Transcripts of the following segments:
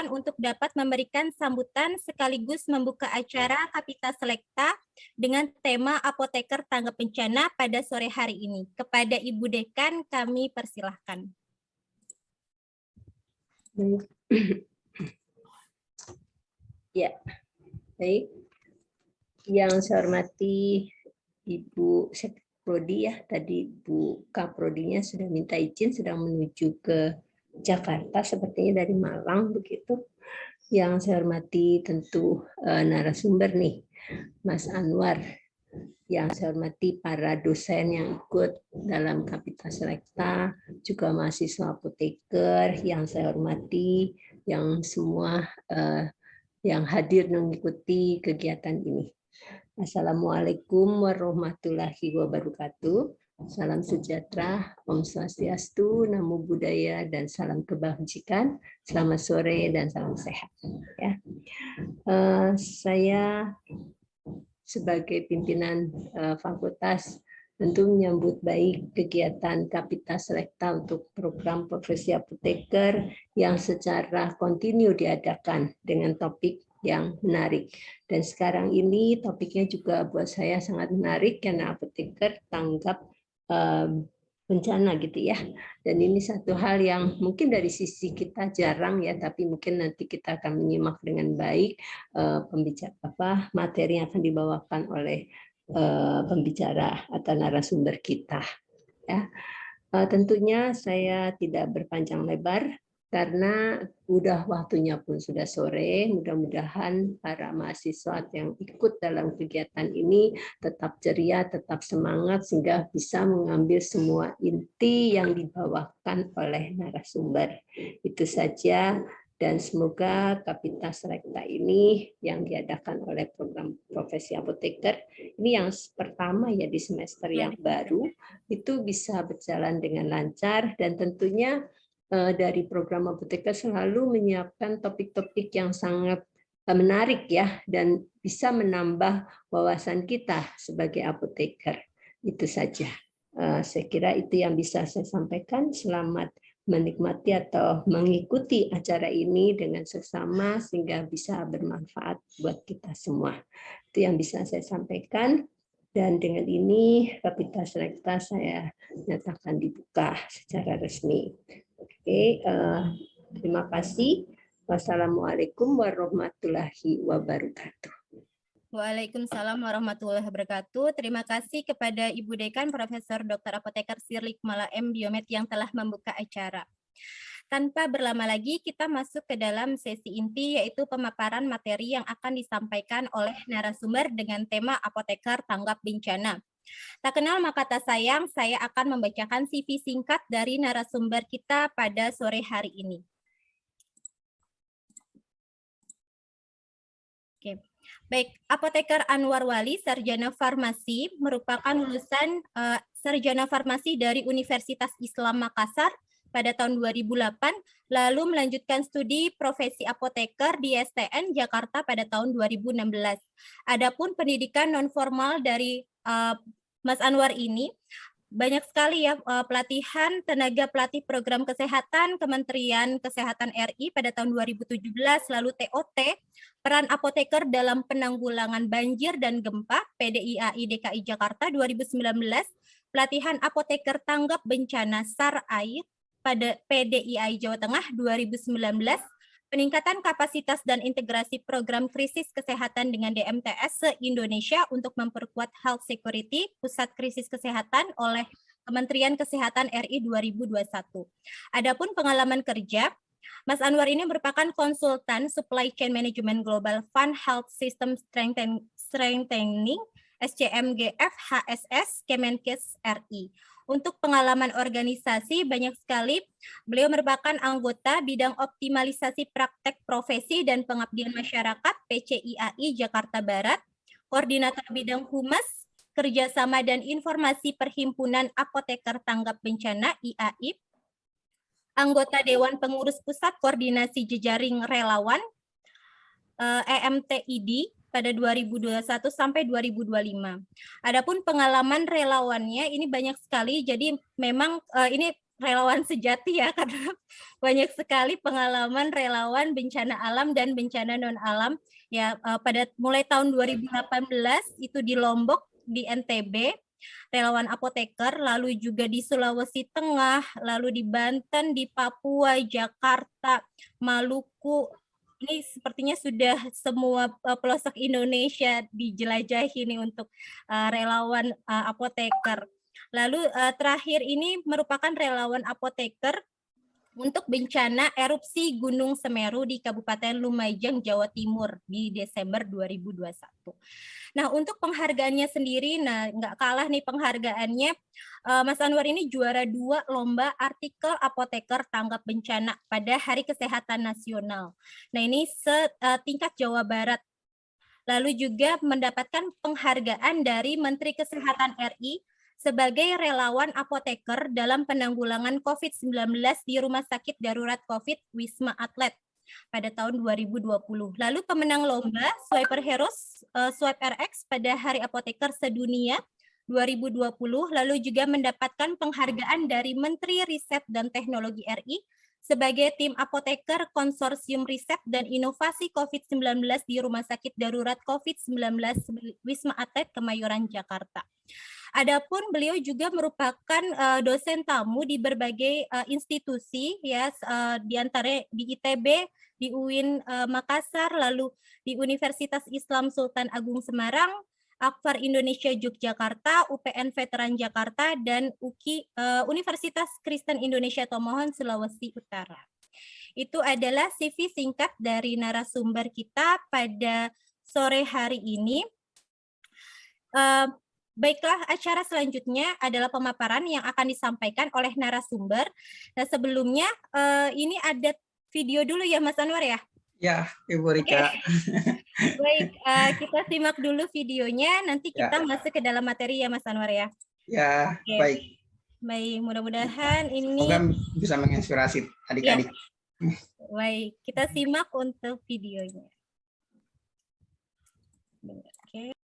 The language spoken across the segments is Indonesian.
dipersilahkan untuk dapat memberikan sambutan sekaligus membuka acara Kapita Selekta dengan tema Apoteker Tanggap Bencana pada sore hari ini. Kepada Ibu Dekan kami persilahkan. Ya, baik. Yang saya hormati Ibu Prodi ya, tadi Bu Kaprodinya sudah minta izin, sedang menuju ke Jakarta, sepertinya dari Malang begitu. Yang saya hormati tentu narasumber nih, Mas Anwar. Yang saya hormati para dosen yang ikut dalam Kapita Selekta, juga mahasiswa apoteker yang saya hormati, yang semua yang hadir mengikuti kegiatan ini. Assalamualaikum warahmatullahi wabarakatuh. Salam sejahtera, Om Swastiastu, Namo Buddhaya, dan salam kebajikan. Selamat sore dan salam sehat. Ya. Saya sebagai pimpinan fakultas tentu menyambut baik kegiatan Kapita Selekta untuk program profesi apoteker yang secara kontinu diadakan dengan topik yang menarik. Dan sekarang ini topiknya juga buat saya sangat menarik karena apoteker tanggap bencana gitu ya. Dan ini satu hal yang mungkin dari sisi kita jarang ya, tapi mungkin nanti kita akan menyimak dengan baik materi yang akan dibawakan oleh pembicara atau narasumber kita. Ya. Tentunya saya tidak berpanjang lebar karena udah waktunya pun sudah sore. Mudah-mudahan para mahasiswa yang ikut dalam kegiatan ini tetap ceria, tetap semangat sehingga bisa mengambil semua inti yang dibawakan oleh narasumber. Itu saja. Dan semoga Kapita Selekta ini yang diadakan oleh program profesi apoteker ini yang pertama ya di semester yang baru itu bisa berjalan dengan lancar, dan tentunya dari program apoteker selalu menyiapkan topik-topik yang sangat menarik ya, dan bisa menambah wawasan kita sebagai apoteker. Itu saja. Saya kira itu yang bisa saya sampaikan. Selamat menikmati atau mengikuti acara ini dengan seksama sehingga bisa bermanfaat buat kita semua. Itu yang bisa saya sampaikan. Dan dengan ini Kapita Selekta saya nyatakan dibuka secara resmi. Oke, terima kasih. Wassalamualaikum warahmatullahi wabarakatuh. Waalaikumsalam warahmatullahi wabarakatuh. Terima kasih kepada Ibu Dekan Profesor Dr. Apoteker Sirlik Mala M. Biomed yang telah membuka acara. Tanpa berlama lagi, kita masuk ke dalam sesi inti, yaitu pemaparan materi yang akan disampaikan oleh narasumber dengan tema Apoteker Tanggap Bencana. Tak kenal maka tak sayang, saya akan membacakan CV singkat dari narasumber kita pada sore hari ini. Oke. Baik, Apoteker Anwar Wali, Sarjana Farmasi, merupakan lulusan Sarjana Farmasi dari Universitas Islam Makassar pada tahun 2008, lalu melanjutkan studi profesi apoteker di STN Jakarta pada tahun 2016. Adapun pendidikan non-formal dari Mas Anwar ini, banyak sekali ya pelatihan tenaga pelatih program kesehatan Kementerian Kesehatan RI pada tahun 2017, lalu TOT, peran apoteker dalam penanggulangan banjir dan gempa PDIAI DKI Jakarta 2019, pelatihan apoteker tanggap bencana SAR air pada PDIAI Jawa Tengah 2019, peningkatan kapasitas dan integrasi program krisis kesehatan dengan DMTS se-Indonesia untuk memperkuat health security pusat krisis kesehatan oleh Kementerian Kesehatan RI 2021. Adapun pengalaman kerja, Mas Anwar ini merupakan konsultan Supply Chain Management Global Fund Health System Strengthening SCMGF HSS Kemenkes RI. Untuk pengalaman organisasi banyak sekali, beliau merupakan anggota bidang optimalisasi praktek profesi dan pengabdian masyarakat PCIAI Jakarta Barat, koordinator bidang humas, kerjasama dan informasi Perhimpunan Apoteker Tanggap Bencana IAIB, anggota Dewan Pengurus Pusat Koordinasi Jejaring Relawan EMTID pada 2021 sampai 2025. Adapun pengalaman relawannya ini banyak sekali, jadi memang ini relawan sejati ya, karena banyak sekali pengalaman relawan bencana alam dan bencana non alam ya. Pada mulai tahun 2018 itu di Lombok, di NTB, relawan apoteker, lalu juga di Sulawesi Tengah, lalu di Banten, di Papua, Jakarta, Maluku. Ini sepertinya sudah semua pelosok Indonesia dijelajahi nih untuk relawan apoteker. Lalu terakhir ini merupakan relawan apoteker untuk bencana erupsi Gunung Semeru di Kabupaten Lumajang, Jawa Timur di Desember 2021. Nah, untuk penghargaannya sendiri, nah nggak kalah nih penghargaannya. Mas Anwar ini juara 2 lomba artikel apoteker tanggap bencana pada Hari Kesehatan Nasional. Nah, ini setingkat Jawa Barat. Lalu juga mendapatkan penghargaan dari Menteri Kesehatan RI sebagai relawan apoteker dalam penanggulangan COVID-19 di Rumah Sakit Darurat COVID Wisma Atlet pada tahun 2020. Lalu pemenang lomba Swiper Heroes Swipe RX pada Hari Apoteker Sedunia 2020, lalu juga mendapatkan penghargaan dari Menteri Riset dan Teknologi RI sebagai tim apoteker konsorsium riset dan inovasi COVID-19 di Rumah Sakit Darurat COVID-19 Wisma Atlet Kemayoran, Jakarta. Adapun beliau juga merupakan dosen tamu di berbagai institusi ya, di antara di ITB, di UIN Makassar, lalu di Universitas Islam Sultan Agung Semarang, Akfar Indonesia Yogyakarta, UPN Veteran Jakarta, dan UKI Universitas Kristen Indonesia Tomohon Sulawesi Utara. Itu adalah CV singkat dari narasumber kita pada sore hari ini. Baiklah, acara selanjutnya adalah pemaparan yang akan disampaikan oleh narasumber. Nah, sebelumnya ini ada video dulu ya Mas Anwar ya? Ya, Ibu Rika. Baik, kita simak dulu videonya, nanti kita masuk ke dalam materi ya Mas Anwar ya? Ya, baik. Baik, mudah-mudahan ini... Semoga bisa menginspirasi adik-adik. Ya. Baik, kita simak untuk videonya. Oke.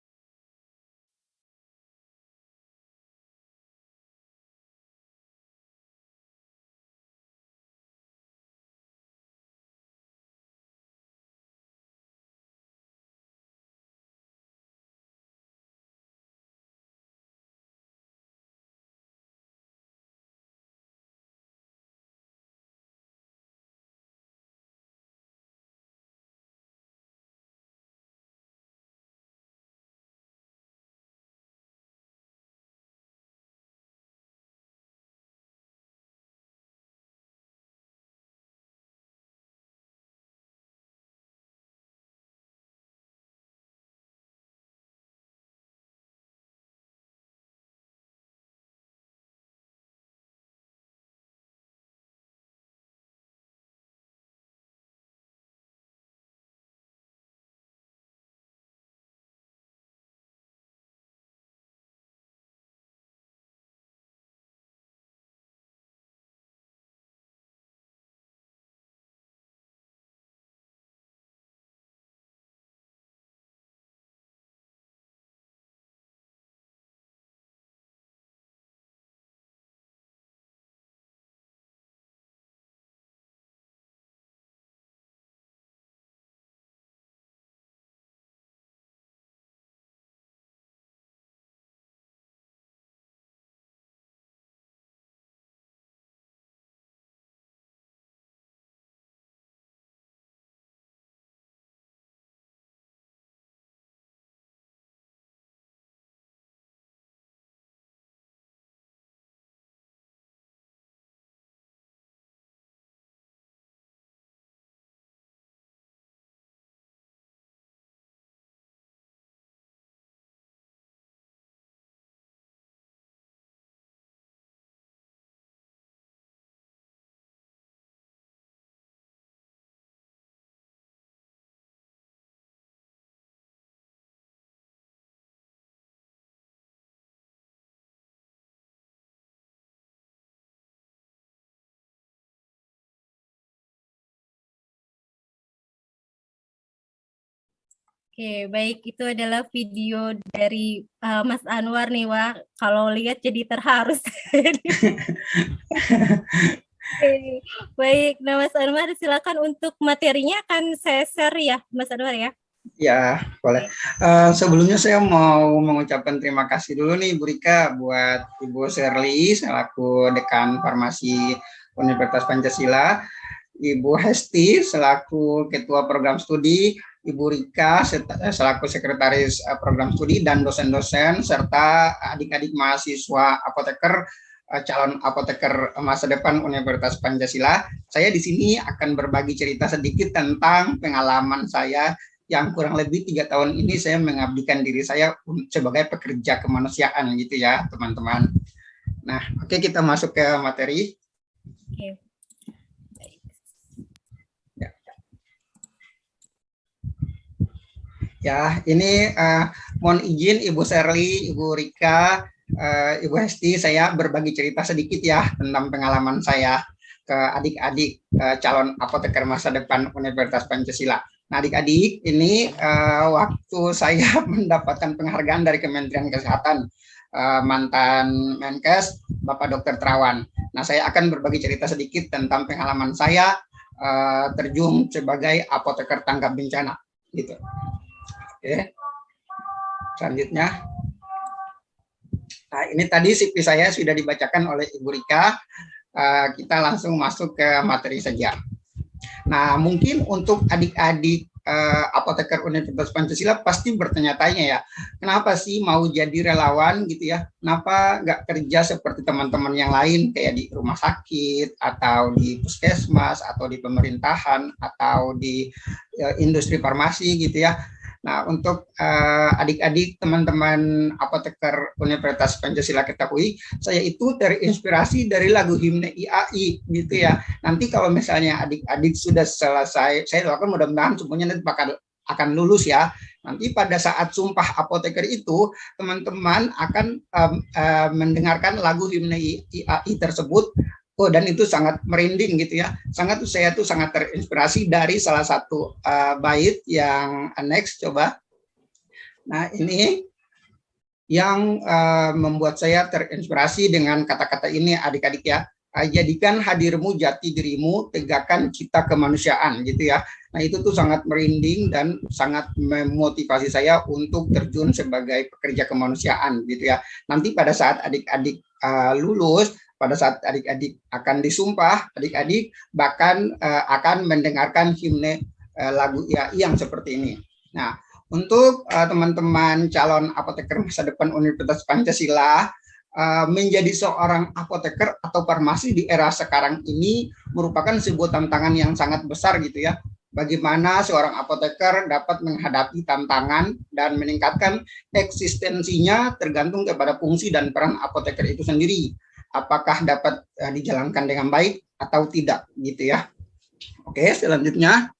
Oke, baik, itu adalah video dari Mas Anwar nih, Wak. Kalau lihat jadi terharu. Oke, baik. Nah, Mas Anwar, silakan untuk materinya akan saya share ya, Mas Anwar ya. Ya, boleh. Sebelumnya saya mau mengucapkan terima kasih dulu nih Bu Rika buat Ibu Shirley selaku Dekan Farmasi Universitas Pancasila, Ibu Hesti selaku Ketua Program Studi, Ibu Rika selaku Sekretaris Program Studi, dan dosen-dosen serta adik-adik mahasiswa apoteker, calon apoteker masa depan Universitas Pancasila. Saya di sini akan berbagi cerita sedikit tentang pengalaman saya yang kurang lebih 3 tahun ini saya mengabdikan diri saya sebagai pekerja kemanusiaan gitu ya teman-teman. Nah, oke, kita masuk ke materi. Oke. Ya, ini mohon izin Ibu Shirley, Ibu Rika, Ibu Hesti, saya berbagi cerita sedikit ya tentang pengalaman saya ke adik-adik calon apoteker masa depan Universitas Pancasila. Nah, adik-adik, ini waktu saya mendapatkan penghargaan dari Kementerian Kesehatan, mantan Menkes, Bapak Dr. Terawan. Nah, saya akan berbagi cerita sedikit tentang pengalaman saya terjun sebagai apoteker tanggap bencana, gitu. Oke, selanjutnya. Nah, ini tadi CV saya sudah dibacakan oleh Ibu Rika. Kita langsung masuk ke materi saja. Nah, mungkin untuk adik-adik apoteker Universitas Pancasila pasti bertanya-tanya ya, kenapa sih mau jadi relawan gitu ya? Kenapa nggak kerja seperti teman-teman yang lain kayak di rumah sakit atau di puskesmas atau di pemerintahan atau di industri farmasi gitu ya? Nah, untuk adik-adik teman-teman apoteker Universitas Pancasila ketahui, saya itu terinspirasi dari lagu himne IAI gitu ya. Nanti kalau misalnya adik-adik sudah selesai, saya doakan mudah-mudahan semuanya nanti akan lulus ya. Nanti pada saat sumpah apoteker itu, teman-teman akan mendengarkan lagu himne IAI tersebut. Oh, dan itu sangat merinding gitu ya. Saya tuh sangat terinspirasi dari salah satu bait yang next, coba. Nah, ini yang membuat saya terinspirasi dengan kata-kata ini, adik-adik ya. Jadikan hadirmu jati dirimu, tegakkan cita kemanusiaan gitu ya. Nah, itu tuh sangat merinding dan sangat memotivasi saya untuk terjun sebagai pekerja kemanusiaan gitu ya. Nanti pada saat adik-adik lulus, pada saat adik-adik akan disumpah, adik-adik bahkan akan mendengarkan himne lagu IAI yang seperti ini. Nah, untuk teman-teman calon apoteker masa depan Universitas Pancasila, menjadi seorang apoteker atau farmasi di era sekarang ini merupakan sebuah tantangan yang sangat besar gitu ya. Bagaimana seorang apoteker dapat menghadapi tantangan dan meningkatkan eksistensinya tergantung kepada fungsi dan peran apoteker itu sendiri. Apakah dapat dijalankan dengan baik atau tidak gitu ya. Oke, selanjutnya.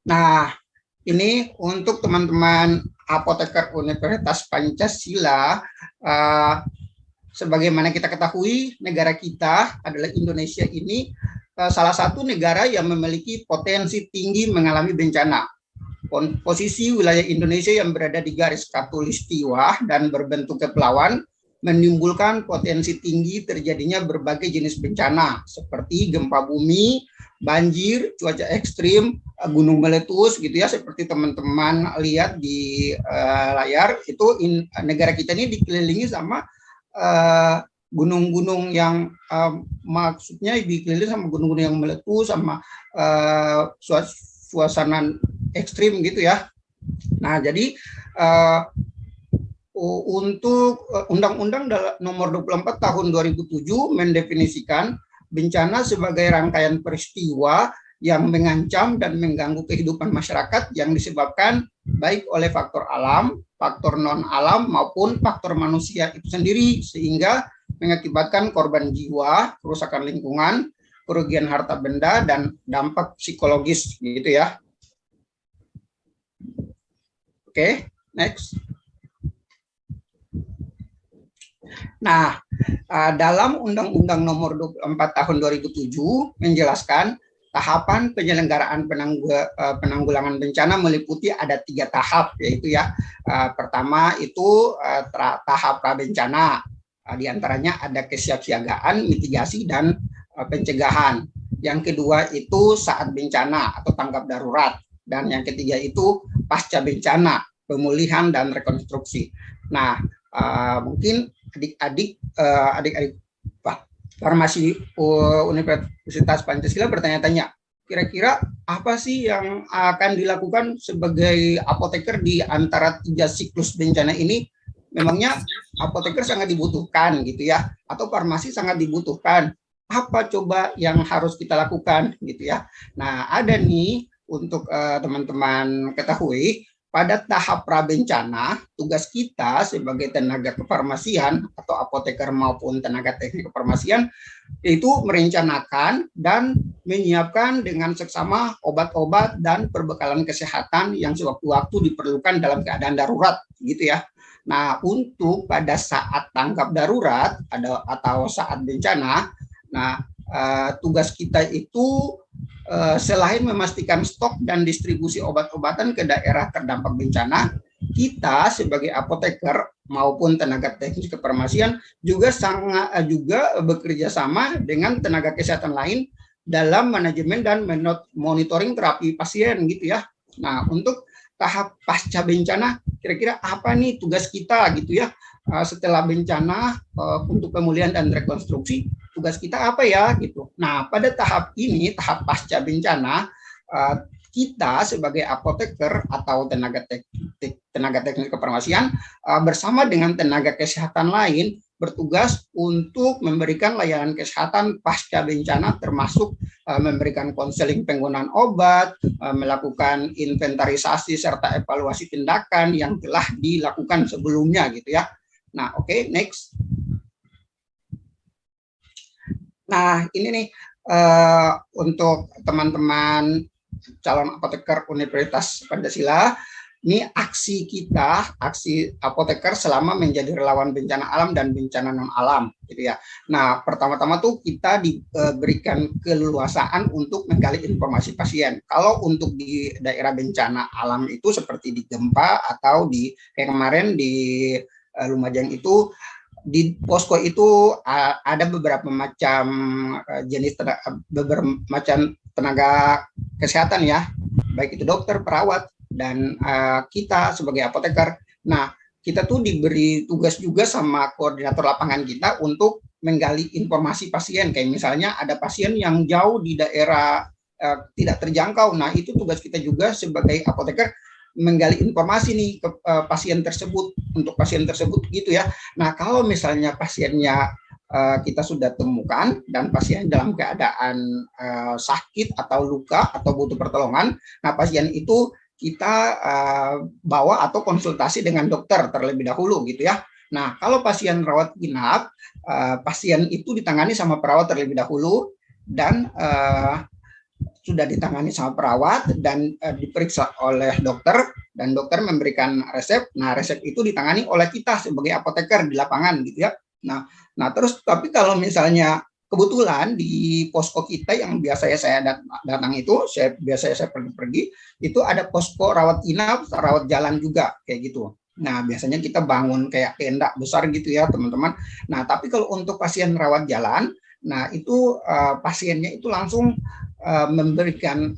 Nah, ini untuk teman-teman apoteker Universitas Pancasila, sebagaimana kita ketahui, negara kita adalah Indonesia ini salah satu negara yang memiliki potensi tinggi mengalami bencana. Posisi wilayah Indonesia yang berada di garis khatulistiwa dan berbentuk kepulauan menimbulkan potensi tinggi terjadinya berbagai jenis bencana seperti gempa bumi, banjir, cuaca ekstrim, gunung meletus gitu ya, seperti teman-teman lihat di layar itu. Negara kita ini dikelilingi sama gunung-gunung yang maksudnya dikelilingi sama gunung-gunung yang meletus sama suasana ekstrim gitu ya. Nah, jadi untuk Undang-Undang nomor 24 tahun 2007 mendefinisikan bencana sebagai rangkaian peristiwa yang mengancam dan mengganggu kehidupan masyarakat yang disebabkan baik oleh faktor alam, faktor non-alam maupun faktor manusia itu sendiri, sehingga mengakibatkan korban jiwa, kerusakan lingkungan, kerugian harta benda, dan dampak psikologis gitu ya. Oke, next. Nah, dalam Undang-Undang nomor 24 tahun 2007 menjelaskan tahapan penyelenggaraan penanggulangan bencana meliputi ada 3 tahap, yaitu ya pertama itu tahap prabencana, di antaranya ada kesiapsiagaan, mitigasi, dan pencegahan. Yang kedua itu saat bencana atau tanggap darurat, dan yang ketiga itu pasca bencana, pemulihan dan rekonstruksi. Nah, mungkin adik-adik farmasi Universitas Pancasila bertanya-tanya, kira-kira apa sih yang akan dilakukan sebagai apoteker di antara 3 siklus bencana ini? Memangnya apoteker sangat dibutuhkan gitu ya, atau farmasi sangat dibutuhkan. Apa coba yang harus kita lakukan gitu ya? Nah, ada nih untuk teman-teman ketahui, pada tahap prabencana, tugas kita sebagai tenaga kefarmasian atau apoteker maupun tenaga teknik kefarmasian itu merencanakan dan menyiapkan dengan seksama obat-obat dan perbekalan kesehatan yang sewaktu-waktu diperlukan dalam keadaan darurat, gitu ya. Nah, untuk pada saat tanggap darurat atau saat bencana, nah tugas kita itu selain memastikan stok dan distribusi obat-obatan ke daerah terdampak bencana, kita sebagai apoteker maupun tenaga teknis kefarmasian juga bekerja sama dengan tenaga kesehatan lain dalam manajemen dan monitoring terapi pasien gitu ya. Nah, untuk tahap pasca bencana, kira-kira apa nih tugas kita gitu ya? Setelah bencana untuk pemulihan dan rekonstruksi, tugas kita apa ya gitu. Nah, pada tahap ini, tahap pasca bencana, kita sebagai apoteker atau tenaga teknik kefarmasian bersama dengan tenaga kesehatan lain bertugas untuk memberikan layanan kesehatan pasca bencana, termasuk memberikan konseling penggunaan obat, melakukan inventarisasi serta evaluasi tindakan yang telah dilakukan sebelumnya gitu ya. Nah, oke, next. Nah, ini nih untuk teman-teman calon apoteker Universitas Pancasila, ini aksi kita, aksi apoteker selama menjadi relawan bencana alam dan bencana non alam, gitu ya. Nah, pertama-tama tuh kita diberikan keleluasaan untuk menggali informasi pasien. Kalau untuk di daerah bencana alam itu seperti di gempa atau di kayak kemarin di Lumajang itu, di posko itu ada beberapa macam jenis beberapa macam tenaga kesehatan ya, baik itu dokter, perawat, dan kita sebagai apoteker. Nah, kita tuh diberi tugas juga sama koordinator lapangan kita untuk menggali informasi pasien, kayak misalnya ada pasien yang jauh di daerah tidak terjangkau. Nah, itu tugas kita juga sebagai apoteker, menggali informasi nih ke pasien tersebut, untuk pasien tersebut gitu ya. Nah, kalau misalnya pasiennya kita sudah temukan dan pasien dalam keadaan sakit atau luka atau butuh pertolongan, nah pasien itu kita bawa atau konsultasi dengan dokter terlebih dahulu gitu ya. Nah, kalau pasien rawat inap, pasien itu ditangani sama perawat terlebih dahulu dan sudah ditangani sama perawat dan diperiksa oleh dokter, dan dokter memberikan resep. Nah, resep itu ditangani oleh kita sebagai apoteker di lapangan gitu ya. Nah terus tapi kalau misalnya kebetulan di posko kita yang biasanya saya datang itu, biasanya saya pergi, itu ada posko rawat inap, rawat jalan juga kayak gitu. Nah, biasanya kita bangun kayak tenda besar gitu ya, teman-teman. Nah, tapi kalau untuk pasien rawat jalan, nah itu pasiennya itu langsung memberikan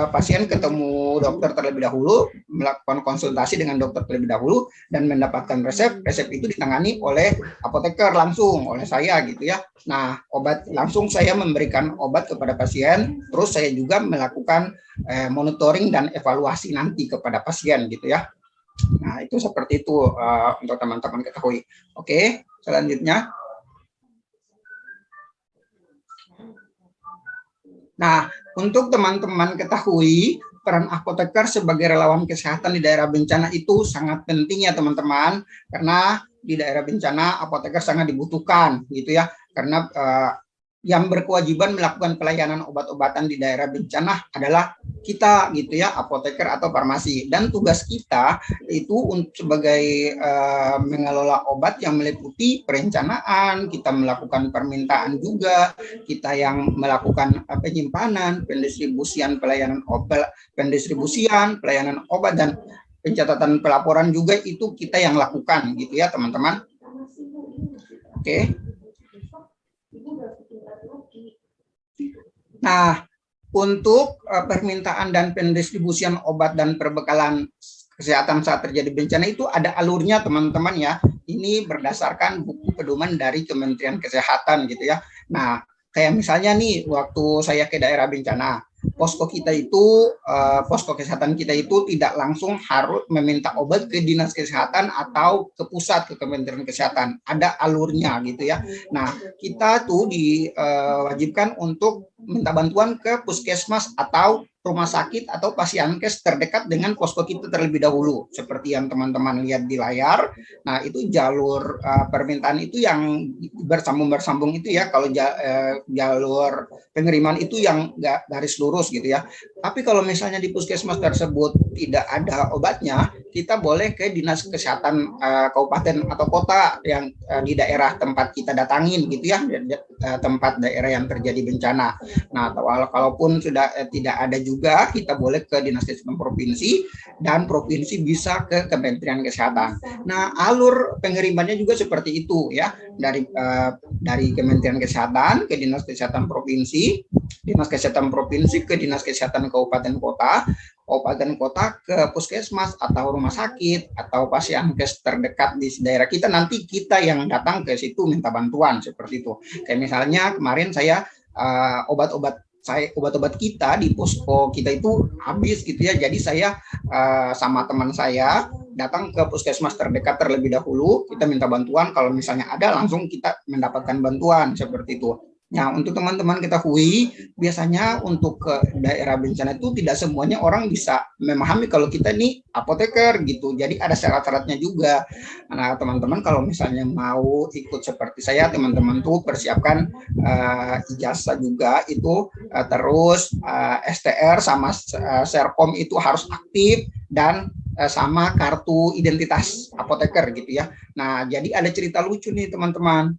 pasien ketemu dokter terlebih dahulu, melakukan konsultasi dengan dokter terlebih dahulu dan mendapatkan resep. Resep itu ditangani oleh apoteker langsung, oleh saya gitu ya. Nah, obat langsung saya memberikan obat kepada pasien, terus saya juga melakukan monitoring dan evaluasi nanti kepada pasien gitu ya. Nah, itu seperti itu untuk teman-teman ketahui. Oke, selanjutnya. Nah, untuk teman-teman ketahui, peran apoteker sebagai relawan kesehatan di daerah bencana itu sangat penting ya teman-teman, karena di daerah bencana apoteker sangat dibutuhkan gitu ya, karena yang berkewajiban melakukan pelayanan obat-obatan di daerah bencana adalah kita gitu ya, apoteker atau farmasi. Dan tugas kita itu sebagai mengelola obat yang meliputi perencanaan, kita melakukan permintaan juga, kita yang melakukan penyimpanan, pendistribusian pelayanan obat, dan pencatatan pelaporan juga itu kita yang lakukan gitu ya teman-teman. Oke. Nah, untuk permintaan dan pendistribusian obat dan perbekalan kesehatan saat terjadi bencana itu ada alurnya teman-teman ya. Ini berdasarkan buku pedoman dari Kementerian Kesehatan gitu ya. Nah, kayak misalnya nih waktu saya ke daerah bencana, posko kesehatan kita itu tidak langsung harus meminta obat ke dinas kesehatan atau ke pusat, ke Kementerian Kesehatan. Ada alurnya gitu ya. Nah, kita tuh diwajibkan untuk minta bantuan ke puskesmas atau rumah sakit atau pasienkes terdekat dengan posko kita terlebih dahulu. Seperti yang teman-teman lihat di layar. Nah, itu jalur permintaan itu yang bersambung itu ya. Kalau jalur pengiriman itu yang garis lurus gitu ya. Tapi kalau misalnya di puskesmas tersebut tidak ada obatnya, kita boleh ke dinas kesehatan kabupaten atau kota yang di daerah tempat kita datangin gitu ya, tempat daerah yang terjadi bencana. Nah, kalaupun sudah tidak ada juga, kita boleh ke dinas kesehatan provinsi, dan provinsi bisa ke Kementerian Kesehatan. Nah, alur pengirimannya juga seperti itu ya, dari Kementerian Kesehatan ke dinas kesehatan provinsi, dinas kesehatan provinsi ke dinas kesehatan kabupaten kota ke puskesmas atau rumah sakit atau pasienkes terdekat di daerah kita. Nanti kita yang datang ke situ minta bantuan seperti itu. Kayak misalnya kemarin saya obat-obat kita di posko kita itu habis gitu ya. Jadi saya sama teman saya datang ke puskesmas terdekat terlebih dahulu, kita minta bantuan, kalau misalnya ada langsung kita mendapatkan bantuan seperti itu. Nah, untuk teman-teman ketahui, biasanya untuk ke daerah bencana itu tidak semuanya orang bisa memahami kalau kita ini apoteker gitu. Jadi ada syarat-syaratnya juga. Nah, teman-teman kalau misalnya mau ikut seperti saya, teman-teman tuh persiapkan ijazah juga itu, terus STR sama Serkom itu harus aktif, dan sama kartu identitas apoteker gitu ya. Nah, jadi ada cerita lucu nih teman-teman.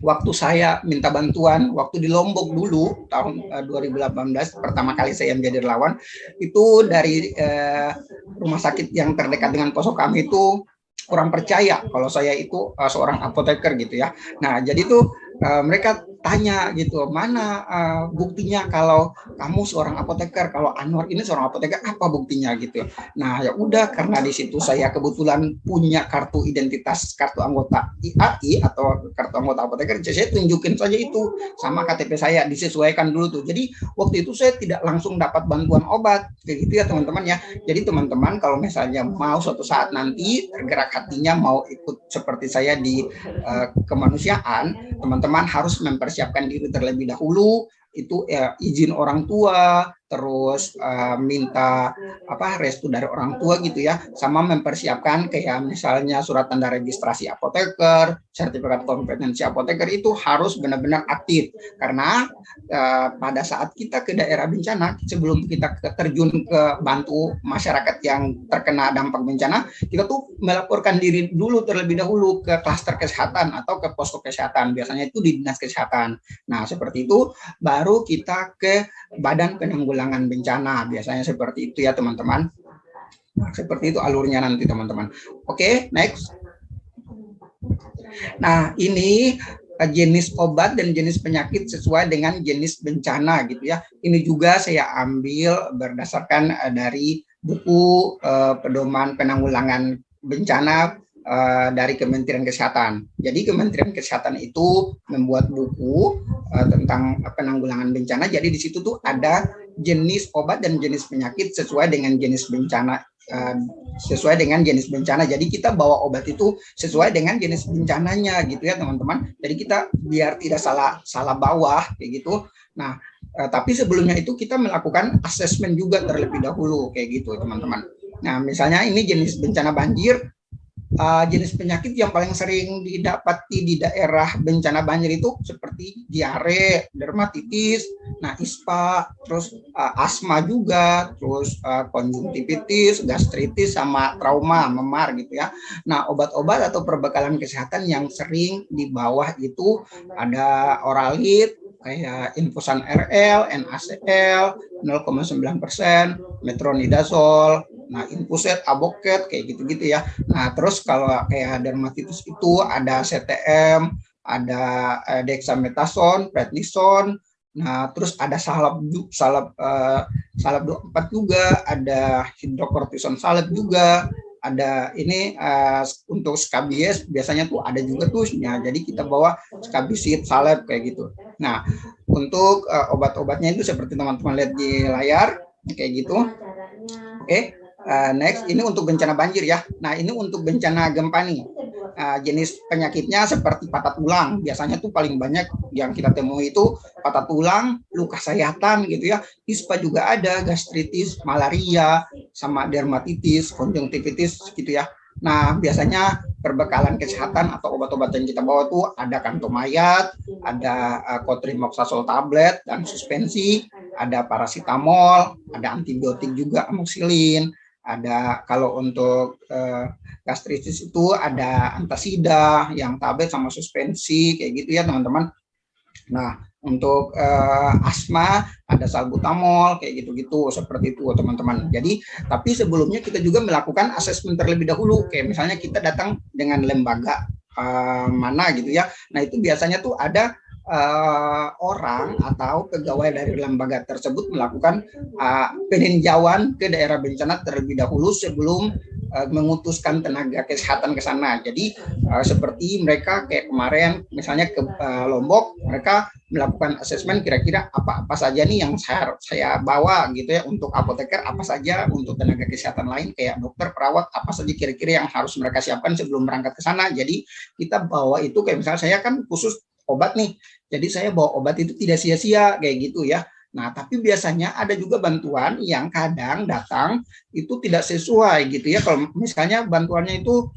Waktu saya minta bantuan, waktu di Lombok dulu, tahun 2018, pertama kali saya menjadi relawan, itu dari rumah sakit yang terdekat dengan posko kami itu kurang percaya kalau saya itu seorang apoteker gitu ya. Nah, jadi tuh mereka tanya gitu, mana buktinya kalau kamu seorang apoteker, kalau Anwar ini seorang apoteker, apa buktinya gitu. Nah, ya udah, karena di situ saya kebetulan punya kartu identitas, kartu anggota IAI atau kartu anggota apoteker, saya tunjukin saja itu sama KTP saya, disesuaikan dulu tuh. Jadi waktu itu saya tidak langsung dapat bantuan obat kayak gitu ya teman-teman ya. Jadi teman-teman kalau misalnya mau suatu saat nanti tergerak hatinya mau ikut seperti saya di kemanusiaan, teman-teman harus mempersiapkan diri terlebih dahulu, itu izin orang tua, terus minta restu dari orang tua gitu ya, sama mempersiapkan kayak misalnya surat tanda registrasi apoteker, sertifikat kompetensi apoteker itu harus benar-benar aktif, karena pada saat kita ke daerah bencana, sebelum kita terjun ke bantu masyarakat yang terkena dampak bencana, kita tuh melaporkan diri dulu terlebih dahulu ke klaster kesehatan atau ke posko kesehatan, biasanya itu di dinas kesehatan. Nah, seperti itu baru kita ke Badan Penanggulangan Bencana, biasanya seperti itu ya teman-teman. Nah, seperti itu alurnya nanti teman-teman. Oke, next. Nah, ini jenis obat dan jenis penyakit sesuai dengan jenis bencana gitu ya. Ini juga saya ambil berdasarkan dari buku pedoman penanggulangan bencana dari Kementerian Kesehatan. Jadi Kementerian Kesehatan itu membuat buku tentang penanggulangan bencana. Jadi di situ tuh ada jenis obat dan jenis penyakit sesuai dengan jenis bencana, sesuai dengan jenis bencana. Jadi kita bawa obat itu sesuai dengan jenis bencananya gitu ya teman-teman. Jadi kita biar tidak salah bawah kayak gitu. Nah, tapi sebelumnya itu kita melakukan asesmen juga terlebih dahulu kayak gitu teman-teman. Nah, misalnya ini jenis bencana banjir. jenis penyakit yang paling sering didapati di daerah bencana banjir itu seperti diare, dermatitis, nah ISPA, terus asma juga, terus konjungtivitis, gastritis, sama trauma, memar gitu ya. Nah, obat-obat atau perbekalan kesehatan yang sering di bawah itu ada Oralit, kayak infusan RL, NaCl, 0,9%, metronidazol, nah infuset, aboket, kayak gitu-gitu ya. Nah terus kalau kayak dermatitis itu ada CTM, ada dexamethasone, prednison, nah terus ada salep 24 juga, ada hidrokortison salep juga, ada ini untuk skabies biasanya tuh ada juga tuh, ya, jadi kita bawa skabisit salep kayak gitu. Nah untuk obat-obatnya itu seperti teman-teman lihat di layar kayak gitu. Oke. Next, ini untuk bencana banjir ya. Nah, ini untuk bencana gempa nih. Jenis penyakitnya seperti patah tulang. Biasanya tuh paling banyak yang kita temui itu patah tulang, luka sayatan gitu ya. ISPA juga ada, gastritis, malaria, sama dermatitis, konjungtivitis gitu ya. Nah, biasanya perbekalan kesehatan atau obat-obat yang kita bawa tuh ada kantomayat, ada cotrimoxazole tablet dan suspensi, ada paracetamol, ada antibiotik juga amoxicillin. Ada kalau untuk gastritis itu ada antasida yang tablet sama suspensi kayak gitu ya teman-teman. Nah untuk asma ada salbutamol kayak gitu-gitu seperti itu teman-teman. Jadi tapi sebelumnya kita juga melakukan asesmen terlebih dahulu, kayak misalnya kita datang dengan lembaga mana gitu ya. Nah itu biasanya tuh ada orang atau pegawai dari lembaga tersebut melakukan peninjauan ke daerah bencana terlebih dahulu sebelum mengutuskan tenaga kesehatan ke sana. Jadi seperti mereka kayak kemarin misalnya ke Lombok, mereka melakukan asesmen kira-kira apa saja nih yang saya bawa gitu ya, untuk apoteker apa saja, untuk tenaga kesehatan lain kayak dokter, perawat, apa saja kira-kira yang harus mereka siapkan sebelum berangkat ke sana. Jadi kita bawa itu kayak misalnya saya kan khusus obat nih, jadi saya bawa obat itu tidak sia-sia kayak gitu ya. Nah, tapi biasanya ada juga bantuan yang kadang datang itu tidak sesuai gitu ya. Kalau misalnya bantuannya itu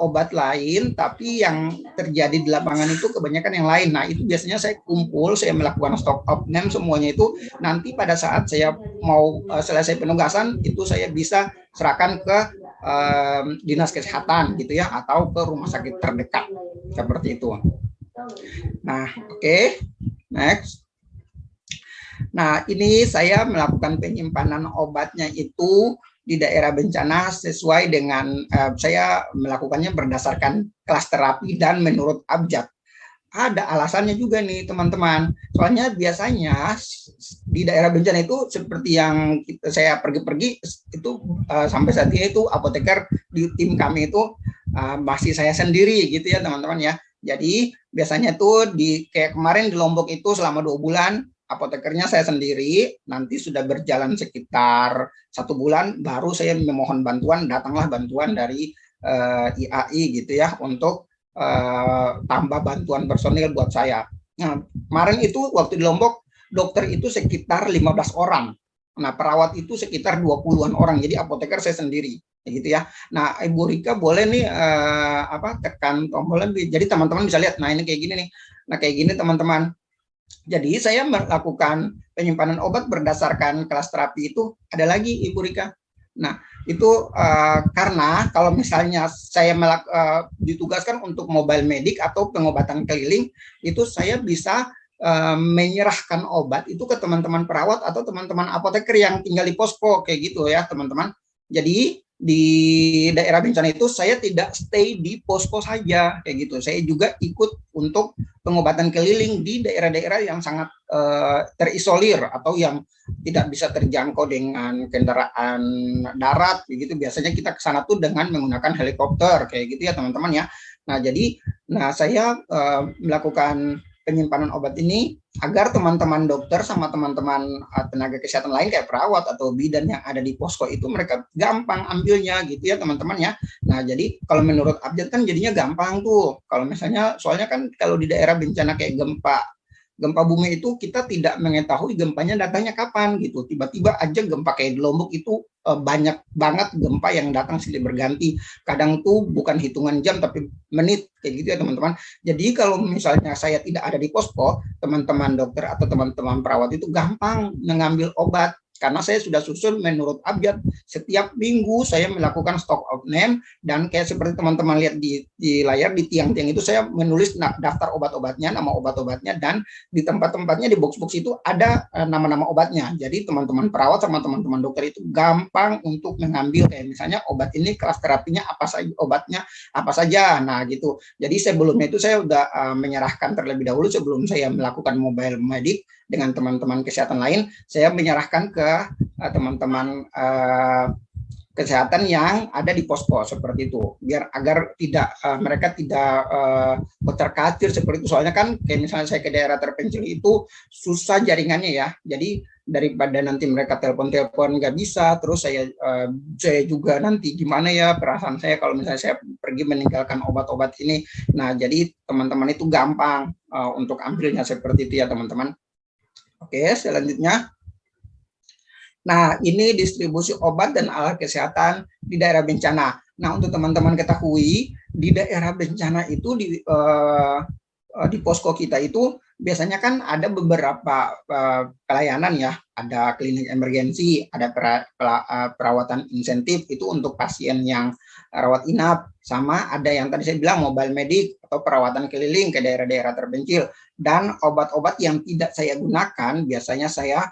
obat lain, tapi yang terjadi di lapangan itu kebanyakan yang lain. Nah, itu biasanya saya kumpul, saya melakukan stok of name semuanya itu. Nanti pada saat saya mau selesai penugasan, itu saya bisa serahkan ke dinas kesehatan gitu ya, atau ke rumah sakit terdekat seperti itu. Nah, oke. Next. Nah, ini saya melakukan penyimpanan obatnya itu di daerah bencana sesuai dengan saya melakukannya berdasarkan kelas terapi dan menurut abjad. Ada alasannya juga nih teman-teman. Soalnya biasanya di daerah bencana itu seperti yang saya pergi-pergi itu sampai saat ini itu apoteker di tim kami itu masih saya sendiri gitu ya teman-teman ya. Jadi biasanya tuh kayak kemarin di Lombok itu selama 2 bulan apotekernya saya sendiri. Nanti sudah berjalan sekitar 1 bulan baru saya memohon bantuan, datanglah bantuan dari IAI gitu ya untuk tambah bantuan personil buat saya. Nah, kemarin itu waktu di Lombok dokter itu sekitar 15 orang. Nah, perawat itu sekitar 20-an orang. Jadi apoteker saya sendiri. Gitu ya. Nah, Ibu Rika boleh nih tekan tombol lebih. Jadi teman-teman bisa lihat. Nah, ini kayak gini nih. Nah, kayak gini teman-teman. Jadi saya melakukan penyimpanan obat berdasarkan kelas terapi itu ada lagi Ibu Rika. Nah, itu karena kalau misalnya saya ditugaskan untuk mobile medik atau pengobatan keliling, itu saya bisa menyerahkan obat itu ke teman-teman perawat atau teman-teman apoteker yang tinggal di posko kayak gitu ya teman-teman. Jadi di daerah bencana itu saya tidak stay di posko saja kayak gitu. Saya juga ikut untuk pengobatan keliling di daerah-daerah yang sangat terisolir atau yang tidak bisa terjangkau dengan kendaraan darat begitu. Biasanya kita ke sana tuh dengan menggunakan helikopter kayak gitu ya teman-teman ya. Nah, jadi saya melakukan penyimpanan obat ini agar teman-teman dokter sama teman-teman tenaga kesehatan lain kayak perawat atau bidan yang ada di posko itu mereka gampang ambilnya gitu ya teman-teman ya. Nah, jadi kalau menurut abjad kan jadinya gampang tuh. Kalau misalnya soalnya kan kalau di daerah bencana kayak gempa bumi itu kita tidak mengetahui gempanya datangnya kapan gitu. Tiba-tiba aja gempa kayak di Lombok itu banyak banget gempa yang datang silih berganti. Kadang tuh bukan hitungan jam tapi menit kayak gitu ya teman-teman. Jadi kalau misalnya saya tidak ada di posko, teman-teman dokter atau teman-teman perawat itu gampang mengambil obat. Karena saya sudah susun menurut abjad, setiap minggu saya melakukan stock of name, dan kayak seperti teman-teman lihat di layar, di tiang-tiang itu saya menulis daftar obat-obatnya, nama obat-obatnya, dan di tempat-tempatnya di box-box itu ada nama-nama obatnya. Jadi teman-teman perawat sama teman-teman dokter itu gampang untuk mengambil, kayak misalnya obat ini kelas terapinya apa saja, obatnya apa saja. Nah gitu. Jadi sebelumnya itu saya udah menyerahkan terlebih dahulu sebelum saya melakukan mobile medic dengan teman-teman kesehatan lain, saya menyerahkan ke teman-teman kesehatan yang ada di posko seperti itu, biar agar tidak mereka tidak terkacir seperti itu. Soalnya kan kayak misalnya saya ke daerah terpencil itu susah jaringannya ya, jadi daripada nanti mereka telepon-telepon nggak bisa, terus saya juga nanti gimana ya perasaan saya kalau misalnya saya pergi meninggalkan obat-obat ini. Nah jadi teman-teman itu gampang untuk ambilnya seperti itu ya teman-teman. Oke, selanjutnya. Nah, ini distribusi obat dan alat kesehatan di daerah bencana. Nah, untuk teman-teman ketahui, di daerah bencana itu di posko kita itu biasanya kan ada beberapa pelayanan ya. Ada klinik emergensi, ada perawatan insentif itu untuk pasien yang rawat inap, sama ada yang tadi saya bilang mobile medic atau perawatan keliling ke daerah-daerah terpencil. Dan obat-obat yang tidak saya gunakan biasanya saya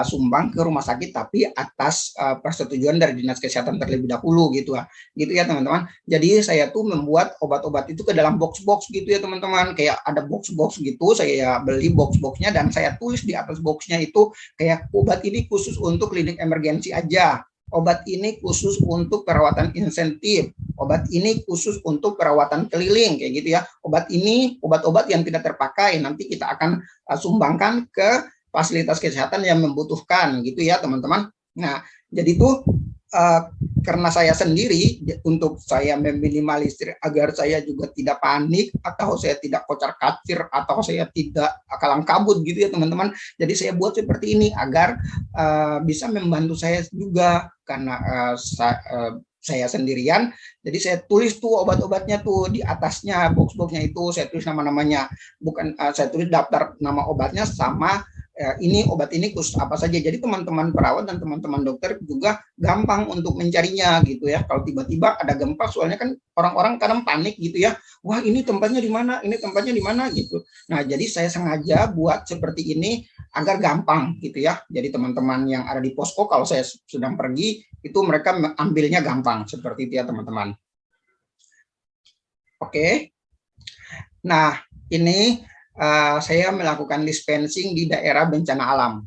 sumbang ke rumah sakit tapi atas persetujuan dari dinas kesehatan terlebih dahulu gitu ya teman-teman. Jadi saya tuh membuat obat-obat itu ke dalam box-box gitu ya teman-teman, kayak ada box-box gitu, saya beli box-boxnya dan saya tulis di atas boxnya itu kayak obat ini khusus untuk klinik emergensi aja, obat ini khusus untuk perawatan insentif, obat ini khusus untuk perawatan keliling kayak gitu ya. Obat ini obat-obat yang tidak terpakai nanti kita akan sumbangkan ke fasilitas kesehatan yang membutuhkan gitu ya teman-teman. Nah jadi itu karena saya sendiri, untuk saya meminimalisir agar saya juga tidak panik atau saya tidak kocar-kacir atau saya tidak kalang kabut gitu ya teman-teman. Jadi saya buat seperti ini agar bisa membantu saya juga karena saya sendirian. Jadi saya tulis tuh obat-obatnya tuh di atasnya box-boxnya itu saya tulis nama-namanya, bukan saya tulis daftar nama obatnya sama ini obat ini khusus apa saja. Jadi teman-teman perawat dan teman-teman dokter juga gampang untuk mencarinya gitu ya. Kalau tiba-tiba ada gempa, soalnya kan orang-orang kadang panik gitu ya. Wah ini tempatnya di mana? Ini tempatnya di mana gitu. Nah jadi saya sengaja buat seperti ini agar gampang gitu ya. Jadi teman-teman yang ada di posko kalau saya sedang pergi itu mereka ambilnya gampang seperti itu ya teman-teman. Oke. Nah ini saya melakukan dispensing di daerah bencana alam.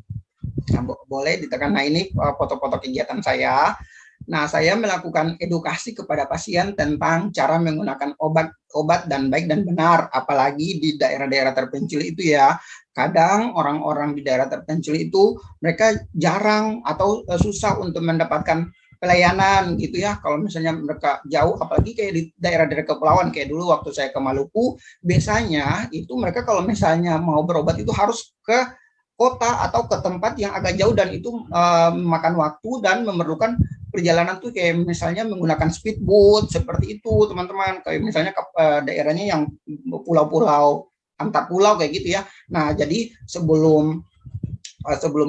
Nah, boleh ditekan. Nah ini foto-foto kegiatan saya. Nah saya melakukan edukasi kepada pasien tentang cara menggunakan obat dan baik dan benar, apalagi di daerah-daerah terpencil itu ya. Kadang orang-orang di daerah terpencil itu mereka jarang atau susah untuk mendapatkan pelayanan gitu ya. Kalau misalnya mereka jauh, apalagi kayak di daerah-daerah kepulauan, kayak dulu waktu saya ke Maluku, biasanya itu mereka kalau misalnya mau berobat itu harus ke kota atau ke tempat yang agak jauh, dan itu memakan waktu dan memerlukan perjalanan tuh kayak misalnya menggunakan speedboat seperti itu teman-teman, kayak misalnya ke daerahnya yang pulau-pulau antar pulau kayak gitu ya. Nah jadi sebelum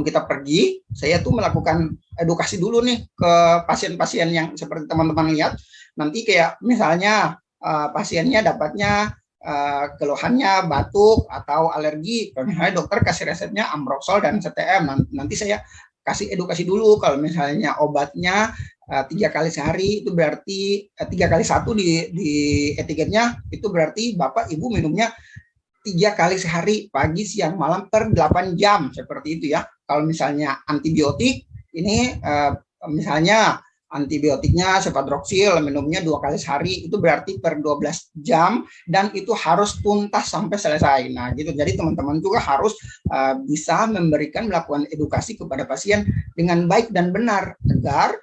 kita pergi, saya tuh melakukan edukasi dulu nih ke pasien-pasien yang seperti teman-teman lihat. Nanti kayak misalnya pasiennya dapatnya keluhannya batuk atau alergi, misalnya dokter kasih resepnya Ambrosol dan CTM. Nanti saya kasih edukasi dulu kalau misalnya obatnya 3 kali sehari, itu berarti 3 kali 1 di etiketnya, itu berarti Bapak Ibu minumnya 3 kali sehari, pagi, siang, malam per 8 jam seperti itu ya. Kalau misalnya antibiotik ini misalnya antibiotiknya Cefadroxil minumnya 2 kali sehari, itu berarti per 12 jam dan itu harus tuntas sampai selesai. Nah gitu. Jadi teman-teman juga harus bisa melakukan edukasi kepada pasien dengan baik dan benar agar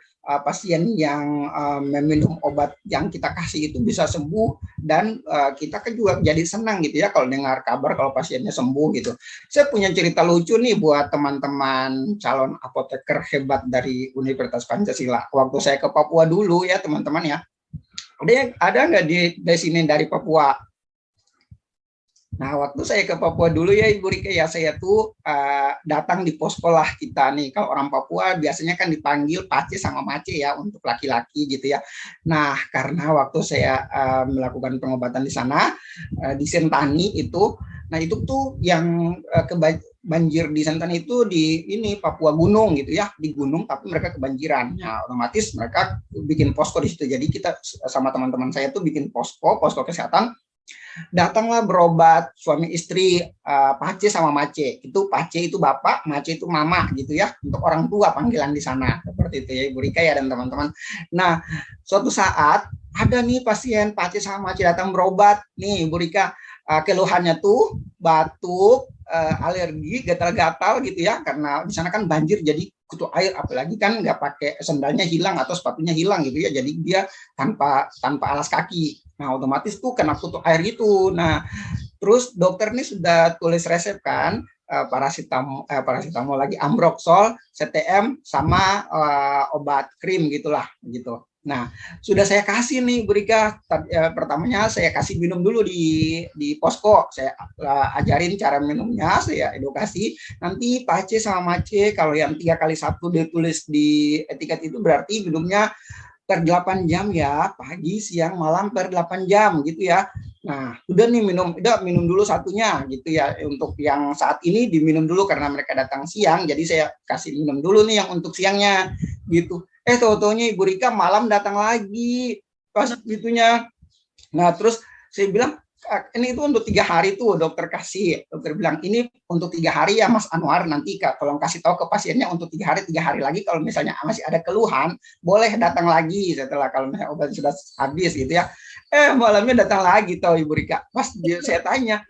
pasien yang meminum obat yang kita kasih itu bisa sembuh, dan kita kan juga jadi senang gitu ya kalau dengar kabar kalau pasiennya sembuh gitu. Saya punya cerita lucu nih buat teman-teman calon apoteker hebat dari Universitas Pancasila. Waktu saya ke Papua dulu ya teman-teman ya, ada nggak di sini dari Papua? Nah, waktu saya ke Papua dulu ya Ibu Rika ya, saya tuh datang di pos sekolah kita nih. Kalau orang Papua biasanya kan dipanggil Pace sama Mace ya untuk laki-laki gitu ya. Nah, karena waktu saya melakukan pengobatan di sana di Sentani itu, nah itu tuh yang banjir di Sentani itu di ini Papua gunung gitu ya, di gunung tapi mereka kebanjiran. Nah, otomatis mereka bikin posko di situ. Jadi kita sama teman-teman saya tuh bikin posko kesehatan. Datanglah berobat suami istri, Pace sama Mace. Itu Pace itu bapak, Mace itu mama gitu ya, untuk orang tua panggilan di sana. Seperti itu ya Ibu Rika ya dan teman-teman. Nah, suatu saat ada nih pasien Pace sama Mace datang berobat nih Ibu Rika, keluhannya tuh batuk, alergi, gatal-gatal gitu ya, karena di sana kan banjir jadi kutu air, apalagi kan nggak pakai sendalnya hilang atau sepatunya hilang gitu ya, jadi dia tanpa alas kaki. Nah, otomatis tuh kena kutu air gitu. Nah, terus dokter nih sudah tulis resep kan, paracetamol lagi, Ambroxol, CTM sama obat krim gitulah gitu. Nah, sudah saya kasih nih Bu Rika, pertamanya saya kasih minum dulu di posko, saya ajarin cara minumnya, saya edukasi. Nanti Pace sama Mace kalau yang 3x1 ditulis di etiket itu berarti minumnya per 8 jam ya, pagi, siang, malam per 8 jam gitu ya. Nah, udah nih minum dulu satunya gitu ya. Untuk yang saat ini diminum dulu karena mereka datang siang, jadi saya kasih minum dulu nih yang untuk siangnya gitu. Tahu-taunya Ibu Rika malam datang lagi pas gitunya. Nah, terus saya bilang ini itu untuk 3 hari tuh dokter kasih. Dokter bilang ini untuk 3 hari ya Mas Anwar, nanti tolong kasih tahu ke pasiennya untuk 3 hari lagi kalau misalnya masih ada keluhan boleh datang lagi setelah kalau misalnya obat sudah habis gitu ya. Malamnya datang lagi tahu Ibu Rika. Pas saya tanya,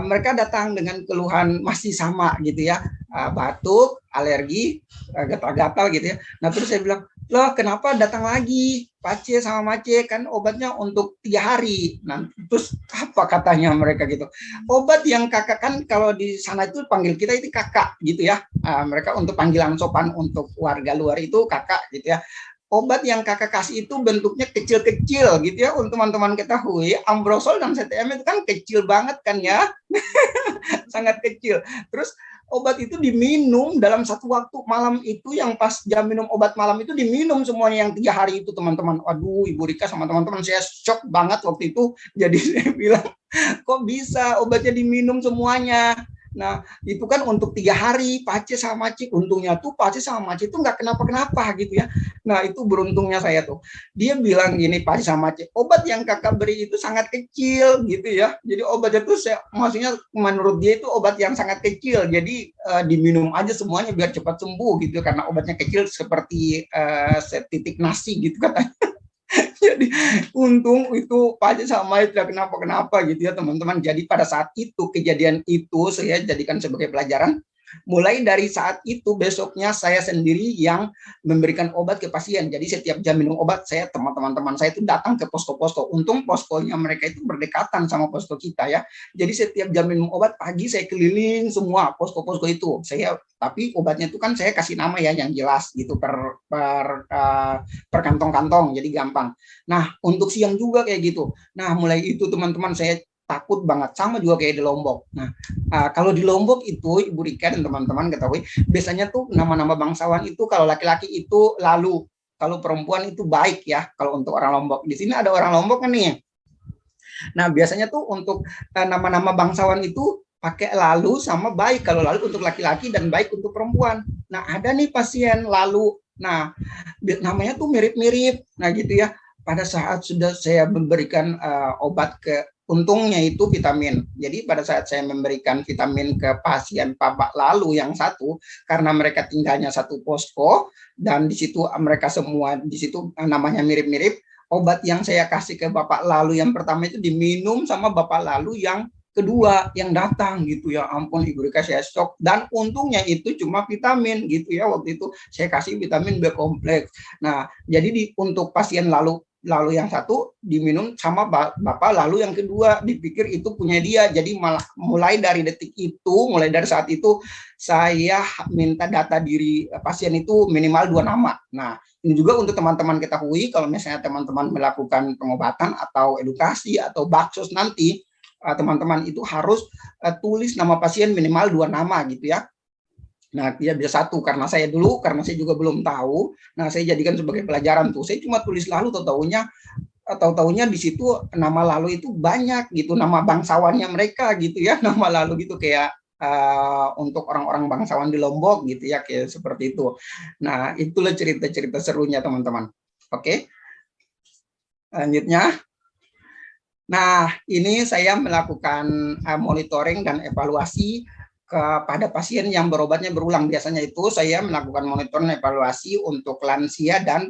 mereka datang dengan keluhan masih sama gitu ya, batuk, alergi, gatal-gatal gitu ya. Nah, terus saya bilang, loh kenapa datang lagi Pace sama Mace, kan obatnya untuk 3 hari. Nah, terus apa katanya mereka gitu, obat yang kakak, kan kalau di sana itu panggil kita itu kakak gitu ya, mereka untuk panggilan sopan untuk warga luar itu kakak gitu ya. Obat yang kakak kasih itu bentuknya kecil-kecil gitu ya, untuk teman-teman ketahui Ambroxol dan CTM itu kan kecil banget kan ya. Sangat kecil. Terus obat itu diminum dalam satu waktu malam itu, yang pas jam minum obat malam itu diminum semuanya yang 3 hari itu teman-teman. Waduh Ibu Rika sama teman-teman, saya shock banget waktu itu. Jadi saya bilang kok bisa obatnya diminum semuanya. Nah, itu kan untuk 3 hari, Pace sama Mace. Untungnya tuh Pace sama Mace itu nggak kenapa-kenapa gitu ya. Nah, itu beruntungnya saya tuh. Dia bilang gini, Pace sama Mace, obat yang kakak beri itu sangat kecil gitu ya. Jadi obatnya tuh maksudnya menurut dia itu obat yang sangat kecil. Jadi diminum aja semuanya biar cepat sembuh gitu, karena obatnya kecil seperti setitik nasi gitu katanya. Jadi untung itu Pace sama tidak kenapa-kenapa gitu ya teman-teman. Jadi pada saat itu, kejadian itu saya jadikan sebagai pelajaran. Mulai dari saat itu besoknya saya sendiri yang memberikan obat ke pasien. Jadi setiap jam minum obat, saya teman-teman saya itu datang ke posko-posko. Untung poskonya mereka itu berdekatan sama posko kita ya. Jadi setiap jam minum obat pagi saya keliling semua posko-posko itu. Tapi obatnya itu kan saya kasih nama ya yang jelas gitu per kantong-kantong, jadi gampang. Nah, untuk siang juga kayak gitu. Nah, mulai itu teman-teman saya takut banget, sama juga kayak di Lombok. Nah, kalau di Lombok itu Ibu Rika dan teman-teman ketahui, biasanya tuh nama-nama bangsawan itu kalau laki-laki itu lalu, kalau perempuan itu baik ya. Kalau untuk orang Lombok, di sini ada orang Lombok kan nih. Nah, biasanya tuh untuk nama-nama bangsawan itu pakai lalu sama baik. Kalau lalu untuk laki-laki dan baik untuk perempuan. Nah, ada nih pasien lalu. Nah, namanya tuh mirip-mirip. Nah, gitu ya. Pada saat sudah saya memberikan obat untungnya itu vitamin. Jadi pada saat saya memberikan vitamin ke pasien Bapak lalu yang satu, karena mereka tinggalnya satu posko dan di situ mereka semua di situ namanya mirip-mirip, obat yang saya kasih ke Bapak lalu yang pertama itu diminum sama Bapak lalu yang kedua yang datang gitu. Ya ampun Ibu Rika, saya shock. Dan untungnya itu cuma vitamin gitu ya, waktu itu saya kasih vitamin B kompleks. Nah jadi untuk pasien lalu yang satu diminum sama Bapak, lalu yang kedua dipikir itu punya dia. Jadi malah mulai dari detik itu, mulai dari saat itu saya minta data diri pasien itu minimal 2 nama. Nah ini juga untuk teman-teman ketahui, kalau misalnya teman-teman melakukan pengobatan atau edukasi atau baksos nanti, teman-teman itu harus tulis nama pasien minimal 2 nama gitu ya. Nah, dia bisa 1 karena saya juga belum tahu. Nah, saya jadikan sebagai pelajaran tuh. Saya cuma tulis lalu, tahu-taunya di situ nama lalu itu banyak gitu, nama bangsawannya mereka gitu ya, nama lalu gitu kayak untuk orang-orang bangsawan di Lombok gitu ya, kayak seperti itu. Nah, itulah cerita-cerita serunya teman-teman. Oke. Lanjutnya. Nah, ini saya melakukan monitoring dan evaluasi kepada pasien yang berobatnya berulang. Biasanya itu saya melakukan monitoring evaluasi untuk lansia dan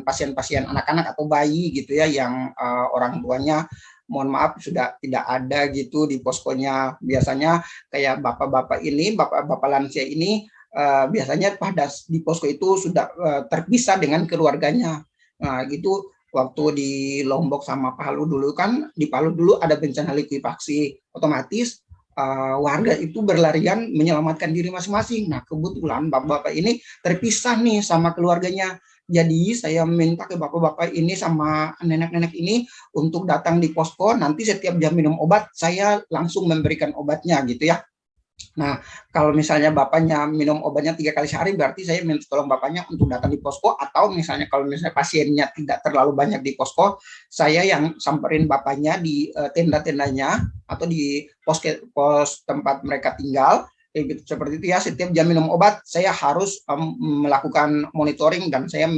pasien-pasien anak-anak atau bayi gitu ya, yang orang tuanya mohon maaf sudah tidak ada gitu di poskonya. Biasanya kayak bapak-bapak lansia ini biasanya pada di posko itu sudah terpisah dengan keluarganya. Nah gitu, waktu di Lombok sama Palu dulu kan, di Palu dulu ada bencana likuifaksi, otomatis warga itu berlarian menyelamatkan diri masing-masing. Nah, kebetulan bapak-bapak ini terpisah nih sama keluarganya. Jadi saya minta ke bapak-bapak ini sama nenek-nenek ini untuk datang di posko. Nanti setiap jam minum obat, saya langsung memberikan obatnya gitu ya. Nah, kalau misalnya bapaknya minum obatnya 3 kali sehari, berarti saya minta tolong bapaknya untuk datang di posko, atau misalnya kalau misalnya pasiennya tidak terlalu banyak di posko, saya yang samperin bapaknya di tenda-tendanya atau di pos tempat mereka tinggal, gitu, seperti itu ya. Setiap jam minum obat, saya harus melakukan monitoring dan saya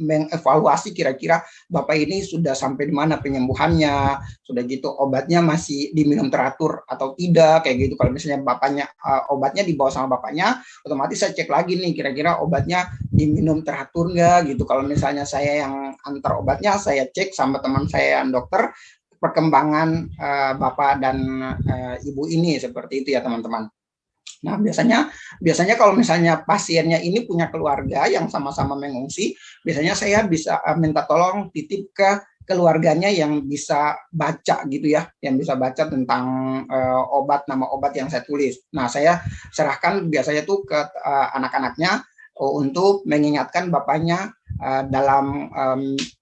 mengevaluasi kira-kira bapak ini sudah sampai di mana penyembuhannya, sudah gitu obatnya masih diminum teratur atau tidak, kayak gitu. Kalau misalnya bapaknya obatnya dibawa sama bapaknya, otomatis saya cek lagi nih kira-kira obatnya diminum teratur nggak gitu. Kalau misalnya saya yang antar obatnya, saya cek sama teman saya yang dokter perkembangan bapak dan ibu ini, seperti itu ya teman-teman. Nah, biasanya kalau misalnya pasiennya ini punya keluarga yang sama-sama mengungsi, biasanya saya bisa minta tolong titip ke keluarganya yang bisa baca gitu ya, yang bisa baca tentang nama obat yang saya tulis. Nah, saya serahkan biasanya tuh ke anak-anaknya untuk mengingatkan bapaknya dalam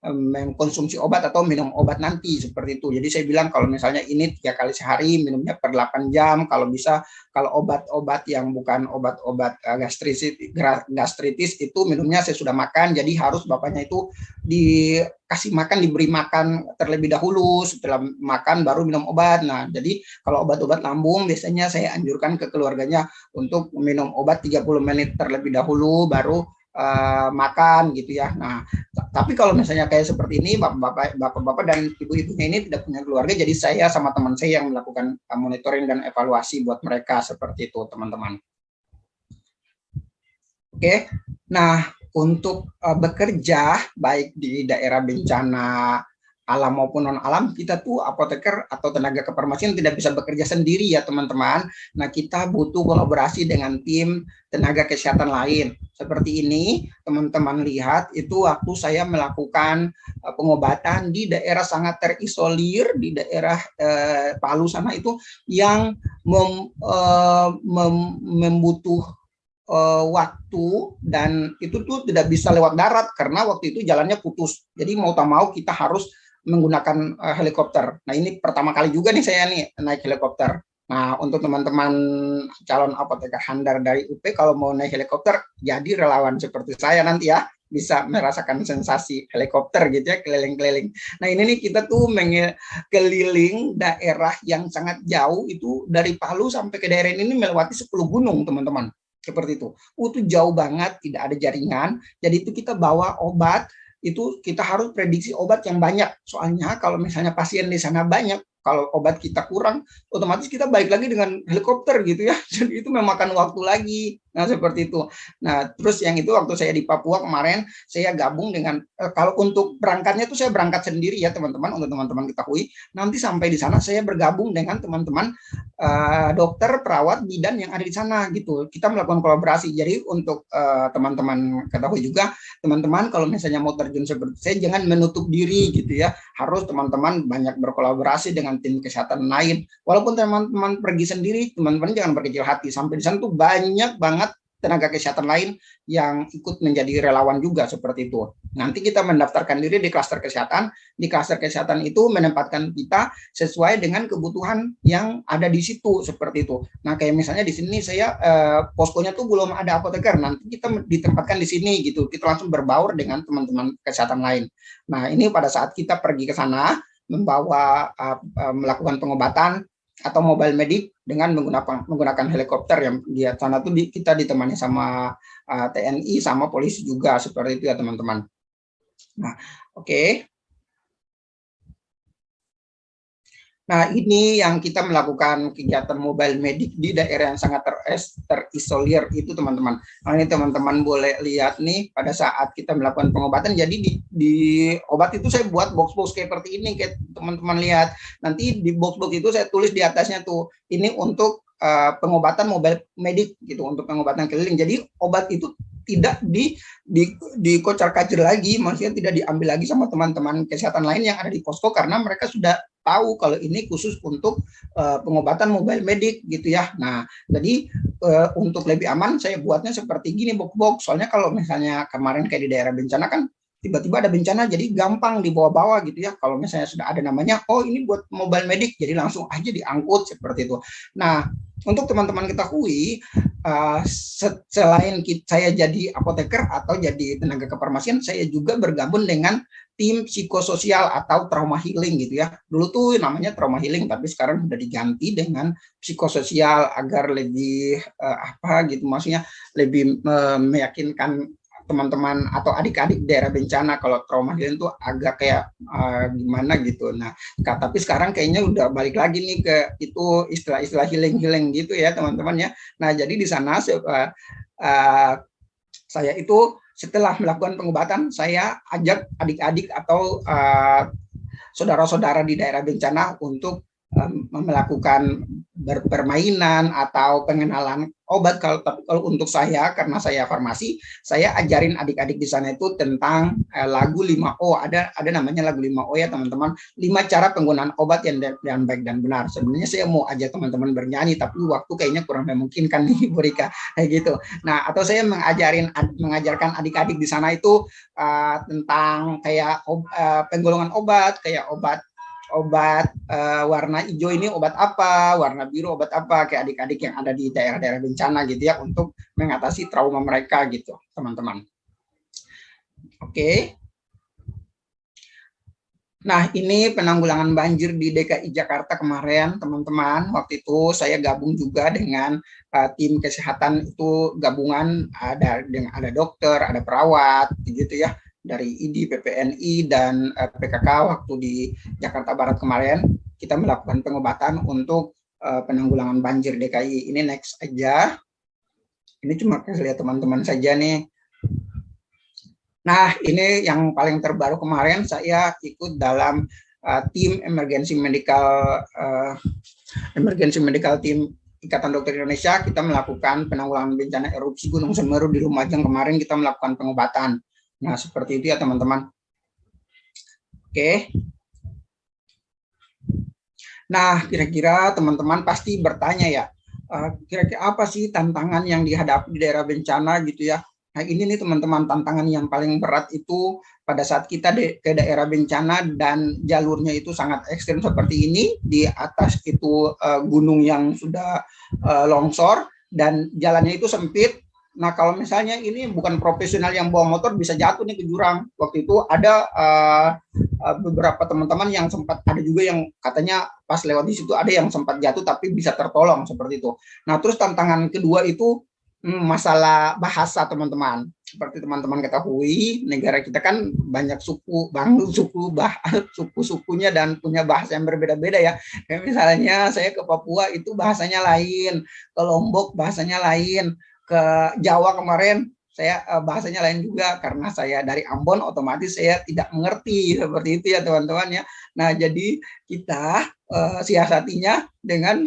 mengkonsumsi obat atau minum obat nanti, seperti itu. Jadi saya bilang kalau misalnya ini 3 kali sehari, minumnya per 8 jam, kalau bisa, kalau obat-obat yang bukan obat-obat gastritis itu minumnya saya sudah makan, jadi harus bapaknya itu dikasih makan, diberi makan terlebih dahulu, setelah makan baru minum obat. Nah, jadi kalau obat-obat lambung biasanya saya anjurkan ke keluarganya untuk minum obat 30 menit terlebih dahulu, baru makan gitu ya. Nah, tapi kalau misalnya kayak seperti ini, bapak-bapak dan ibu-ibunya ini tidak punya keluarga, jadi saya sama teman saya yang melakukan monitoring dan evaluasi buat mereka, seperti itu teman-teman. Oke, nah untuk bekerja baik di daerah bencana alam maupun non alam, kita tuh apoteker atau tenaga kefarmasian tidak bisa bekerja sendiri ya teman-teman. Nah, kita butuh kolaborasi dengan tim tenaga kesehatan lain. Seperti ini, teman-teman lihat itu waktu saya melakukan pengobatan di daerah sangat terisolir, di daerah Palu sana itu, yang membutuh waktu, dan itu tuh tidak bisa lewat darat karena waktu itu jalannya putus. Jadi mau tak mau kita harus menggunakan helikopter. Nah, ini pertama kali juga nih saya nih naik helikopter. Nah, untuk teman-teman calon apoteker handal dari UP, kalau mau naik helikopter, jadi relawan seperti saya nanti ya, bisa merasakan sensasi helikopter gitu ya, keliling-keliling. Nah, ini nih kita tuh keliling daerah yang sangat jauh, itu dari Palu sampai ke daerah ini melewati 10 gunung, teman-teman. Seperti itu. Itu jauh banget, tidak ada jaringan. Jadi itu kita bawa obat, itu kita harus prediksi obat yang banyak. Soalnya kalau misalnya pasien di sana banyak, kalau obat kita kurang, otomatis kita balik lagi dengan helikopter gitu ya. Jadi itu memakan waktu lagi. Nah, seperti itu. Nah, terus yang itu waktu saya di Papua kemarin, saya gabung dengan, kalau untuk berangkatnya tuh saya berangkat sendiri ya teman-teman, untuk teman-teman ketahui. Nanti sampai di sana saya bergabung dengan teman-teman dokter, perawat, bidan yang ada di sana gitu. Kita melakukan kolaborasi. Jadi untuk teman-teman ketahui juga, teman-teman kalau misalnya mau terjun seperti saya, jangan menutup diri gitu ya. Harus teman-teman banyak berkolaborasi dengan tim kesehatan lain. Walaupun teman-teman pergi sendiri, teman-teman jangan berkecil hati. Sampai di sana tuh banyak banget tenaga kesehatan lain yang ikut menjadi relawan juga seperti itu. Nanti kita mendaftarkan diri di klaster kesehatan. Di klaster kesehatan itu menempatkan kita sesuai dengan kebutuhan yang ada di situ seperti itu. Nah, kayak misalnya di sini saya poskonya tuh belum ada apoteker. Nanti kita ditempatkan di sini gitu. Kita langsung berbaur dengan teman-teman kesehatan lain. Nah, ini pada saat kita pergi ke sana membawa melakukan pengobatan atau mobile medik dengan menggunakan helikopter yang di sana tuh kita ditemani sama TNI sama polisi juga seperti itu ya teman-teman. Nah, oke. Nah, ini yang kita melakukan kegiatan mobile medik di daerah yang sangat terisolir itu teman-teman. Nah, ini teman-teman boleh lihat nih pada saat kita melakukan pengobatan. Jadi di obat itu saya buat box-box seperti ini, kayak teman-teman lihat. Nanti di box-box itu saya tulis di atasnya tuh, ini untuk pengobatan mobile medik gitu, untuk pengobatan keliling. Jadi obat itu tidak dikocar-kacir lagi, maksudnya tidak diambil lagi sama teman-teman kesehatan lain yang ada di posko karena mereka sudah tahu kalau ini khusus untuk pengobatan mobile medik gitu ya. Nah, jadi untuk lebih aman saya buatnya seperti gini box-box. Soalnya kalau misalnya kemarin kayak di daerah bencana kan tiba-tiba ada bencana jadi gampang dibawa-bawa gitu ya. Kalau misalnya sudah ada namanya, oh ini buat mobile medik, jadi langsung aja diangkut seperti itu. Nah, untuk teman-teman ketahui, selain saya jadi apoteker atau jadi tenaga kefarmasian, saya juga bergabung dengan tim psikososial atau trauma healing gitu ya. Dulu tuh namanya trauma healing, tapi sekarang sudah diganti dengan psikososial agar lebih maksudnya lebih meyakinkan teman-teman atau adik-adik daerah bencana. Kalau trauma healing itu agak kayak gimana gitu. Nah, tapi sekarang kayaknya udah balik lagi nih ke itu istilah-istilah healing gitu ya teman-teman ya. Nah, jadi di sana saya itu setelah melakukan pengobatan, saya ajak adik-adik atau saudara-saudara di daerah bencana untuk melakukan permainan atau pengenalan obat. Tapi kalau untuk saya, karena saya farmasi, saya ajarin adik-adik di sana itu tentang lagu 5O. Ada namanya lagu 5O ya teman-teman. 5 cara penggunaan obat yang baik dan benar. Sebenarnya saya mau ajak teman-teman bernyanyi, tapi waktu kayaknya kurang memungkinkan nih Bu Rika, kayak gitu. Nah, atau saya mengajarkan adik-adik di sana itu tentang kayak penggolongan obat, kayak obat warna hijau ini obat apa, warna biru obat apa, kayak adik-adik yang ada di daerah-daerah bencana gitu ya, untuk mengatasi trauma mereka gitu teman-teman. Oke. Nah, ini penanggulangan banjir di DKI Jakarta kemarin teman-teman. Waktu itu saya gabung juga dengan tim kesehatan, itu gabungan ada dokter, ada perawat gitu ya, dari ID, PPNI, dan PKK. Waktu di Jakarta Barat kemarin kita melakukan pengobatan untuk penanggulangan banjir DKI. Ini next aja. Ini cuma kasih lihat teman-teman saja nih. Nah, ini yang paling terbaru kemarin, saya ikut dalam tim emergency medical team Ikatan Dokter Indonesia. Kita melakukan penanggulangan bencana erupsi Gunung Semeru di Lumajang kemarin, kita melakukan pengobatan. Nah, seperti itu ya teman-teman. Oke. Nah, kira-kira teman-teman pasti bertanya ya, kira-kira apa sih tantangan yang dihadapi di daerah bencana gitu ya. Nah, ini nih teman-teman, tantangan yang paling berat itu pada saat kita ke daerah bencana dan jalurnya itu sangat ekstrim seperti ini. Di atas itu gunung yang sudah longsor dan jalannya itu sempit. Nah, kalau misalnya ini bukan profesional yang bawa motor, bisa jatuh nih ke jurang. Waktu itu ada beberapa teman-teman yang sempat, ada juga yang katanya pas lewat di situ ada yang sempat jatuh tapi bisa tertolong seperti itu. Nah, terus tantangan kedua itu masalah bahasa teman-teman. Seperti teman-teman ketahui, negara kita kan banyak suku-sukunya dan punya bahasa yang berbeda-beda ya. Kayak misalnya saya ke Papua itu bahasanya lain, ke Lombok bahasanya lain, ke Jawa kemarin, saya bahasanya lain juga karena saya dari Ambon, otomatis saya tidak mengerti seperti itu ya teman-teman ya. Nah, jadi kita siasatinya dengan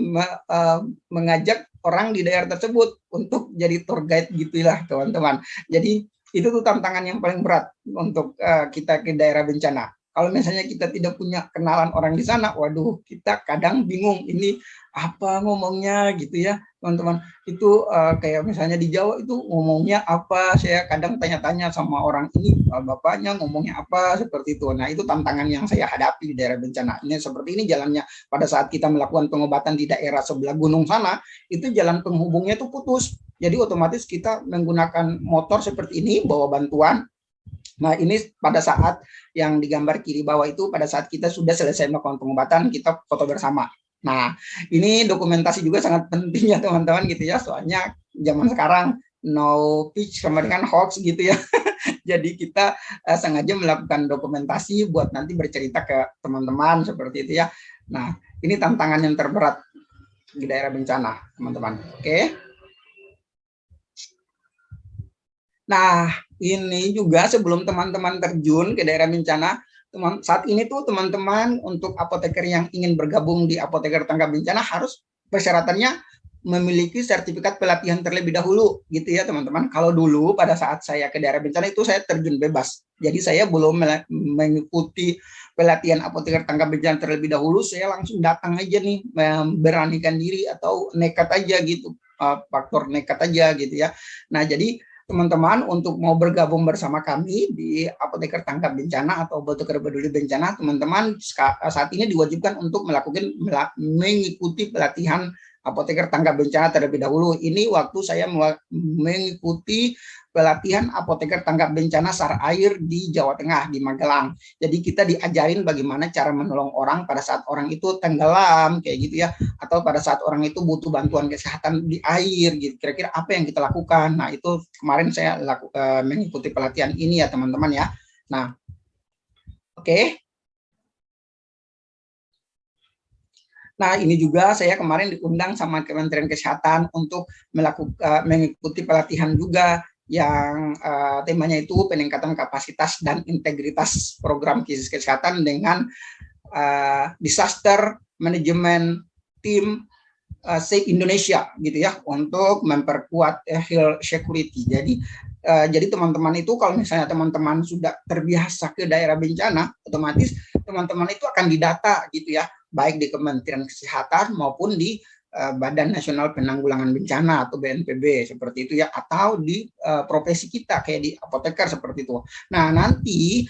mengajak orang di daerah tersebut untuk jadi tour guide gitulah teman-teman. Jadi itu tuh tantangan yang paling berat untuk kita ke daerah bencana. Kalau misalnya kita tidak punya kenalan orang di sana, waduh, kita kadang bingung ini apa ngomongnya gitu ya, teman-teman. Itu kayak misalnya di Jawa itu ngomongnya apa, saya kadang tanya-tanya sama orang ini, bapaknya ngomongnya apa, seperti itu. Nah, itu tantangan yang saya hadapi di daerah bencana. Ini seperti ini jalannya pada saat kita melakukan pengobatan di daerah sebelah gunung sana, itu jalan penghubungnya itu putus. Jadi otomatis kita menggunakan motor seperti ini, bawa bantuan. Nah, ini pada saat yang digambar kiri bawah itu pada saat kita sudah selesai melakukan pengobatan, kita foto bersama. Nah, ini dokumentasi juga sangat penting ya teman-teman gitu ya, soalnya zaman sekarang no pitch sama dengan hoax gitu ya. Jadi kita sengaja melakukan dokumentasi buat nanti bercerita ke teman-teman seperti itu ya. Nah, ini tantangan yang terberat di daerah bencana, teman-teman. Oke. Nah, ini juga sebelum teman-teman terjun ke daerah bencana, saat ini tuh teman-teman untuk apoteker yang ingin bergabung di apoteker tanggap bencana harus persyaratannya memiliki sertifikat pelatihan terlebih dahulu gitu ya teman-teman. Kalau dulu pada saat saya ke daerah bencana itu saya terjun bebas. Jadi saya belum mengikuti pelatihan apoteker tanggap bencana terlebih dahulu, saya langsung datang aja nih, beranikan diri atau nekat aja gitu. Faktor nekat aja gitu ya. Nah, jadi teman-teman untuk mau bergabung bersama kami di apoteker tanggap bencana atau apoteker peduli bencana, teman-teman saat ini diwajibkan untuk mengikuti pelatihan apoteker tanggap bencana terlebih dahulu. Ini waktu saya mengikuti pelatihan apoteker tanggap bencana SAR Air di Jawa Tengah, di Magelang. Jadi kita diajarin bagaimana cara menolong orang pada saat orang itu tenggelam, kayak gitu ya, atau pada saat orang itu butuh bantuan kesehatan di air, gitu. Kira-kira apa yang kita lakukan? Nah, itu kemarin saya mengikuti pelatihan ini ya, teman-teman ya. Nah, oke. Nah, ini juga saya kemarin diundang sama Kementerian Kesehatan untuk mengikuti pelatihan juga yang temanya itu peningkatan kapasitas dan integritas program krisis kesehatan dengan disaster management team se-Indonesia gitu ya, untuk memperkuat health security. Jadi teman-teman itu kalau misalnya teman-teman sudah terbiasa ke daerah bencana, otomatis teman-teman itu akan didata gitu ya, baik di Kementerian Kesehatan maupun di Badan Nasional Penanggulangan Bencana atau BNPB seperti itu ya, atau di profesi kita kayak di apoteker seperti itu. Nah, nanti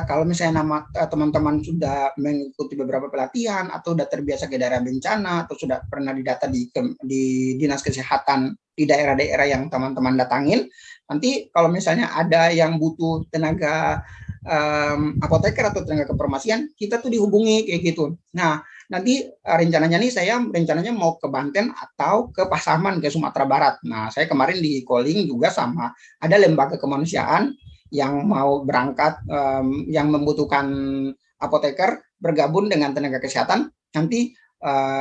kalau misalnya teman-teman sudah mengikuti beberapa pelatihan atau sudah terbiasa ke daerah bencana atau sudah pernah didata di Dinas Kesehatan di daerah-daerah yang teman-teman datangin, nanti kalau misalnya ada yang butuh tenaga apoteker atau tenaga kefarmasian, kita tuh dihubungi kayak gitu. Nah, nanti rencananya mau ke Banten atau ke Pasaman, ke Sumatera Barat. Nah, saya kemarin di calling juga sama ada lembaga kemanusiaan yang mau berangkat, yang membutuhkan apoteker bergabung dengan tenaga kesehatan. Nanti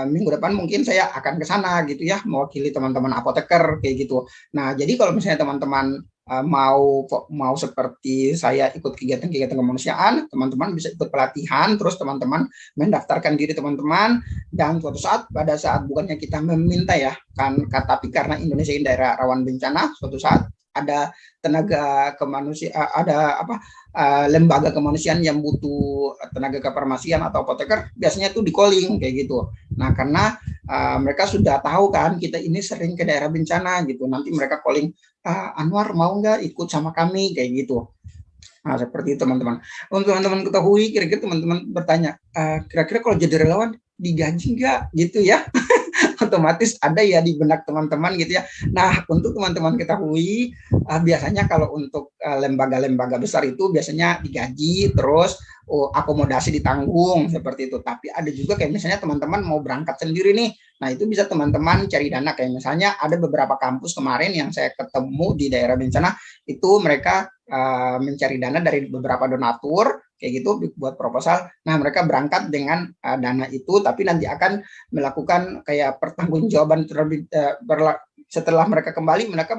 minggu depan mungkin saya akan ke sana gitu ya, mewakili teman-teman apoteker kayak gitu. Nah, jadi kalau misalnya teman-teman mau seperti saya ikut kegiatan-kegiatan kemanusiaan, teman-teman bisa ikut pelatihan, terus teman-teman mendaftarkan diri teman-teman, dan suatu saat pada saat bukannya kita meminta ya kan, tapi karena Indonesia ini daerah rawan bencana, suatu saat ada tenaga kemanusiaan, lembaga kemanusiaan yang butuh tenaga kefarmasian atau apoteker, biasanya tuh di calling kayak gitu. Nah, karena mereka sudah tahu kan kita ini sering ke daerah bencana gitu, nanti mereka calling, Anwar mau nggak ikut sama kami kayak gitu. Nah, seperti itu teman-teman. Untuk teman-teman ketahui, kira-kira teman-teman bertanya, kira-kira kalau jadi relawan digaji nggak gitu ya? Otomatis ada ya di benak teman-teman gitu ya. Nah, untuk teman-teman ketahui, biasanya kalau untuk lembaga-lembaga besar itu biasanya digaji, terus akomodasi ditanggung seperti itu. Tapi ada juga kayak misalnya teman-teman mau berangkat sendiri nih. Nah, itu bisa teman-teman cari dana, kayak misalnya ada beberapa kampus kemarin yang saya ketemu di daerah bencana, itu mereka mencari dana dari beberapa donatur kayak gitu buat proposal. Nah, mereka berangkat dengan dana itu, tapi nanti akan melakukan kayak pertanggungjawaban setelah mereka kembali mereka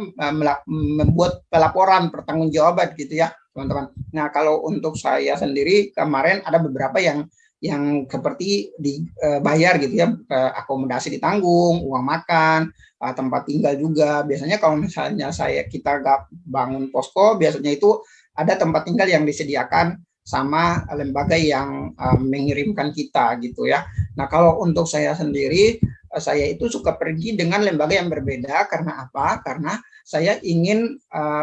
membuat pelaporan pertanggungjawaban gitu ya teman-teman. Nah kalau untuk saya sendiri kemarin ada beberapa yang seperti dibayar gitu ya, akomodasi ditanggung, uang makan, tempat tinggal juga. Biasanya kalau misalnya kita bangun posko, biasanya itu ada tempat tinggal yang disediakan sama lembaga yang mengirimkan kita gitu ya. Nah kalau untuk saya sendiri, saya itu suka pergi dengan lembaga yang berbeda. Karena apa? Karena saya ingin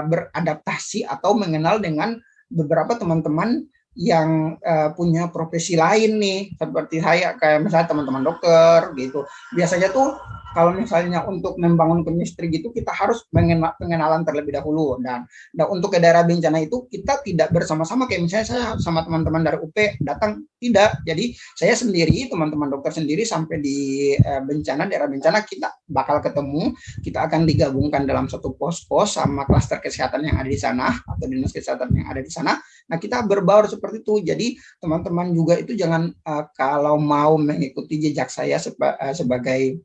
beradaptasi atau mengenal dengan beberapa teman-teman yang punya profesi lain nih, seperti saya, kayak misalnya teman-teman dokter gitu. Biasanya tuh kalau misalnya untuk membangun chemistry gitu kita harus pengenalan terlebih dahulu. Dan untuk ke daerah bencana itu kita tidak bersama-sama kayak misalnya saya sama teman-teman dari UP datang, tidak. Jadi saya sendiri, teman-teman dokter sendiri sampai di daerah bencana kita bakal ketemu, kita akan digabungkan dalam satu pos-pos sama klaster kesehatan yang ada di sana atau dinas kesehatan yang ada di sana. Nah kita berbaur seperti itu. Jadi teman-teman juga itu jangan kalau mau mengikuti jejak saya sebagai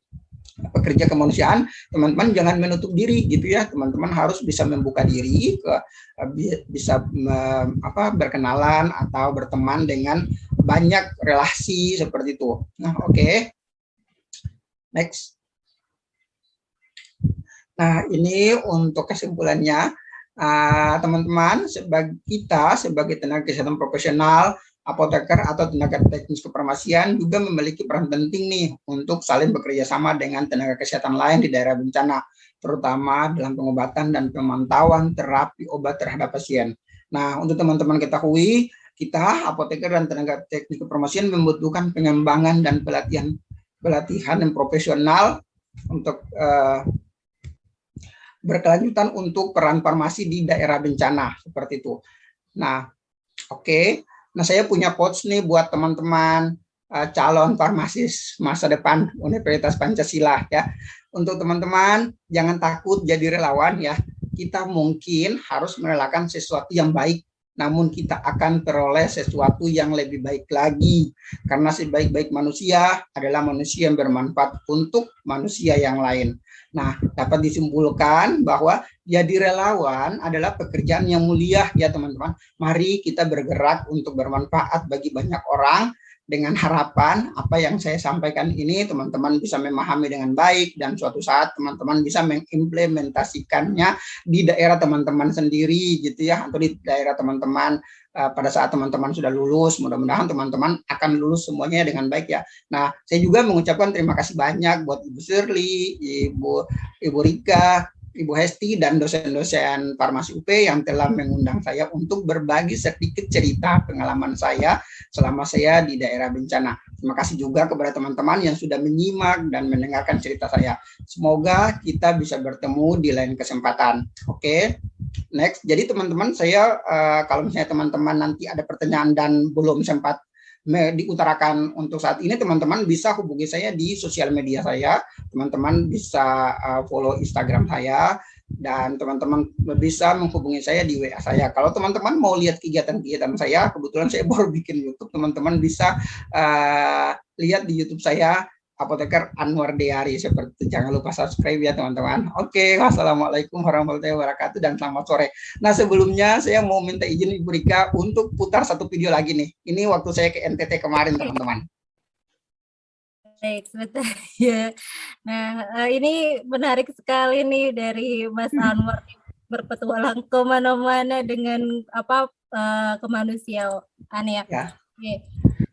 pekerja kemanusiaan, teman-teman jangan menutup diri gitu ya. Teman-teman harus bisa membuka diri, bisa berkenalan atau berteman dengan banyak relasi seperti itu. Nah, oke. Next. Nah, ini untuk kesimpulannya, teman-teman, sebagai tenaga kesehatan profesional, apoteker atau tenaga teknis kefarmasian juga memiliki peran penting nih untuk saling bekerja sama dengan tenaga kesehatan lain di daerah bencana, terutama dalam pengobatan dan pemantauan terapi obat terhadap pasien. Nah, untuk teman-teman ketahui, kita apoteker dan tenaga teknis kefarmasian membutuhkan pengembangan dan pelatihan yang profesional untuk berkelanjutan untuk peran farmasi di daerah bencana seperti itu. Nah, oke. Nah, saya punya quotes nih buat teman-teman calon farmasis masa depan Universitas Pancasila ya. Untuk teman-teman jangan takut jadi relawan ya. Kita mungkin harus merelakan sesuatu yang baik, namun kita akan peroleh sesuatu yang lebih baik lagi. Karena sebaik-baik manusia adalah manusia yang bermanfaat untuk manusia yang lain. Nah, dapat disimpulkan bahwa jadi relawan adalah pekerjaan yang mulia ya teman-teman. Mari kita bergerak untuk bermanfaat bagi banyak orang dengan harapan apa yang saya sampaikan ini teman-teman bisa memahami dengan baik dan suatu saat teman-teman bisa mengimplementasikannya di daerah teman-teman sendiri gitu ya, atau di daerah teman-teman pada saat teman-teman sudah lulus. Mudah-mudahan teman-teman akan lulus semuanya dengan baik ya. Nah, saya juga mengucapkan terima kasih banyak buat Ibu Shirley, Ibu Rika, Ibu Hesti, dan dosen-dosen farmasi UP yang telah mengundang saya untuk berbagi sedikit cerita pengalaman saya selama saya di daerah bencana. Terima kasih juga kepada teman-teman yang sudah menyimak dan mendengarkan cerita saya. Semoga kita bisa bertemu di lain kesempatan. Oke, next. Jadi teman-teman, saya kalau misalnya teman-teman nanti ada pertanyaan dan belum sempat diutarakan untuk saat ini, teman-teman bisa hubungi saya di sosial media saya. Teman-teman bisa follow Instagram saya, dan teman-teman bisa menghubungi saya di WA saya. Kalau teman-teman mau lihat kegiatan-kegiatan saya, kebetulan saya baru bikin YouTube, teman-teman bisa lihat di YouTube saya, Apoteker Anwar Deari, seperti itu. Jangan lupa subscribe ya teman-teman. Oke, wassalamualaikum warahmatullahi wabarakatuh dan selamat sore. Nah, sebelumnya saya mau minta izin Ibu Rika untuk putar satu video lagi nih. Ini waktu saya ke NTT kemarin teman-teman. Baik, sebentar ya. Nah, ini menarik sekali nih dari Mas Anwar berpetualang kemana-mana dengan kemanusiaan ya. Oke.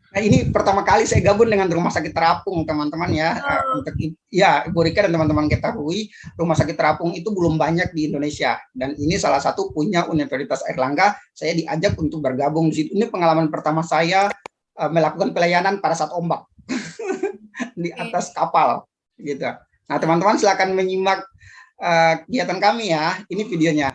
Nah, ini pertama kali saya gabung dengan Rumah Sakit Terapung, teman-teman ya. Untuk ya, Ibu Rika dan teman-teman ketahui, Rumah Sakit Terapung itu belum banyak di Indonesia, dan ini salah satu punya Universitas Airlangga. Saya diajak untuk bergabung di situ. Ini pengalaman pertama saya melakukan pelayanan pada saat ombak di atas kapal, gitu. Nah, teman-teman silakan menyimak kegiatan kami ya. Ini videonya.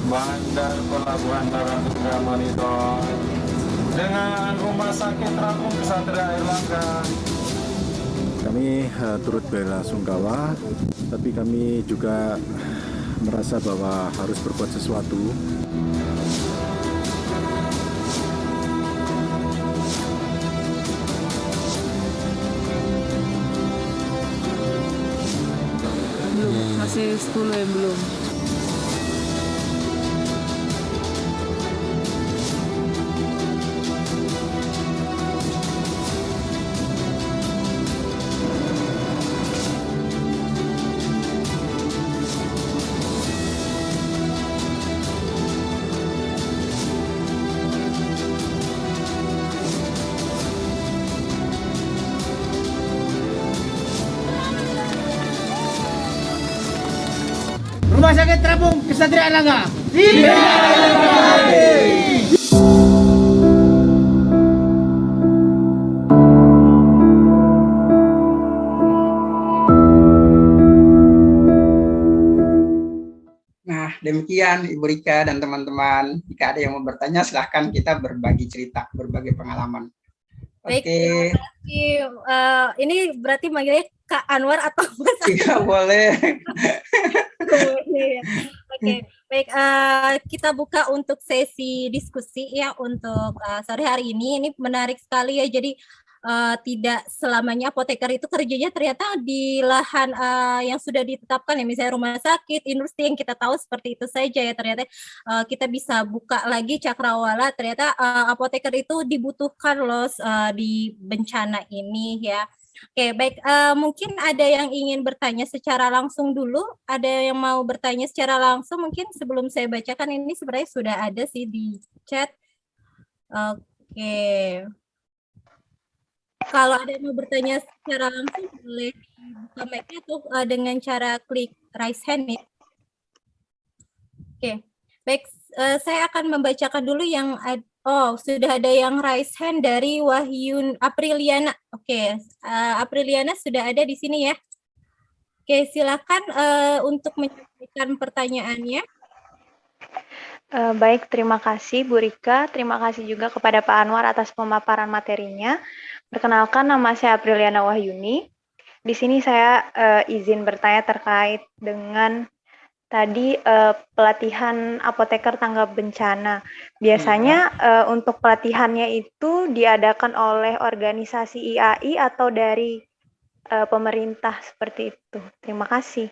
One Bandar Pelabuhan Narasunda Monitor dengan Rumah Sakit Terapung Kesatria Airlangga. Kami turut bela sungkawa, tapi kami juga merasa bahwa harus berbuat sesuatu. Belum, masih 10 yang belum. Rumah Sakit Terapung Kesatria Airlangga. Nah, demikian Ibu Rika dan teman-teman. Jika ada yang mau bertanya, silahkan kita berbagi cerita, berbagi pengalaman. Baik, Oke. terima kasih. Ini berarti manggilnya Kak Anwar atau Mas Anwar? Iya, boleh. Oke, baik. Kita buka untuk sesi diskusi ya untuk sore hari ini. Ini menarik sekali ya. Jadi tidak selamanya apoteker itu kerjanya ternyata di lahan yang sudah ditetapkan ya, misalnya rumah sakit, industri yang kita tahu seperti itu saja ya. Ternyata kita bisa buka lagi cakrawala. Ternyata apoteker itu dibutuhkan loh di bencana ini ya. Oke, baik. Mungkin ada yang ingin bertanya secara langsung dulu. Ada yang mau bertanya secara langsung? Mungkin sebelum saya bacakan ini sebenarnya sudah ada sih di chat. Oke. Kalau ada yang mau bertanya secara langsung, boleh dibuka mic-nya atau dengan cara klik raise hand ya. Oke, baik. Saya akan membacakan dulu yang sudah ada yang raise hand dari Wahyu Apriliana. Oke, Apriliana sudah ada di sini ya. Oke, silakan untuk menyampaikan pertanyaannya. Baik, terima kasih Bu Rika. Terima kasih juga kepada Pak Anwar atas pemaparan materinya. Perkenalkan, nama saya Apriliana Wahyuni. Di sini saya izin bertanya terkait dengan tadi pelatihan apoteker tanggap bencana. Biasanya untuk pelatihannya itu diadakan oleh organisasi IAI atau dari pemerintah seperti itu. Terima kasih.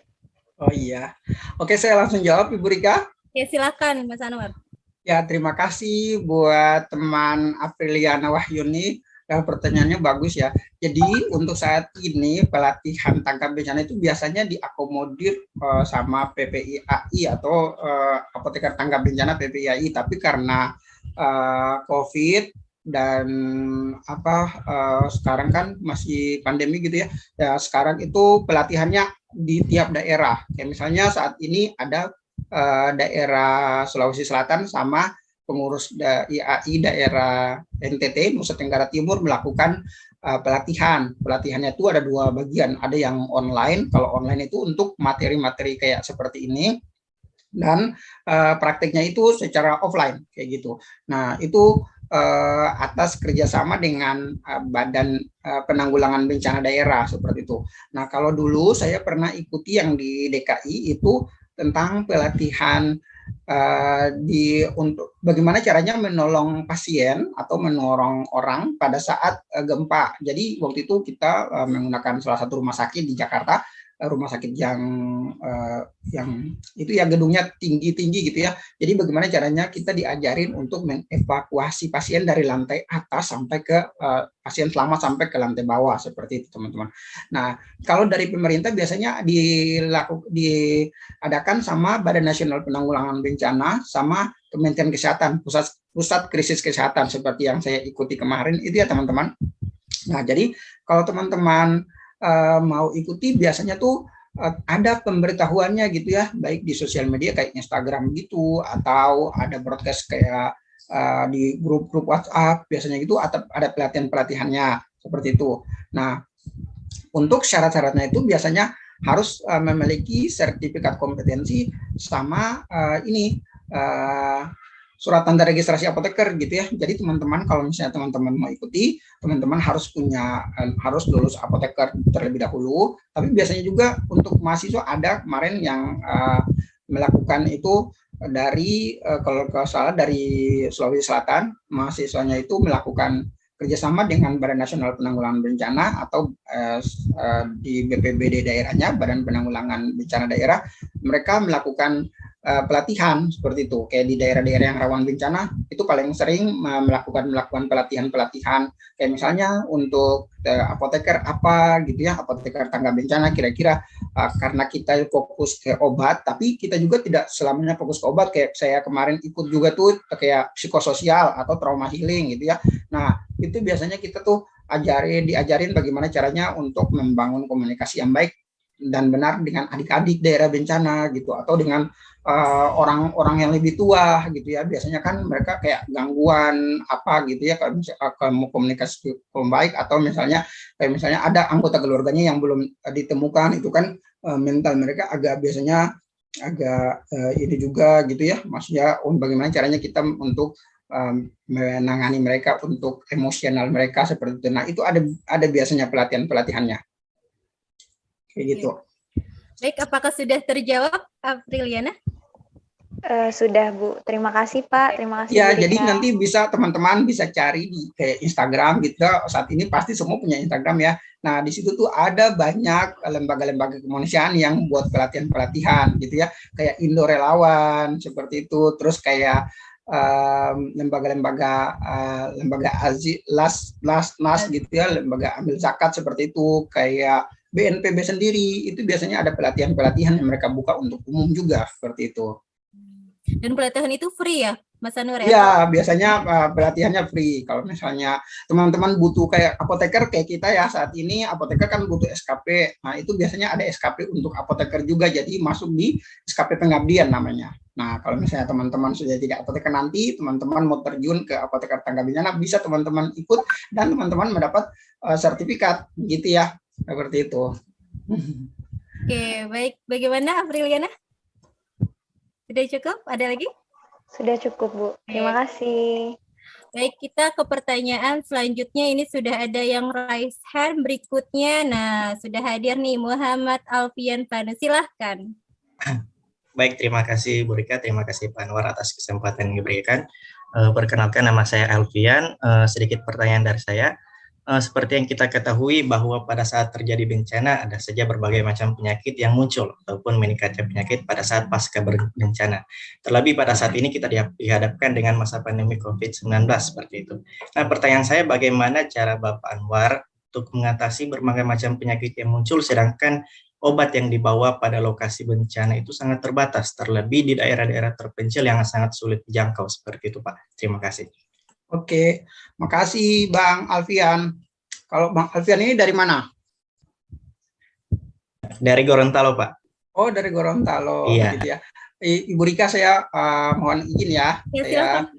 Oh iya. Oke, saya langsung jawab Ibu Rika. Ya, silakan Mas Anwar. Ya, terima kasih buat teman Apriliana Wahyuni. Pertanyaannya bagus ya. Jadi untuk saat ini pelatihan tangkap bencana itu biasanya diakomodir sama PPIAI atau apoteker tangkap bencana PPIAI. Tapi karena COVID dan sekarang kan masih pandemi gitu ya. Ya sekarang itu pelatihannya di tiap daerah. Kayak misalnya saat ini ada daerah Sulawesi Selatan sama pengurus IAI daerah NTT Nusa Tenggara Timur melakukan pelatihan. Pelatihannya itu ada dua bagian, ada yang online. Kalau online itu untuk materi-materi kayak seperti ini, dan prakteknya itu secara offline kayak gitu. Nah itu atas kerjasama dengan Badan Penanggulangan Bencana Daerah seperti itu. Nah kalau dulu saya pernah ikuti yang di DKI itu tentang pelatihan untuk bagaimana caranya menolong pasien atau menolong orang pada saat gempa. Jadi waktu itu kita menggunakan salah satu rumah sakit di Jakarta, rumah sakit yang itu ya gedungnya tinggi-tinggi gitu ya. Jadi bagaimana caranya kita diajarin untuk mengevakuasi pasien dari lantai atas sampai ke pasien selamat sampai ke lantai bawah seperti itu teman-teman. Nah kalau dari pemerintah biasanya diadakan sama Badan Nasional Penanggulangan Bencana sama Kementerian Kesehatan, pusat krisis kesehatan seperti yang saya ikuti kemarin itu ya teman-teman. Nah jadi kalau teman-teman mau ikuti biasanya tuh ada pemberitahuannya gitu ya, baik di sosial media kayak Instagram gitu, atau ada broadcast kayak di grup-grup WhatsApp biasanya gitu, atau ada pelatihan-pelatihannya seperti itu. Nah untuk syarat-syaratnya itu biasanya harus memiliki sertifikat kompetensi sama surat tanda registrasi apoteker gitu ya. Jadi teman-teman kalau misalnya teman-teman mau ikuti, teman-teman harus lulus apoteker terlebih dahulu. Tapi biasanya juga untuk mahasiswa ada kemarin yang melakukan itu dari kalau nggak salah dari Sulawesi Selatan, mahasiswanya itu melakukan kerjasama dengan Badan Nasional Penanggulangan Bencana atau di BPBD daerahnya, Badan Penanggulangan Bencana Daerah, mereka melakukan pelatihan seperti itu. Kayak di daerah-daerah yang rawan bencana itu paling sering melakukan pelatihan-pelatihan kayak misalnya untuk apoteker apa gitu ya, apoteker tangga bencana kira-kira karena kita fokus ke obat, tapi kita juga tidak selamanya fokus ke obat. Kayak saya kemarin ikut juga tuh kayak psikososial atau trauma healing gitu ya. Nah, itu biasanya kita tuh diajarin bagaimana caranya untuk membangun komunikasi yang baik dan benar dengan adik-adik daerah bencana gitu, atau dengan orang-orang yang lebih tua gitu ya. Biasanya kan mereka kayak gangguan apa gitu ya, kalau mau komunikasi baik, atau misalnya ada anggota keluarganya yang belum ditemukan, itu kan mental mereka biasanya agak ini juga gitu ya. Maksudnya bagaimana caranya kita untuk menangani mereka, untuk emosional mereka seperti itu. Nah, itu ada biasanya pelatihannya kayak gitu. Baik, apakah sudah terjawab, Apriliana? Sudah, Bu. Terima kasih, Pak. Terima kasih. Ya, Bu Rika. jadi nanti teman-teman bisa cari di kayak Instagram gitu. Saat ini pasti semua punya Instagram ya. Nah, di situ tuh ada banyak lembaga-lembaga kemanusiaan yang buat pelatihan-pelatihan gitu ya. Kayak Indo Relawan seperti itu. Terus kayak lembaga LAS gitu ya, lembaga ambil zakat seperti itu, kayak BNPB sendiri itu biasanya ada pelatihan-pelatihan yang mereka buka untuk umum juga seperti itu. Dan pelatihan itu free ya, Mas Anwar ya? Ya, biasanya pelatihannya free. Kalau misalnya teman-teman butuh kayak apoteker kayak kita ya, saat ini apoteker kan butuh SKP. Nah, itu biasanya ada SKP untuk apoteker juga, jadi masuk di SKP pengabdian namanya. Nah, kalau misalnya teman-teman sudah tidak apoteker nanti, teman-teman mau terjun ke apoteker tangga bencana, bisa teman-teman ikut dan teman-teman mendapat sertifikat gitu ya, seperti itu. Oke, baik. Bagaimana, Apriliana? Sudah cukup? Ada lagi? Sudah cukup, Bu. Terima kasih. Baik, kita ke pertanyaan selanjutnya. Ini sudah ada yang raise hand berikutnya. Nah, sudah hadir nih Muhammad Alfian Panu. Silahkan. Baik, terima kasih Bu Rika. Terima kasih Pak Anwar atas kesempatan yang diberikan. Perkenalkan, nama saya Alfian. Sedikit pertanyaan dari saya. Seperti yang kita ketahui bahwa pada saat terjadi bencana ada saja berbagai macam penyakit yang muncul ataupun meningkatnya penyakit pada saat pasca bencana. Terlebih pada saat ini kita dihadapkan dengan masa pandemi COVID-19 seperti itu. Nah, pertanyaan saya, bagaimana cara Bapak Anwar untuk mengatasi berbagai macam penyakit yang muncul sedangkan obat yang dibawa pada lokasi bencana itu sangat terbatas, terlebih di daerah-daerah terpencil yang sangat sulit dijangkau seperti itu, Pak. Terima kasih. Oke, makasih Bang Alfian. Kalau Bang Alfian ini dari mana? Dari Gorontalo, Pak. Oh, dari Gorontalo, iya. Gitu ya. Ibu Rika, saya mohon izin ya, saya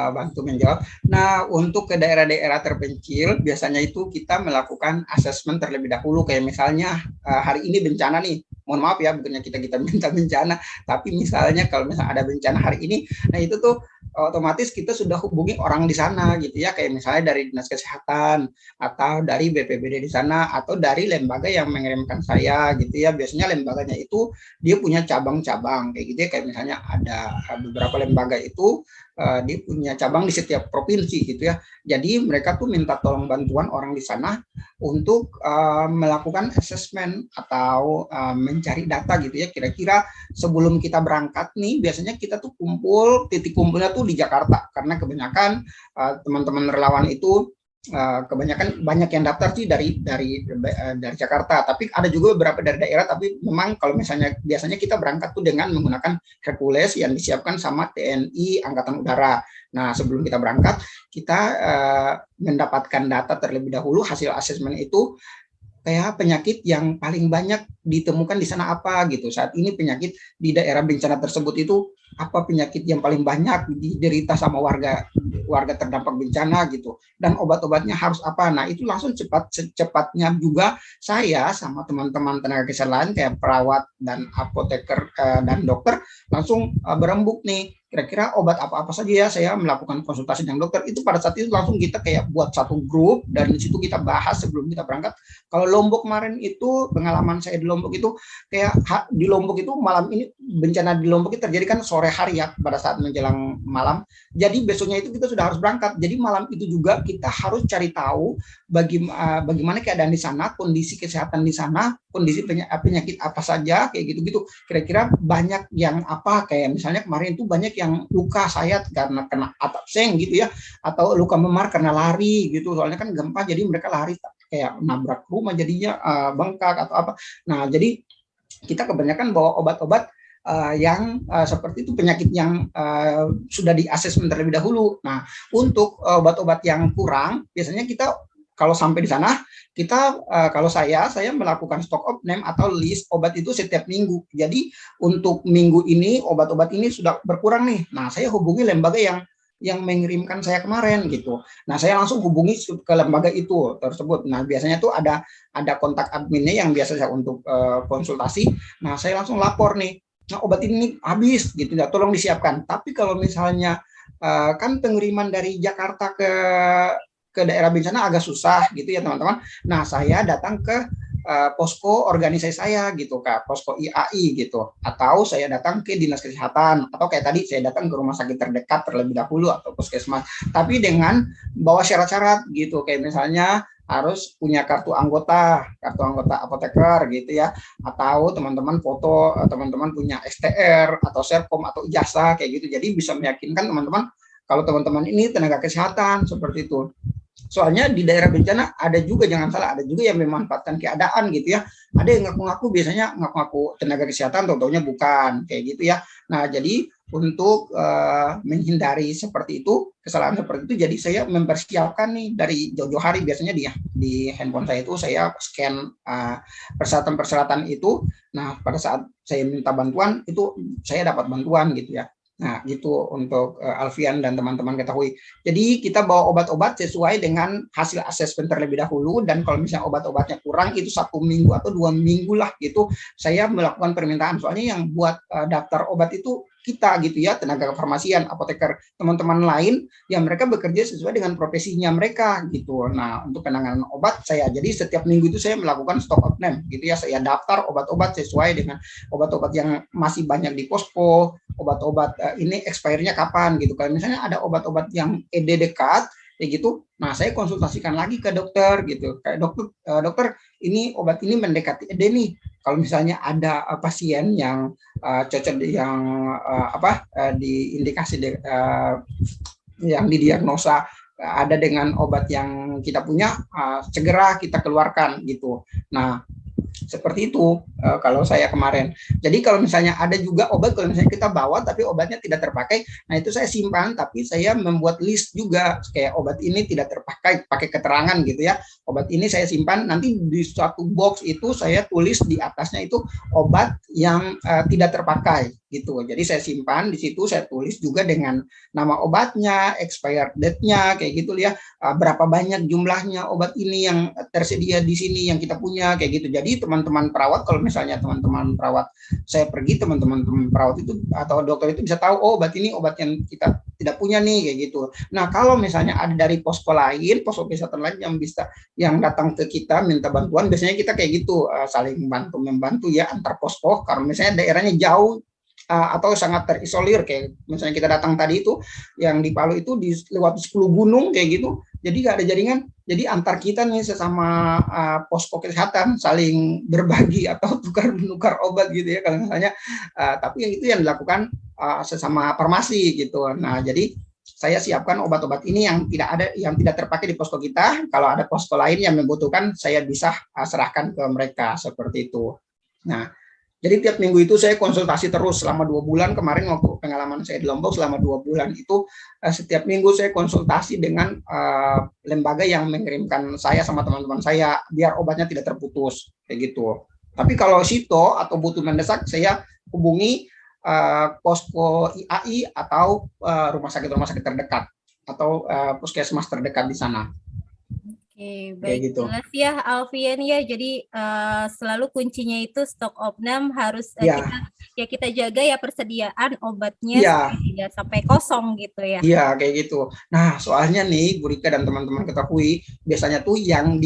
bantu menjawab. Nah, untuk ke daerah-daerah terpencil, biasanya itu kita melakukan asesmen terlebih dahulu, kayak misalnya hari ini bencana nih. Mohon maaf ya, bukannya kita minta bencana, tapi misalnya kalau misalnya ada bencana hari ini, nah itu tuh otomatis kita sudah hubungi orang di sana gitu ya, kayak misalnya dari Dinas Kesehatan atau dari BPBD di sana atau dari lembaga yang mengirimkan saya gitu ya. Biasanya lembaganya itu dia punya cabang-cabang kayak gitu ya, kayak misalnya ada beberapa lembaga itu dia punya cabang di setiap provinsi gitu ya. Jadi mereka tuh minta tolong bantuan orang di sana untuk melakukan asesmen atau mencari data gitu ya. Kira-kira sebelum kita berangkat nih, biasanya kita tuh titik kumpulnya tuh di Jakarta, karena kebanyakan teman-teman relawan itu kebanyakan banyak yang daftar sih dari Jakarta, tapi ada juga beberapa dari daerah. Tapi memang kalau misalnya biasanya kita berangkat tuh dengan menggunakan Hercules yang disiapkan sama TNI Angkatan Udara. Nah, sebelum kita berangkat, kita mendapatkan data terlebih dahulu, hasil asesmen itu kayak penyakit yang paling banyak ditemukan di sana apa gitu. Saat ini penyakit di daerah bencana tersebut itu apa penyakit yang paling banyak diderita sama warga terdampak bencana gitu, dan obat-obatnya harus apa. Nah itu langsung cepatnya juga saya sama teman-teman tenaga kesehatan lain kayak perawat dan apoteker dan dokter langsung berembuk nih, kira-kira obat apa-apa saja ya. Saya melakukan konsultasi dengan dokter itu pada saat itu langsung kita kayak buat satu grup dan di situ kita bahas sebelum kita berangkat. Kalau Lombok kemarin itu pengalaman saya di Lombok itu kayak di Lombok itu malam ini bencana di Lombok itu terjadi kan sore hari ya pada saat menjelang malam. Jadi besoknya itu kita sudah harus berangkat. Jadi malam itu juga kita harus cari tahu bagaimana keadaan di sana, kondisi kesehatan di sana, kondisi penyakit apa saja kayak gitu-gitu. Kira-kira banyak yang apa kayak misalnya kemarin itu banyak yang luka sayat karena kena atap seng gitu ya, atau luka memar karena lari gitu, soalnya kan gempa jadi mereka lari kayak nabrak rumah jadinya bengkak atau apa. Nah jadi kita kebanyakan bawa obat-obat yang seperti itu penyakit yang sudah di asesmen terlebih dahulu. Nah untuk obat-obat yang kurang biasanya kita kalau sampai di sana kita kalau saya melakukan stock of name atau list obat itu setiap minggu. Jadi untuk minggu ini obat-obat ini sudah berkurang nih. Nah saya hubungi lembaga yang mengirimkan saya kemarin gitu. Nah saya langsung hubungi ke lembaga itu tersebut. Nah biasanya tuh ada kontak adminnya yang biasa saya untuk konsultasi. Nah saya langsung lapor nih. Nah obat ini habis gitu, tolong disiapkan. Tapi kalau misalnya kan pengiriman dari Jakarta ke daerah bencana agak susah gitu ya teman-teman. Nah saya datang ke posko organisasi saya gitu, ke posko IAI gitu, atau saya datang ke dinas kesehatan, atau kayak tadi saya datang ke rumah sakit terdekat terlebih dahulu atau puskesmas, tapi dengan bawa syarat-syarat gitu, kayak misalnya harus punya kartu anggota apoteker gitu ya, atau teman-teman foto, teman-teman punya STR atau Serkom atau ijazah kayak gitu. Jadi bisa meyakinkan teman-teman kalau teman-teman ini tenaga kesehatan seperti itu. Soalnya di daerah bencana ada juga, jangan salah, ada juga yang memanfaatkan keadaan gitu ya. Ada yang ngaku-ngaku, biasanya ngaku-ngaku tenaga kesehatan, tentunya bukan kayak gitu ya. Nah jadi untuk menghindari seperti itu, kesalahan seperti itu, jadi saya mempersiapkan nih dari jauh-jauh hari. Biasanya di handphone saya itu saya scan persyaratan-persyaratan itu. Nah pada saat saya minta bantuan itu saya dapat bantuan gitu ya. Nah, gitu untuk Alfian dan teman-teman ketahui. Jadi kita bawa obat-obat sesuai dengan hasil asesmen terlebih dahulu, dan kalau misalnya obat-obatnya kurang itu 1 minggu atau 2 minggu lah gitu saya melakukan permintaan. Soalnya yang buat daftar obat itu kita gitu ya, tenaga kefarmasian, apoteker, teman-teman lain yang mereka bekerja sesuai dengan profesinya mereka gitu. Nah, untuk penanganan obat saya, jadi setiap minggu itu saya melakukan stock of name gitu ya, saya daftar obat-obat sesuai dengan obat-obat yang masih banyak di posko, obat-obat ini expirednya kapan gitu. Kalau misalnya ada obat-obat yang ED dekat kayak gitu, nah saya konsultasikan lagi ke dokter gitu, kayak dokter ini obat ini mendekati ED nih. Kalau misalnya ada pasien yang cocok yang diindikasi yang didiagnosa ada dengan obat yang kita punya, segera kita keluarkan gitu. Nah seperti itu kalau saya kemarin. Jadi kalau misalnya ada juga obat, kalau misalnya kita bawa tapi obatnya tidak terpakai, nah itu saya simpan, tapi saya membuat list juga kayak obat ini tidak terpakai, pakai keterangan gitu ya. Obat ini saya simpan, nanti di suatu box itu saya tulis di atasnya itu obat yang tidak terpakai gitu. Jadi saya simpan di situ, saya tulis juga dengan nama obatnya, expired date-nya kayak gitu ya. Berapa banyak jumlahnya obat ini yang tersedia di sini yang kita punya kayak gitu. Jadi teman-teman perawat, kalau misalnya teman-teman perawat saya pergi, teman-teman perawat itu atau dokter itu bisa tahu, oh obat ini obat yang kita tidak punya nih kayak gitu. Nah kalau misalnya ada dari posko lain, posko kesehatan lain yang datang ke kita minta bantuan, biasanya kita kayak gitu, saling membantu ya antar posko. Kalau misalnya daerahnya jauh atau sangat terisolir, kayak misalnya kita datang tadi itu yang di Palu itu di lewat 10 gunung kayak gitu, jadi nggak ada jaringan, jadi antar kita nih sesama posko kesehatan saling berbagi atau tukar-menukar obat gitu ya kalau misalnya, tapi yang itu yang dilakukan sesama farmasi gitu. Nah jadi saya siapkan obat-obat ini yang tidak terpakai di posko kita, kalau ada posko lain yang membutuhkan saya bisa serahkan ke mereka seperti itu. Nah jadi tiap minggu itu saya konsultasi terus selama 2 bulan. Kemarin waktu pengalaman saya di Lombok selama 2 bulan itu setiap minggu saya konsultasi dengan lembaga yang mengirimkan saya sama teman-teman saya biar obatnya tidak terputus kayak gitu. Tapi kalau sito atau butuh mendesak, saya hubungi posko IAI atau rumah sakit terdekat atau puskesmas terdekat di sana. Oke, baik, gitu. Jelas ya Alfian ya. Jadi selalu kuncinya itu stok opnam harus kita jaga ya persediaan obatnya tidak sampai kosong gitu ya. Iya, kayak gitu. Nah, soalnya nih Bu Rika dan teman-teman ketahui, biasanya tuh yang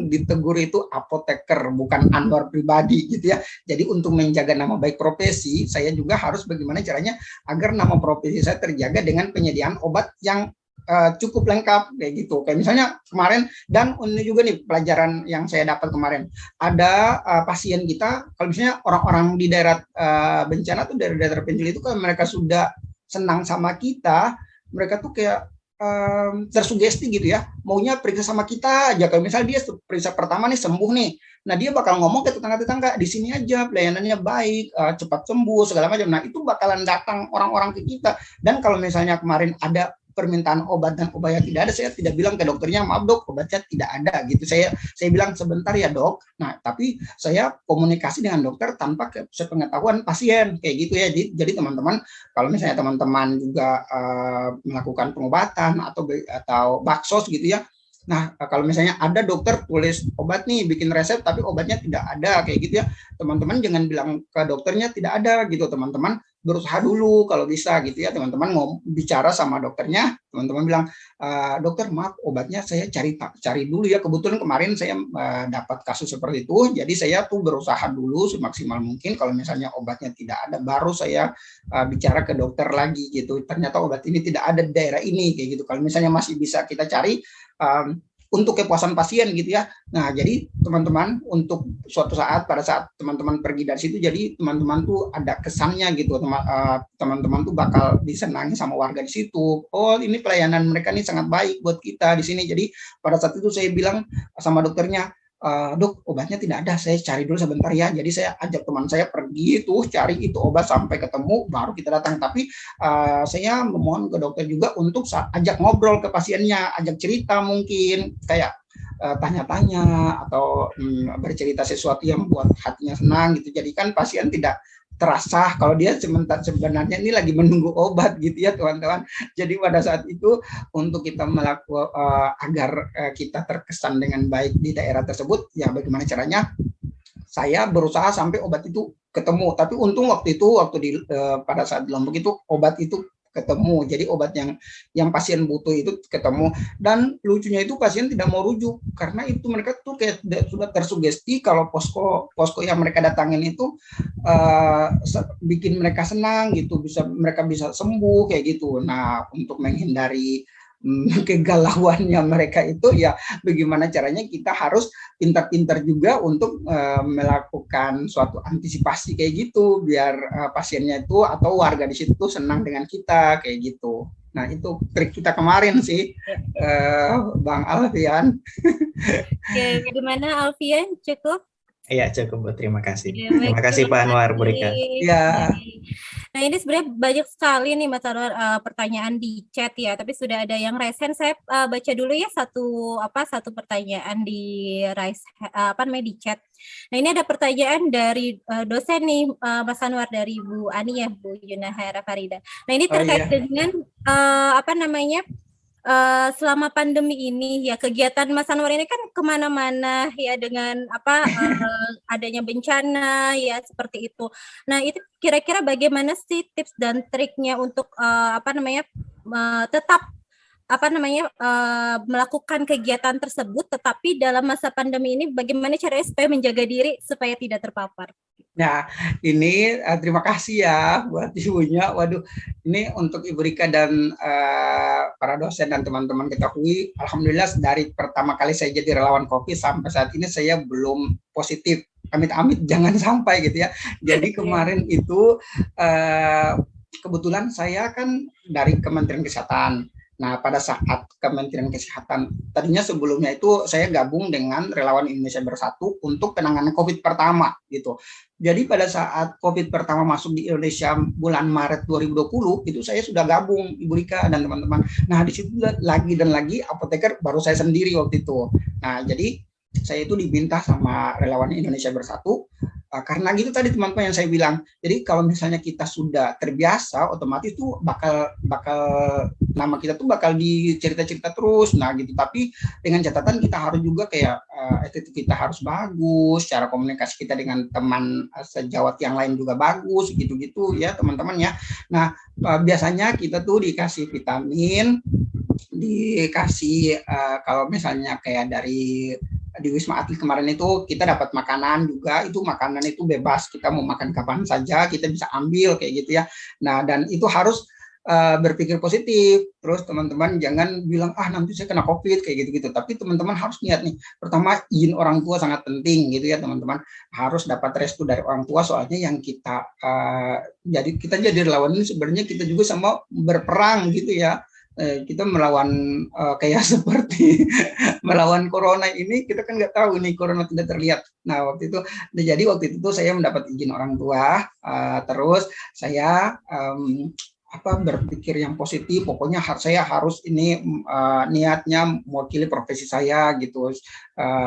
ditegur itu apoteker, bukan Anwar pribadi gitu ya. Jadi untuk menjaga nama baik profesi, saya juga harus bagaimana caranya agar nama profesi saya terjaga dengan penyediaan obat yang cukup lengkap kayak gitu. Kayak misalnya kemarin, dan ini juga nih pelajaran yang saya dapat kemarin, ada pasien kita, kalau misalnya orang-orang di daerah bencana tuh, daerah terpencil itu, kalau mereka sudah senang sama kita, mereka tuh kayak tersugesti gitu ya, maunya periksa sama kita aja. Kalau misalnya dia periksa pertama nih sembuh nih, nah dia bakal ngomong ke tetangga-tetangga, di sini aja pelayanannya baik, cepat sembuh segala macam. Nah itu bakalan datang orang-orang ke kita. Dan kalau misalnya kemarin ada permintaan obat dan obatnya tidak ada, saya tidak bilang ke dokternya, maaf dok, obatnya tidak ada gitu. Saya bilang sebentar ya dok. Nah tapi saya komunikasi dengan dokter tanpa sepengetahuan pasien kayak gitu ya. Jadi teman-teman, kalau misalnya teman-teman juga melakukan pengobatan atau baksos gitu ya, nah kalau misalnya ada dokter tulis obat nih, bikin resep tapi obatnya tidak ada kayak gitu ya, teman-teman jangan bilang ke dokternya tidak ada gitu. Teman-teman berusaha dulu kalau bisa gitu ya, teman-teman mau bicara sama dokternya, teman-teman bilang, dokter maaf obatnya saya cari dulu ya. Kebetulan kemarin saya dapat kasus seperti itu, jadi saya tuh berusaha dulu semaksimal mungkin. Kalau misalnya obatnya tidak ada, baru saya bicara ke dokter lagi gitu, ternyata obat ini tidak ada di daerah ini kayak gitu. Kalau misalnya masih bisa kita cari untuk kepuasan pasien gitu ya. Nah, jadi teman-teman, untuk suatu saat, pada saat teman-teman pergi dari situ, jadi teman-teman tuh ada kesannya gitu, teman-teman tuh bakal disenangi sama warga di situ. Oh, ini pelayanan mereka nih sangat baik buat kita di sini. Jadi pada saat itu saya bilang sama dokternya, dok obatnya tidak ada, saya cari dulu sebentar ya. Jadi saya ajak teman saya pergi tuh cari itu obat sampai ketemu, baru kita datang. Tapi saya memohon ke dokter juga untuk ajak ngobrol ke pasiennya, ajak cerita mungkin kayak tanya-tanya atau bercerita sesuatu yang buat hatinya senang gitu. Jadi kan pasien tidak terasa kalau dia sebenarnya ini lagi menunggu obat gitu ya teman-teman. Jadi pada saat itu untuk kita melakukan agar kita terkesan dengan baik di daerah tersebut, ya bagaimana caranya, saya berusaha sampai obat itu ketemu. Tapi untung waktu pada saat di Lombok itu obat itu ketemu. Jadi obat yang pasien butuh itu ketemu. Dan lucunya itu pasien tidak mau rujuk karena itu mereka tuh kayak sudah tersugesti kalau posko yang mereka datangin itu bikin mereka senang gitu, mereka bisa sembuh kayak gitu. Nah, untuk menghindari kegalauannya mereka itu, ya bagaimana caranya kita harus pintar-pintar juga untuk melakukan suatu antisipasi kayak gitu, biar pasiennya itu atau warga di situ senang dengan kita kayak gitu. Nah itu trik kita kemarin sih, Bang Alfian. Oke, gimana Alfian, cukup? Iya cukup, terima kasih. Ya, terima kasih Pak Anwar, Bu Rika. Ya. Nah ini sebenarnya banyak sekali nih Mas Anwar pertanyaan di chat ya, tapi sudah ada yang resen. Saya baca dulu ya satu pertanyaan di di chat. Nah ini ada pertanyaan dari dosen nih Mas Anwar, dari Bu Ani ya, Bu Yunahara Farida. Nah ini terkait dengan selama pandemi ini ya, kegiatan Mas Anwar ini kan kemana-mana ya dengan adanya bencana ya seperti itu. Nah itu kira-kira bagaimana sih tips dan triknya untuk tetap melakukan kegiatan tersebut, tetapi dalam masa pandemi ini bagaimana caranya supaya menjaga diri supaya tidak terpapar? Nah, ini terima kasih ya buat ibunya. Waduh, ini untuk Ibu Rika dan para dosen dan teman-teman ketahui, alhamdulillah dari pertama kali saya jadi relawan COVID sampai saat ini saya belum positif. Amit-amit jangan sampai gitu ya. Jadi kemarin itu kebetulan saya kan dari Kementerian Kesehatan. Nah, pada saat Kementerian Kesehatan, tadinya sebelumnya itu saya gabung dengan Relawan Indonesia Bersatu untuk penanganan COVID pertama gitu. Jadi pada saat COVID pertama masuk di Indonesia bulan Maret 2020, itu saya sudah gabung, Ibu Rika dan teman-teman. Nah, di situ lagi dan lagi apoteker baru saya sendiri waktu itu. Nah, jadi saya itu dibintah sama relawan Indonesia Bersatu. Karena gitu tadi teman-teman yang saya bilang. Jadi kalau misalnya kita sudah terbiasa, otomatis tuh bakal nama kita tuh bakal dicerita-cerita terus. Nah gitu. Tapi dengan catatan kita harus juga kayak attitude kita harus bagus, cara komunikasi kita dengan teman sejawat yang lain juga bagus, gitu-gitu ya teman-teman ya. Nah biasanya kita tuh dikasih vitamin, dikasih kalau misalnya kayak di Wisma Atlet kemarin itu kita dapat makanan juga, itu makanan itu bebas, kita mau makan kapan saja kita bisa ambil kayak gitu ya. Nah dan itu harus berpikir positif. Terus teman-teman jangan bilang nanti saya kena COVID kayak gitu-gitu. Tapi teman-teman harus niat nih. Pertama izin orang tua sangat penting gitu ya teman-teman. Harus dapat restu dari orang tua, soalnya yang kita jadi relawan ini sebenarnya kita juga sama berperang gitu ya. Kita melawan kayak seperti melawan corona ini, kita kan nggak tahu nih corona tidak terlihat. Nah waktu itu saya mendapat izin orang tua, terus saya berpikir yang positif. Pokoknya saya harus ini niatnya mewakili profesi saya gitu.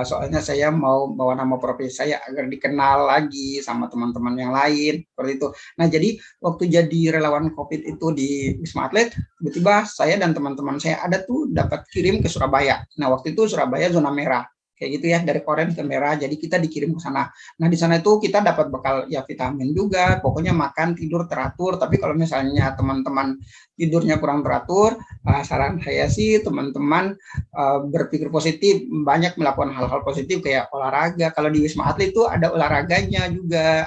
Soalnya saya mau bawa nama profesi saya agar dikenal lagi sama teman-teman yang lain seperti itu. Nah jadi waktu jadi relawan COVID itu di Wisma Atlet, tiba-tiba saya dan teman-teman saya ada tuh dapat kirim ke Surabaya. Nah waktu itu Surabaya zona merah kayak gitu ya, dari orange ke merah, jadi kita dikirim ke sana. Nah di sana itu kita dapat bekal ya vitamin juga, pokoknya makan tidur teratur. Tapi kalau misalnya teman-teman tidurnya kurang teratur, saran saya sih teman-teman berpikir positif, banyak melakukan hal-hal positif kayak olahraga. Kalau di Wisma Atlet itu ada olahraganya juga,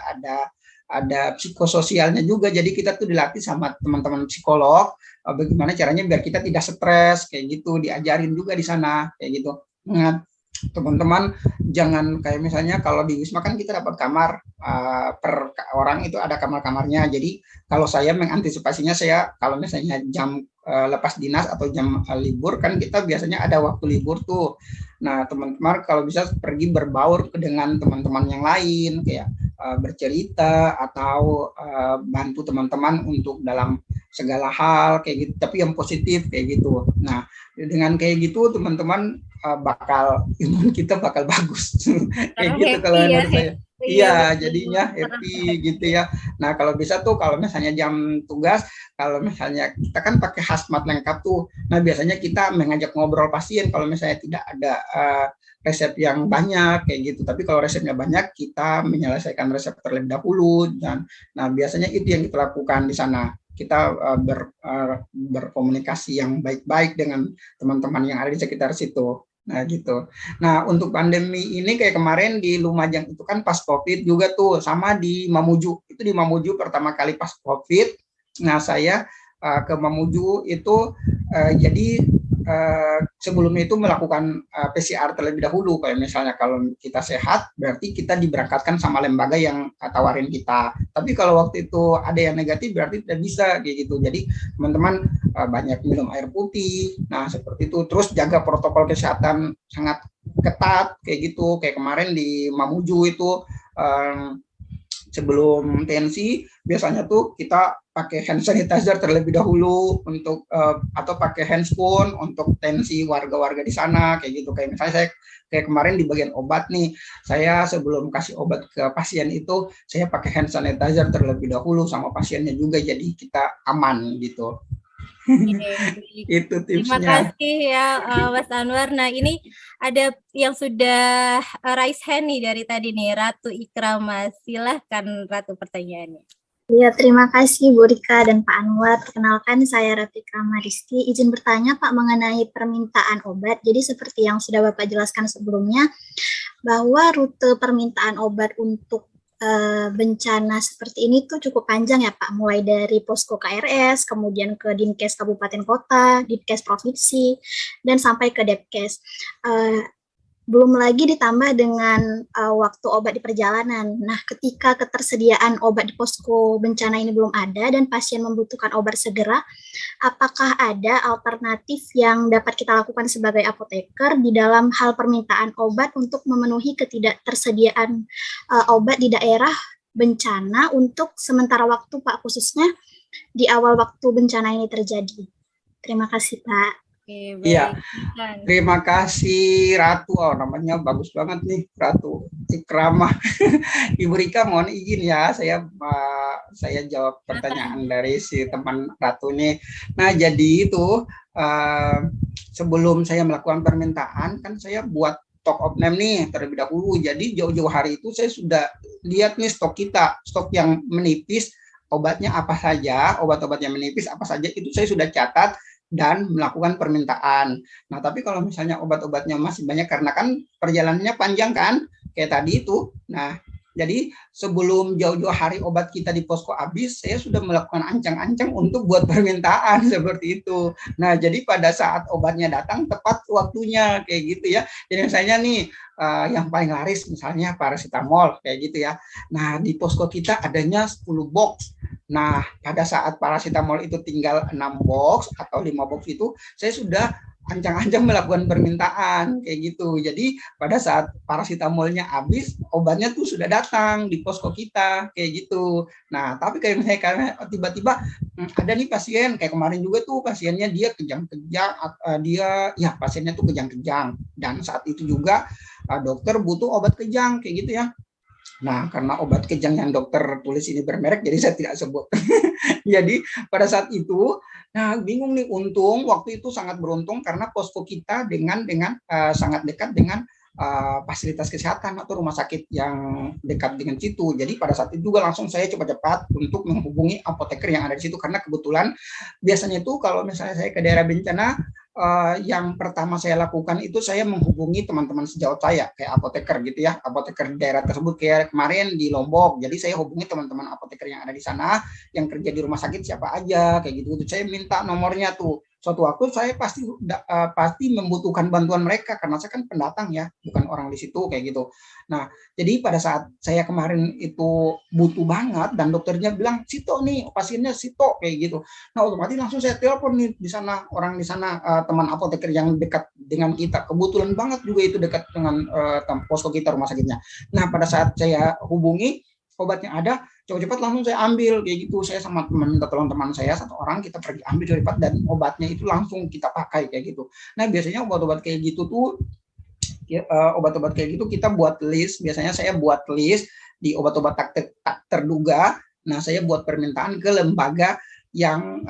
ada psikososialnya juga, jadi kita tuh dilatih sama teman-teman psikolog bagaimana caranya biar kita tidak stres kayak gitu, diajarin juga di sana kayak gitu. Nah, teman-teman jangan kayak misalnya kalau di Wisma kan kita dapat kamar per orang itu ada kamar-kamarnya. Jadi kalau saya mengantisipasinya, saya kalau misalnya jam lepas dinas atau jam libur kan kita biasanya ada waktu libur tuh. Nah teman-teman kalau bisa pergi berbaur dengan teman-teman yang lain, kayak bercerita atau bantu teman-teman untuk dalam segala hal kayak gitu, tapi yang positif kayak gitu. Nah dengan kayak gitu teman-teman imun kita bakal bagus kayak gitu kalau menurut saya. Iya, jadinya happy gitu ya. Nah kalau bisa tuh kalau misalnya jam tugas, kalau misalnya kita kan pakai hazmat lengkap tuh, nah biasanya kita mengajak ngobrol pasien kalau misalnya tidak ada resep yang banyak kayak gitu. Tapi kalau resepnya banyak, kita menyelesaikan resep terlebih dahulu. Dan nah biasanya itu yang kita lakukan di sana. Kita berkomunikasi yang baik-baik dengan teman-teman yang ada di sekitar situ. Nah gitu. Nah untuk pandemi ini kayak kemarin di Lumajang itu kan pas COVID juga tuh, sama di Mamuju. Itu di Mamuju pertama kali pas COVID. Nah saya ke Mamuju itu jadi sebelumnya itu melakukan PCR terlebih dahulu. Kayak misalnya kalau kita sehat, berarti kita diberangkatkan sama lembaga yang tawarin kita. Tapi kalau waktu itu ada yang negatif, berarti tidak bisa kayak gitu. Jadi teman-teman banyak minum air putih. Nah seperti itu. Terus jaga protokol kesehatan sangat ketat kayak gitu. Kayak kemarin di Mamuju itu sebelum tensi biasanya tuh kita pakai hand sanitizer terlebih dahulu untuk atau pakai handphone untuk tensi warga-warga di sana kayak gitu. Kayak misalnya saya kayak kemarin di bagian obat nih, saya sebelum kasih obat ke pasien itu saya pakai hand sanitizer terlebih dahulu sama pasiennya juga, jadi kita aman gitu. Itu tipsnya. Terima kasih ya Mas Anwar. Nah ini ada yang sudah raise hand nih dari tadi nih, Ratu Ikrama. Silahkan Ratu pertanyaannya. Ya, terima kasih Bu Rika dan Pak Anwar. Perkenalkan, saya Ratu Ikrama Rizky. Izin bertanya Pak mengenai permintaan obat. Jadi seperti yang sudah Bapak jelaskan sebelumnya, bahwa rute permintaan obat untuk bencana seperti ini tuh cukup panjang ya Pak, mulai dari posko KRS, kemudian ke Dinkes Kabupaten Kota, Dinkes Provinsi, dan sampai ke Depkes. Belum lagi ditambah dengan waktu obat di perjalanan. Nah, ketika ketersediaan obat di posko bencana ini belum ada dan pasien membutuhkan obat segera, apakah ada alternatif yang dapat kita lakukan sebagai apoteker di dalam hal permintaan obat untuk memenuhi ketidaktersediaan obat di daerah bencana untuk sementara waktu Pak, khususnya di awal waktu bencana ini terjadi? Terima kasih Pak. Oke, Iya, baik. Silakan. terima kasih Ratu. Oh, namanya bagus banget nih, Ratu Ikramah. Ibu Rika, mohon izin ya, saya jawab pertanyaan dari si teman Ratu nih. Nah, jadi itu sebelum saya melakukan permintaan, kan saya buat stock of name nih terlebih dahulu. Jadi jauh-jauh hari itu saya sudah lihat nih stok kita, stok yang menipis, obatnya apa saja, obat-obat yang menipis apa saja, itu saya sudah catat dan melakukan permintaan. Nah, tapi kalau misalnya obat-obatnya masih banyak karena kan perjalanannya panjang kan, kayak tadi itu. Nah, jadi sebelum jauh-jauh hari obat kita di posko habis, saya sudah melakukan ancang-ancang untuk buat permintaan seperti itu. Nah, jadi pada saat obatnya datang tepat waktunya kayak gitu ya. Jadi misalnya nih yang paling laris misalnya paracetamol kayak gitu ya. Nah, di posko kita adanya 10 box. Nah, pada saat paracetamol itu tinggal 6 box atau 5 box itu, saya sudah ancang-ancang melakukan permintaan kayak gitu. Jadi pada saat paracetamolnya habis, obatnya tuh sudah datang di posko kita kayak gitu. Nah, tapi kayak misalnya karena tiba-tiba ada nih pasien kayak kemarin juga tuh pasiennya dia kejang-kejang, pasiennya tuh kejang-kejang dan saat itu juga dokter butuh obat kejang kayak gitu ya. Nah, karena obat kejang yang dokter tulis ini bermerek, jadi saya tidak sebut. Jadi pada saat itu, nah bingung nih, untung waktu itu sangat beruntung karena posko kita dengan sangat dekat dengan fasilitas kesehatan atau rumah sakit yang dekat dengan situ. Jadi pada saat itu juga langsung saya cepat-cepat untuk menghubungi apoteker yang ada di situ karena kebetulan biasanya itu kalau misalnya saya ke daerah bencana, yang pertama saya lakukan itu saya menghubungi teman-teman sejawat saya kayak apoteker gitu ya, apoteker di daerah tersebut kayak kemarin di Lombok. Jadi saya hubungi teman-teman apoteker yang ada di sana yang kerja di rumah sakit siapa aja kayak gitu. Saya minta nomornya tuh. Suatu waktu saya pasti membutuhkan bantuan mereka karena saya kan pendatang ya, bukan orang di situ kayak gitu. Nah, jadi pada saat saya kemarin itu butuh banget dan dokternya bilang Sito nih, pasiennya Sito kayak gitu. Nah, otomatis langsung saya telepon nih di sana, orang di sana, teman apoteker yang dekat dengan kita. Kebetulan banget juga itu dekat dengan posko kita rumah sakitnya. Nah, pada saat saya hubungi, obatnya ada, cepat-cepat langsung saya ambil kayak gitu. Saya sama minta tolong teman saya satu orang, kita pergi ambil cepat dan obatnya itu langsung kita pakai kayak gitu. Nah, biasanya obat-obat kayak gitu tuh obat-obat kayak gitu kita buat list. Biasanya saya buat list di obat-obat tak terduga. Nah, saya buat permintaan ke lembaga yang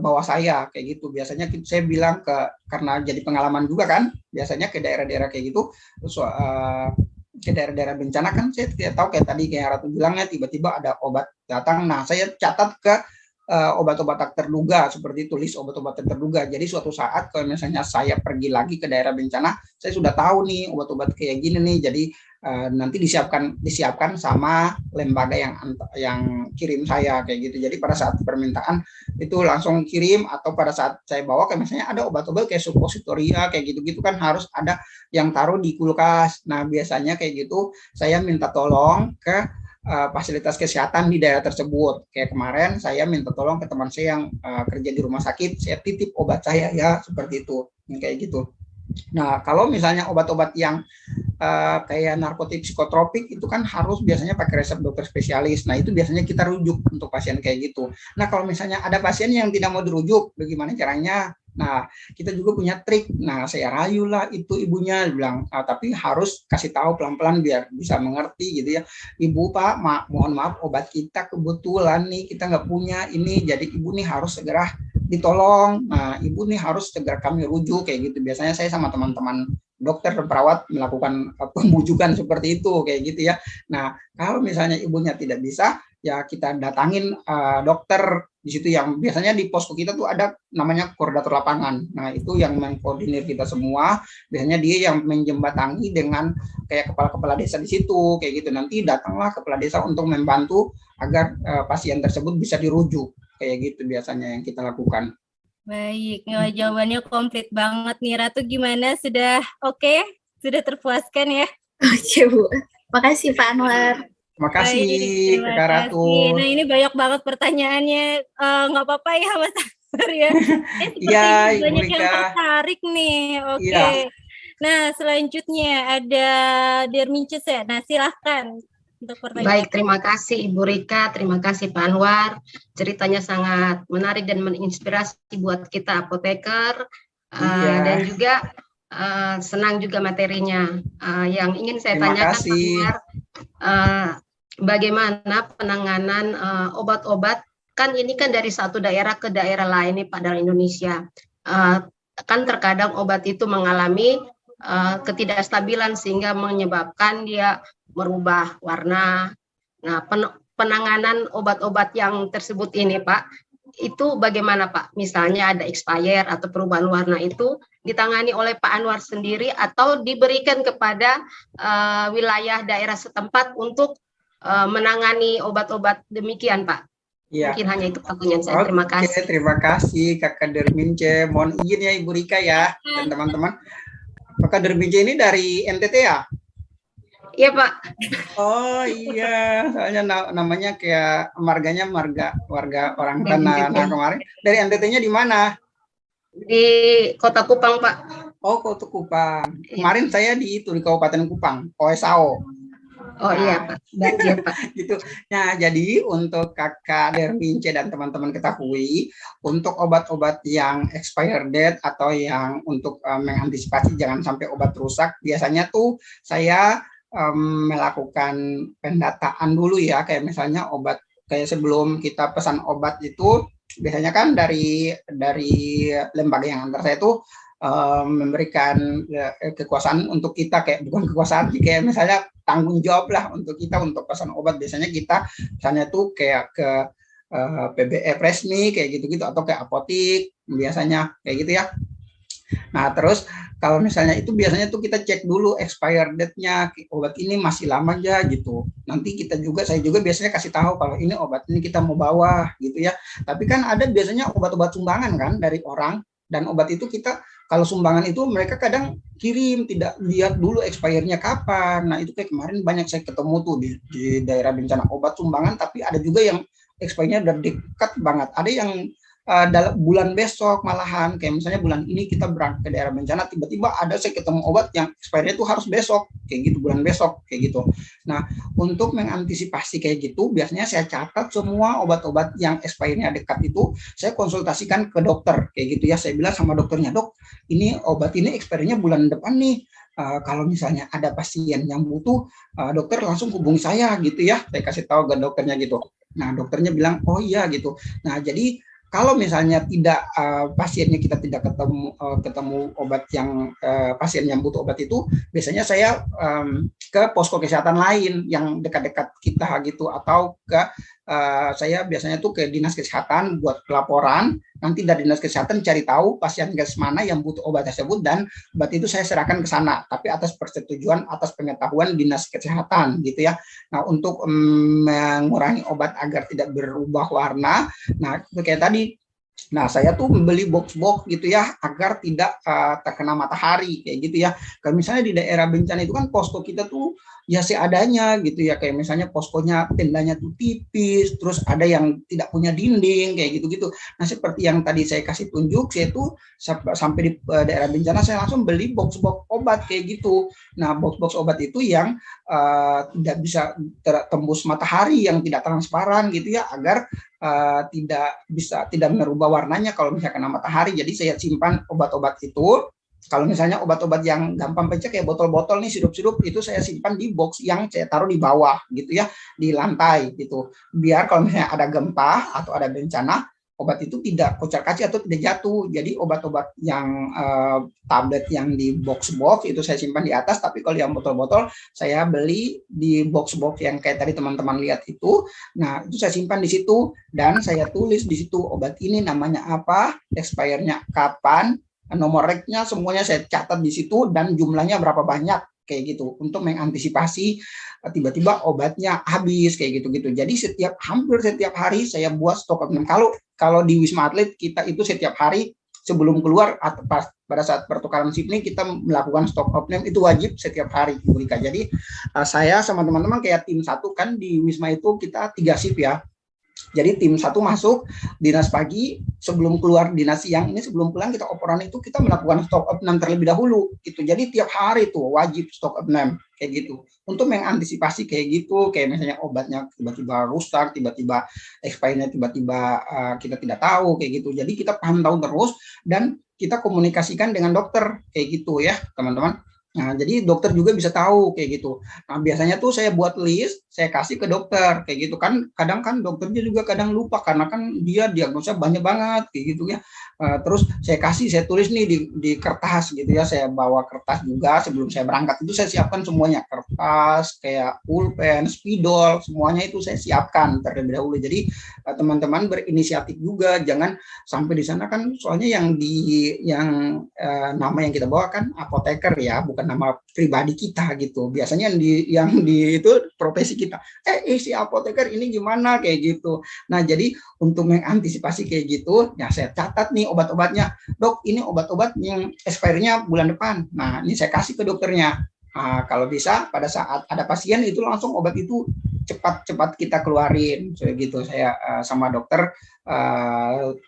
bawah saya kayak gitu. Biasanya saya bilang karena jadi pengalaman juga kan, biasanya ke daerah-daerah kayak gitu, ke daerah-daerah bencana kan saya tidak tahu kayak tadi kayak Ratu bilangnya tiba-tiba ada obat datang. Nah, saya catat ke obat-obat tak terduga seperti tulis obat-obat tak terduga. Jadi suatu saat kalau misalnya saya pergi lagi ke daerah bencana, saya sudah tahu nih obat-obat kayak gini nih. Jadi nanti disiapkan sama lembaga yang kirim saya kayak gitu. Jadi pada saat permintaan itu langsung kirim atau pada saat saya bawa kayak misalnya ada obat-obat kayak suppositoria kayak gitu-gitu kan harus ada yang taruh di kulkas. Nah, biasanya kayak gitu saya minta tolong ke fasilitas kesehatan di daerah tersebut. Kayak kemarin saya minta tolong ke teman saya yang kerja di rumah sakit, saya titip obat saya ya seperti itu, kayak gitu. Nah, kalau misalnya obat-obat yang kayak narkotik psikotropik itu kan harus biasanya pakai resep dokter spesialis. Nah, itu biasanya kita rujuk untuk pasien kayak gitu. Nah, kalau misalnya ada pasien yang tidak mau dirujuk, bagaimana caranya? Nah, kita juga punya trik. Nah, saya rayu lah itu ibunya, bilang, tapi harus kasih tahu pelan-pelan biar bisa mengerti gitu ya. Ibu, Pak, mohon maaf obat kita kebetulan nih kita nggak punya ini, jadi ibu nih harus segera ditolong. Nah, ibu nih harus segera kami rujuk kayak gitu. Biasanya saya sama teman-teman dokter dan perawat melakukan pembujukan seperti itu kayak gitu ya. Nah, kalau misalnya ibunya tidak bisa, ya kita datangin dokter di situ yang biasanya di posko kita tuh ada namanya koordinator lapangan. Nah, itu yang mengkoordinir kita semua. Biasanya dia yang menjembatani dengan kayak kepala-kepala desa di situ kayak gitu. Nanti datanglah kepala desa untuk membantu agar pasien tersebut bisa dirujuk kayak gitu biasanya yang kita lakukan. Baik, jawabannya komplit banget nih. Ratu gimana? Sudah oke? Sudah terpuaskan ya? Oke, Bu. Makasih Pak Anwar. Makasih Kak Ratu. Nah, ini banyak banget pertanyaannya. Nggak apa-apa ya Mas Anwar ya. Iya, banyak yang tertarik nih. Oke. Ya. Nah, selanjutnya ada Derminces ya. Nah, silahkan. Baik, terima kasih Ibu Rika, terima kasih Pak Anwar. Ceritanya sangat menarik dan menginspirasi buat kita apoteker. Dan juga senang juga materinya. Yang ingin saya Terima tanyakan, kasih. Pak Anwar, bagaimana penanganan obat-obat, kan ini kan dari satu daerah ke daerah lain nih Pak dalam Indonesia. Kan terkadang obat itu mengalami ketidakstabilan sehingga menyebabkan dia merubah warna. Nah, penanganan obat-obat yang tersebut ini Pak, itu bagaimana Pak? Misalnya ada expired atau perubahan warna itu ditangani oleh Pak Anwar sendiri atau diberikan kepada wilayah daerah setempat untuk menangani obat-obat demikian Pak? Ya. Mungkin hanya itu pertanyaan saya. Terima kasih. Terima kasih Kakak Dermince. Mohon izin ya Ibu Rika ya dan teman-teman. Kakak Dermince ini dari NTT ya? Iya Pak. Oh iya, soalnya namanya kayak marganya warga orang tanah. Nah kemarin dari NTT-nya di mana? Di Kota Kupang Pak. Oh Kota Kupang. Kemarin saya di Kabupaten Kupang, OSAO. Oh iya Pak, banjir Pak. Gitu. Nah jadi untuk Kakak Dermince dan teman-teman ketahui, untuk obat-obat yang expired date atau yang untuk mengantisipasi jangan sampai obat rusak, biasanya tuh saya melakukan pendataan dulu ya, kayak misalnya obat, kayak sebelum kita pesan obat itu biasanya kan dari lembaga yang antar saya itu memberikan kekuasaan untuk kita, kayak bukan kekuasaan, kayak misalnya tanggung jawab lah untuk kita untuk pesan obat. Biasanya kita misalnya tuh kayak ke PBF resmi kayak gitu-gitu atau ke apotik biasanya kayak gitu ya. Nah terus kalau misalnya itu biasanya tuh kita cek dulu expired date-nya, obat ini masih lama aja gitu. Nanti saya juga biasanya kasih tahu kalau ini obat ini kita mau bawa gitu ya. Tapi kan ada biasanya obat-obat sumbangan kan dari orang, dan obat itu kita kalau sumbangan itu mereka kadang kirim tidak lihat dulu expirednya kapan. Nah itu kayak kemarin banyak saya ketemu tuh di daerah bencana obat sumbangan, tapi ada juga yang expirednya udah dekat banget. Ada yang dalam bulan besok malahan, kayak misalnya bulan ini kita berangkat ke daerah bencana, tiba-tiba ada saya ketemu obat yang expirednya itu harus besok, kayak gitu, bulan besok, kayak gitu. Nah, untuk mengantisipasi kayak gitu, biasanya saya catat semua obat-obat yang expirednya dekat itu, saya konsultasikan ke dokter, kayak gitu ya. Saya bilang sama dokternya, dok, ini obat ini expirednya bulan depan nih. Kalau misalnya ada pasien yang butuh, dokter langsung hubungi saya gitu ya. Saya kasih tahu ke dokternya gitu. Nah, dokternya bilang, oh iya gitu. Nah, jadi kalau misalnya tidak pasiennya kita tidak ketemu obat yang pasien yang butuh obat itu, biasanya saya ke posko kesehatan lain yang dekat-dekat kita gitu, atau ke saya biasanya tuh ke dinas kesehatan buat laporan. Nanti dari dinas kesehatan cari tahu pasien mana yang butuh obat tersebut, dan obat itu saya serahkan ke sana, tapi atas persetujuan, atas pengetahuan dinas kesehatan gitu ya. Nah untuk mengurangi obat agar tidak berubah warna, nah kayak tadi, nah saya tuh membeli box-box gitu ya agar tidak terkena matahari kayak gitu ya. Kalau misalnya di daerah bencana itu kan posko kita tuh ya seadanya gitu ya, kayak misalnya poskonya tendanya tuh tipis, terus ada yang tidak punya dinding kayak gitu-gitu. Nah seperti yang tadi saya kasih tunjuk, saya tuh sampai di daerah bencana saya langsung beli box-box obat kayak gitu. Nah box-box obat itu yang tidak bisa tembus matahari, yang tidak transparan gitu ya, agar tidak merubah warnanya kalau misalnya kena matahari. Jadi saya simpan obat-obat itu. Kalau misalnya obat-obat yang gampang pecah kayak botol-botol nih, sirup-sirup, itu saya simpan di box yang saya taruh di bawah gitu ya, di lantai gitu. Biar kalau misalnya ada gempa atau ada bencana, obat itu tidak kocar-kacir atau tidak jatuh. Jadi obat-obat yang tablet yang di box-box itu saya simpan di atas, tapi kalau yang botol-botol saya beli di box-box yang kayak tadi teman-teman lihat itu. Nah, itu saya simpan di situ dan saya tulis di situ obat ini namanya apa, expirednya kapan, nomor reknya semuanya saya catat di situ, dan jumlahnya berapa banyak kayak gitu, untuk mengantisipasi tiba-tiba obatnya habis kayak gitu-gitu. Jadi hampir setiap hari saya buat stok opname. Kalau di Wisma Atlet kita itu setiap hari sebelum keluar atau pada saat pertukaran shift ini kita melakukan stok opname, itu wajib setiap hari Bu Rika. Jadi saya sama teman-teman kayak tim satu kan di Wisma itu kita 3 shift ya. Jadi tim satu masuk dinas pagi, sebelum keluar dinas siang ini, sebelum pulang kita operan itu kita melakukan stok opnam terlebih dahulu gitu. Jadi tiap hari tuh wajib stok opnam kayak gitu untuk mengantisipasi kayak gitu, kayak misalnya obatnya tiba-tiba rusak, tiba-tiba expirednya tiba-tiba kita tidak tahu kayak gitu. Jadi kita pantau terus dan kita komunikasikan dengan dokter kayak gitu ya teman-teman. Nah, jadi dokter juga bisa tahu kayak gitu. Nah, biasanya tuh saya buat list, saya kasih ke dokter kayak gitu kan. Kadang kan dokternya juga kadang lupa karena kan dia diagnosa banyak banget kayak gitu ya. Terus saya tulis nih di kertas gitu ya. Saya bawa kertas juga sebelum saya berangkat itu saya siapkan semuanya, kertas kayak pulpen, spidol, semuanya itu saya siapkan terlebih dahulu. Jadi teman-teman berinisiatif juga, jangan sampai di sana kan soalnya yang nama yang kita bawa kan apoteker ya, bukan nama pribadi kita gitu. Biasanya yang di itu profesi kita. Si apoteker ini gimana kayak gitu. Nah, jadi untuk mengantisipasi kayak gitu, ya saya catat nih obat-obatnya. Dok, ini obat-obat yang expire-nya bulan depan. Nah, ini saya kasih ke dokternya. Nah, kalau bisa pada saat ada pasien itu langsung obat itu cepat-cepat kita keluarin. Gitu saya sama dokter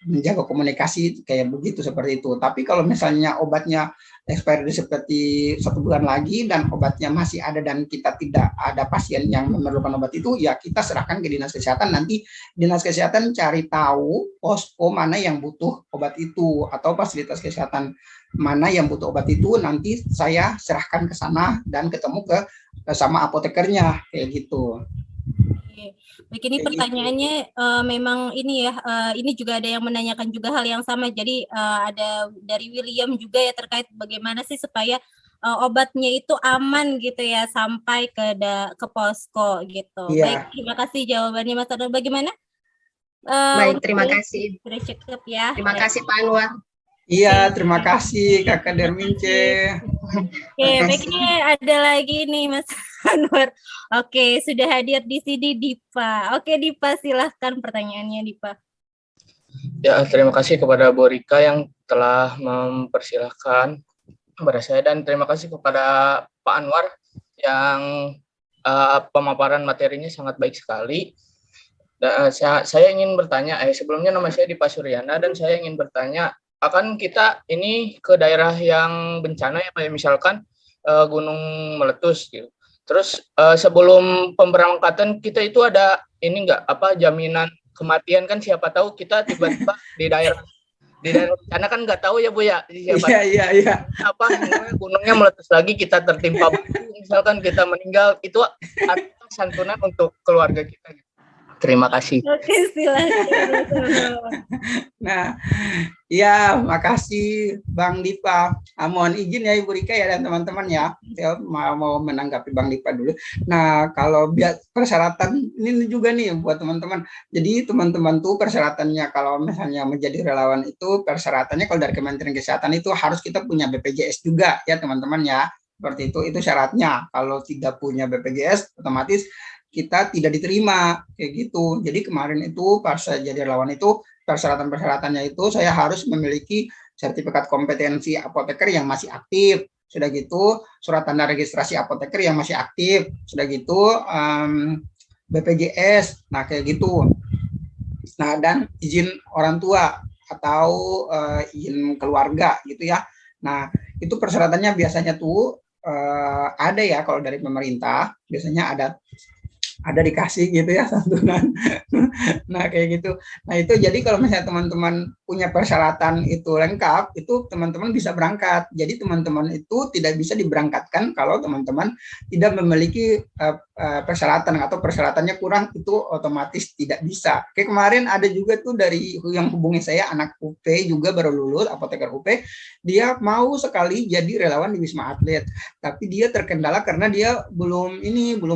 menjaga komunikasi kayak begitu seperti itu. Tapi kalau misalnya obatnya expired seperti 1 bulan lagi dan obatnya masih ada dan kita tidak ada pasien yang memerlukan obat itu, ya kita serahkan ke dinas kesehatan. Nanti dinas kesehatan cari tahu posko mana yang butuh obat itu atau fasilitas kesehatan mana yang butuh obat itu, nanti saya serahkan ke sana dan ketemu sama apotekernya kayak gitu. Baik, ini pertanyaannya memang ini ya, ini juga ada yang menanyakan juga hal yang sama. Jadi ada dari William juga ya terkait bagaimana sih supaya obatnya itu aman gitu ya sampai ke posko gitu. Iya. Baik, terima kasih jawabannya Mas Arnold. Bagaimana? Baik, terima kasih. Sudah cukup ya. Terima kasih Pak Anwar. Iya, terima kasih Kakak Dermince. Oke, baik, ini ada lagi nih Mas Anwar. Oke, sudah hadir di sini Dipa. Oke, Dipa, silahkan pertanyaannya Dipa. Ya, terima kasih kepada Bu Rika yang telah mempersilahkan kepada saya, dan terima kasih kepada Pak Anwar yang pemaparan materinya sangat baik sekali. Dan, saya ingin bertanya, sebelumnya nama saya Dipa Suryana dan saya ingin bertanya, akan kita ini ke daerah yang bencana ya Pak, misalkan gunung meletus gitu. Terus sebelum pemberangkatan kita itu ada ini enggak jaminan kematian, kan siapa tahu kita tiba-tiba di daerah bencana kan nggak tahu ya Bu ya, siapa iya. Gunungnya meletus lagi, kita tertimpa misalkan kita meninggal, itu ada santunan untuk keluarga kita gitu. Terima kasih. Oke, silakan. Nah, ya, makasih Bang Dipa. Mohon izin ya Ibu Rika ya dan teman-teman ya. Saya mau menanggapi Bang Dipa dulu. Nah, kalau persyaratan ini juga nih buat teman-teman. Jadi teman-teman tuh persyaratannya kalau misalnya menjadi relawan itu persyaratannya kalau dari Kementerian Kesehatan itu harus kita punya BPJS juga ya teman-teman ya. Seperti itu syaratnya. Kalau tidak punya BPJS otomatis kita tidak diterima kayak gitu. Jadi kemarin itu pas saya jadi relawan itu persyaratan-persyaratannya itu saya harus memiliki sertifikat kompetensi apoteker yang masih aktif. Sudah gitu surat tanda registrasi apoteker yang masih aktif. Sudah gitu BPJS. Nah kayak gitu. Nah dan izin orang tua atau izin keluarga gitu ya. Nah itu persyaratannya biasanya tuh ada ya kalau dari pemerintah biasanya ada dikasih gitu ya santunan. Nah kayak gitu. Nah itu jadi kalau misalnya teman-teman punya persyaratan itu lengkap, itu teman-teman bisa berangkat. Jadi teman-teman itu tidak bisa diberangkatkan kalau teman-teman tidak memiliki persyaratan atau persyaratannya kurang, itu otomatis tidak bisa. Kayak kemarin ada juga tuh dari yang hubungi saya, anak UP juga baru lulus, apoteker UP, dia mau sekali jadi relawan di Wisma Atlet, tapi dia terkendala karena dia belum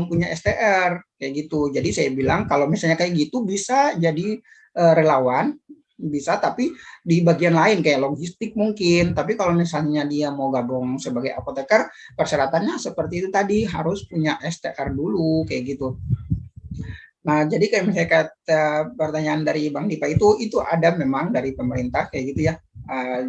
punya STR kayak gitu. Jadi saya bilang kalau misalnya kayak gitu bisa jadi relawan, bisa, tapi di bagian lain kayak logistik mungkin. Tapi kalau misalnya dia mau gabung sebagai apoteker, persyaratannya seperti itu tadi, harus punya STR dulu kayak gitu. Nah, jadi kayak misalnya kata pertanyaan dari Bang Dipa itu ada memang dari pemerintah kayak gitu ya.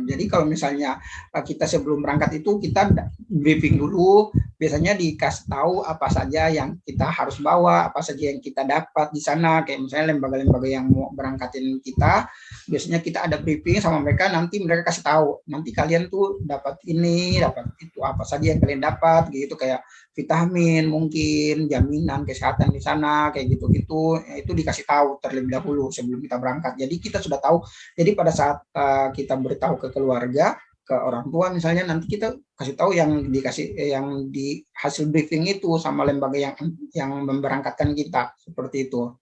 Jadi kalau misalnya kita sebelum berangkat itu kita briefing dulu biasanya dikasih tahu apa saja yang kita harus bawa, apa saja yang kita dapat di sana. Kayak misalnya lembaga-lembaga yang mau berangkatin kita, biasanya kita ada briefing sama mereka, nanti mereka kasih tahu, nanti kalian tuh dapat ini, dapat itu, apa saja yang kalian dapat gitu, kayak vitamin mungkin, jaminan kesehatan di sana, kayak gitu-gitu, itu dikasih tahu terlebih dahulu sebelum kita berangkat. Jadi kita sudah tahu. Jadi pada saat kita beritahu ke keluarga, ke orang tua misalnya, nanti kita kasih tahu yang yang di hasil briefing itu sama lembaga yang memberangkatkan kita, seperti itu.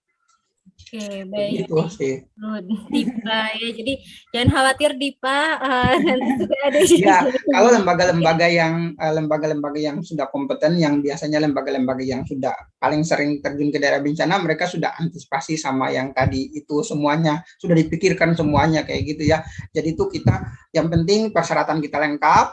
Oke, baik. Gitu sih. Dipa ya, jadi jangan khawatir Dipa, nanti juga ada. Ya, kalau lembaga-lembaga yang sudah kompeten, yang biasanya lembaga-lembaga yang sudah paling sering terjun ke daerah bencana, mereka sudah antisipasi sama yang tadi itu, semuanya sudah dipikirkan semuanya kayak gitu ya. Jadi itu kita, yang penting persyaratan kita lengkap,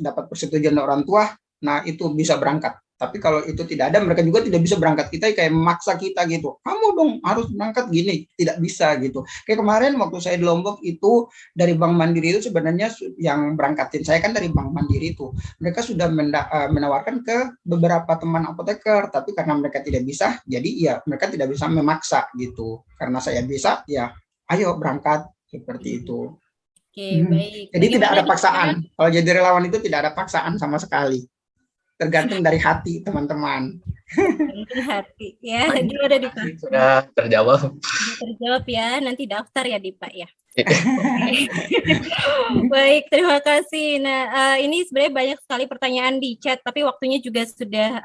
dapat persetujuan orang tua, nah itu bisa berangkat. Tapi kalau itu tidak ada, mereka juga tidak bisa berangkat. Kita kayak memaksa kita gitu, kamu dong harus berangkat gini, tidak bisa gitu. Kayak kemarin waktu saya di Lombok itu, dari Bank Mandiri itu sebenarnya yang berangkatin saya kan dari Bank Mandiri itu, mereka sudah menawarkan ke beberapa teman apoteker, tapi karena mereka tidak bisa, jadi ya mereka tidak bisa memaksa gitu. Karena saya bisa, ya ayo berangkat, seperti itu. Oke, baik. Jadi tidak ada paksaan. Kalau jadi relawan itu tidak ada paksaan sama sekali. Tergantung dari hati teman-teman. Tergantung hati ya. Gimana Dipa? Sudah terjawab. Sudah terjawab ya. Nanti daftar ya Dipa ya. Baik, terima kasih. Nah, ini sebenarnya banyak sekali pertanyaan di chat, tapi waktunya juga sudah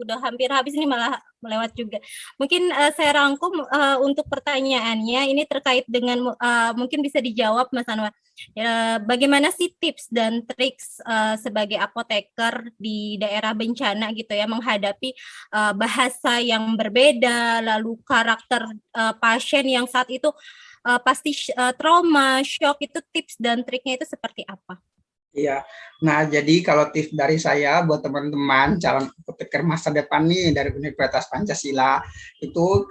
udah hampir habis, ini malah melewat juga. Mungkin saya rangkum untuk pertanyaannya ini terkait dengan mungkin bisa dijawab Mas Anwar. Bagaimana sih tips dan triks sebagai apoteker di daerah bencana gitu ya, menghadapi bahasa yang berbeda, lalu karakter pasien yang saat itu pasti trauma, shock, itu tips dan triknya itu seperti apa? Iya, nah jadi kalau tips dari saya buat teman-teman calon apoteker masa depan nih dari Universitas Pancasila, itu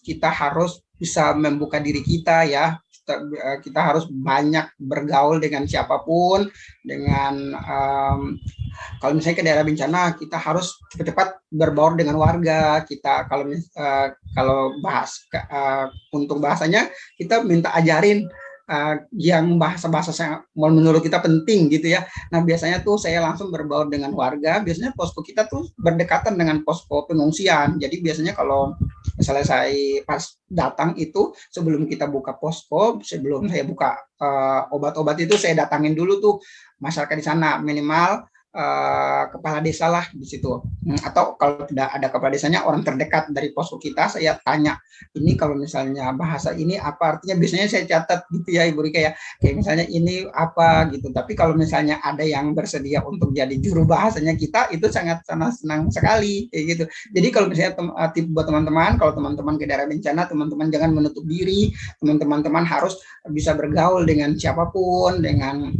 kita harus bisa membuka diri kita ya. Kita harus banyak bergaul dengan siapapun, dengan kalau misalnya ke daerah bencana, kita harus cepat-cepat berbaur dengan warga. Kita kalau untuk bahasanya kita minta ajarin yang bahasa-bahasa yang menurut kita penting gitu ya. Nah biasanya tuh saya langsung berbaur dengan warga. Biasanya posko kita tuh berdekatan dengan posko pengungsian. Jadi biasanya kalau misalnya saya pas datang itu, sebelum kita buka posko, sebelum saya buka obat-obat itu, saya datangin dulu tuh masyarakat di sana, minimal kepala desa lah di situ, atau kalau tidak ada kepala desanya, orang terdekat dari posko kita, saya tanya, ini kalau misalnya bahasa ini apa artinya, biasanya saya catat gitu ya Ibu Rika ya, kayak misalnya ini apa gitu. Tapi kalau misalnya ada yang bersedia untuk jadi juru bahasanya kita, itu sangat senang sekali kayak gitu. Jadi kalau misalnya tip buat teman-teman, kalau teman-teman ke daerah bencana, teman-teman jangan menutup diri, teman-teman harus bisa bergaul dengan siapapun, dengan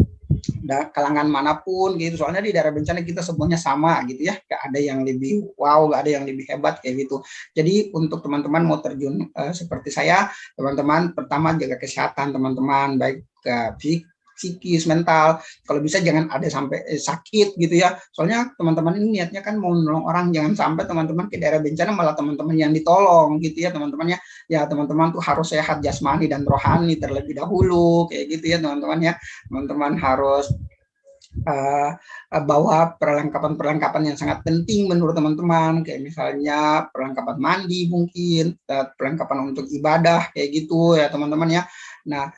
kalangan manapun gitu. Soalnya di daerah bencana kita semuanya sama gitu ya, gak ada yang lebih wow, gak ada yang lebih hebat kayak gitu. Jadi untuk teman-teman mau terjun seperti saya, teman-teman pertama jaga kesehatan teman-teman, baik ke psikis, mental. Kalau bisa jangan ada sampai sakit gitu ya. Soalnya teman-teman ini niatnya kan mau menolong orang, jangan sampai teman-teman ke daerah bencana malah teman-teman yang ditolong gitu ya teman-teman ya. Ya teman-teman tuh harus sehat jasmani dan rohani terlebih dahulu kayak gitu ya teman-teman ya. Teman-teman harus bawa perlengkapan-perlengkapan yang sangat penting menurut teman-teman, kayak misalnya perlengkapan mandi mungkin, perlengkapan untuk ibadah kayak gitu ya teman-teman ya. Nah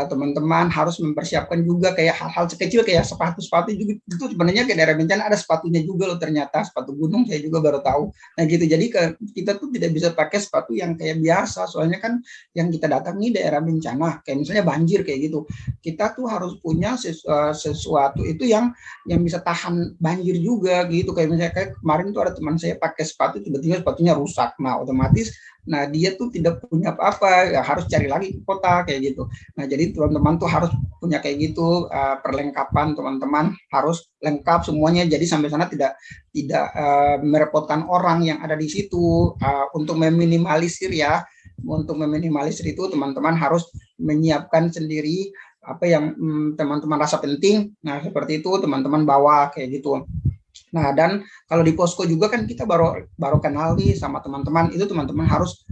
teman-teman harus mempersiapkan juga kayak hal-hal sekecil kayak sepatu juga, itu sebenarnya ke daerah bencana ada sepatunya juga loh, ternyata sepatu gunung saya juga baru tahu. Nah gitu, jadi kita tuh tidak bisa pakai sepatu yang kayak biasa, soalnya kan yang kita datangi daerah bencana kayak misalnya banjir kayak gitu, kita tuh harus punya sesuatu itu yang bisa tahan banjir juga gitu. Kayak misalnya kayak kemarin tuh ada teman saya pakai sepatu, tiba-tiba sepatunya rusak, nah otomatis dia tuh tidak punya apa-apa, ya harus cari lagi ke kota kayak gitu. Nah jadi teman-teman tuh harus punya kayak gitu, perlengkapan teman-teman harus lengkap semuanya, jadi sampai sana tidak merepotkan orang yang ada di situ. Untuk meminimalisir itu teman-teman harus menyiapkan sendiri apa yang teman-teman rasa penting. Nah seperti itu teman-teman bawa kayak gitu. Nah, dan kalau di posko juga kan kita baru kenal nih sama teman-teman, itu teman-teman harus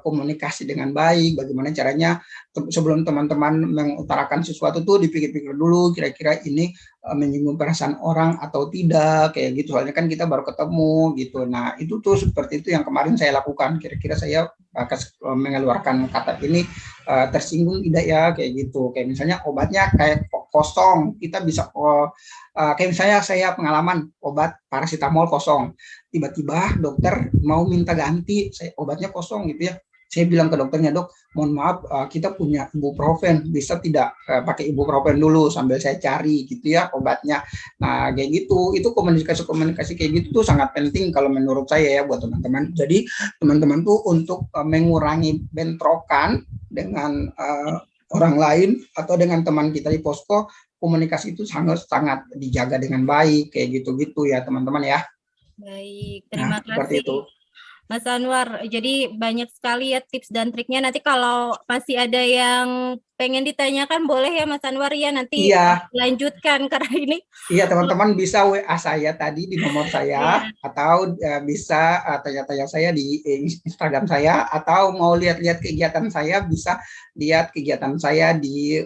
komunikasi dengan baik. Bagaimana caranya sebelum teman-teman mengutarakan sesuatu tuh dipikir-pikir dulu kira-kira ini menyinggung perasaan orang atau tidak, kayak gitu. Soalnya kan kita baru ketemu gitu. Nah, itu tuh seperti itu yang kemarin saya lakukan. Kira-kira saya mengeluarkan kata ini tersinggung tidak ya, kayak gitu. Kayak misalnya obatnya kayak kosong, kita bisa kayak misalnya saya pengalaman obat paracetamol kosong, tiba-tiba dokter mau minta ganti, obatnya kosong gitu ya. Saya bilang ke dokternya, dok, mohon maaf, kita punya ibuprofen, bisa tidak pakai ibuprofen dulu sambil saya cari gitu ya obatnya. Nah, kayak gitu, itu komunikasi kayak gitu tuh sangat penting kalau menurut saya ya buat teman-teman. Jadi teman-teman tuh untuk mengurangi bentrokan dengan orang lain atau dengan teman kita di posko, komunikasi itu sangat dijaga dengan baik, kayak gitu-gitu ya teman-teman ya. Baik, terima kasih. Seperti itu. Mas Anwar, jadi banyak sekali ya tips dan triknya. Nanti kalau masih ada yang pengen ditanyakan boleh ya Mas Anwar ya, nanti lanjutkan karena ini. Iya, teman-teman bisa WA saya tadi di nomor saya, atau bisa tanya-tanya saya di Instagram saya, atau mau lihat-lihat kegiatan saya bisa lihat kegiatan saya di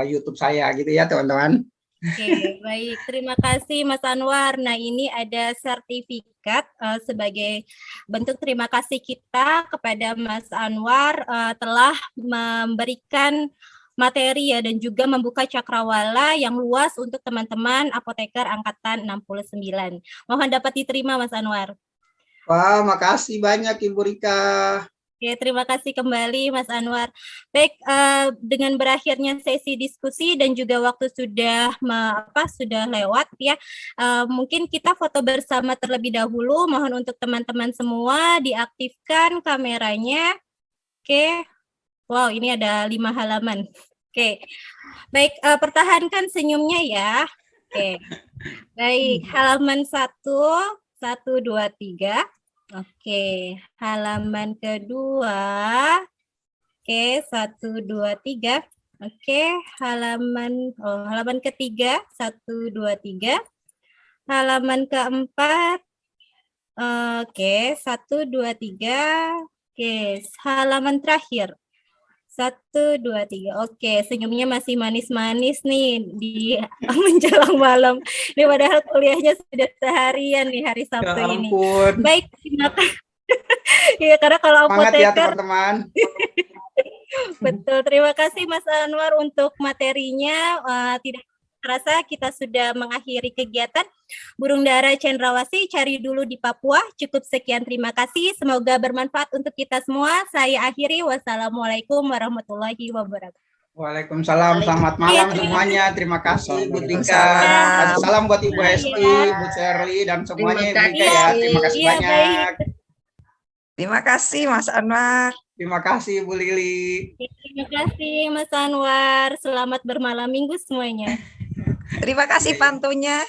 YouTube saya gitu ya teman-teman. Oke, baik. Terima kasih Mas Anwar. Nah, ini ada sertifikat sebagai bentuk terima kasih kita kepada Mas Anwar telah memberikan materi ya dan juga membuka cakrawala yang luas untuk teman-teman apoteker angkatan 69. Mohon dapat diterima Mas Anwar. Wah, makasih banyak Ibu Rika. Oke, terima kasih kembali Mas Anwar. Baik, dengan berakhirnya sesi diskusi dan juga waktu sudah lewat ya, mungkin kita foto bersama terlebih dahulu. Mohon untuk teman-teman semua diaktifkan kameranya. Oke, wow ini ada 5 halaman. Oke, baik, pertahankan senyumnya ya. Oke, baik, halaman 1, 1, 2, 3. Oke, halaman kedua. Oke, 1, 2, 3. Oke, halaman ketiga, 1, 2, 3. Halaman keempat. Oke, 1, 2, 3. Oke, halaman terakhir. 1, 2, 3. Oke, senyumnya masih manis-manis nih di menjelang malam. Ini padahal kuliahnya sudah seharian nih hari Sabtu ini. Baik, terima kasih. Ya, karena kalau semangat ya teman-teman. Betul, terima kasih Mas Anwar untuk materinya. Tidak terasa kita sudah mengakhiri kegiatan Burung Dara Cendrawasih Cari Dulu di Papua. Cukup sekian, terima kasih. Semoga bermanfaat untuk kita semua. Saya akhiri. Wassalamualaikum warahmatullahi wabarakatuh. Waalaikumsalam. Selamat malam semuanya. Terima kasih Bu Tika. Salam buat Ibu Hesti, Bu Shirley dan semuanya Ibu Tika ya. Terima kasih banyak. Terima kasih Mas Anwar. Terima kasih Bu Lili. Terima kasih Mas Anwar. Selamat bermalam minggu semuanya. Terima kasih pantunya.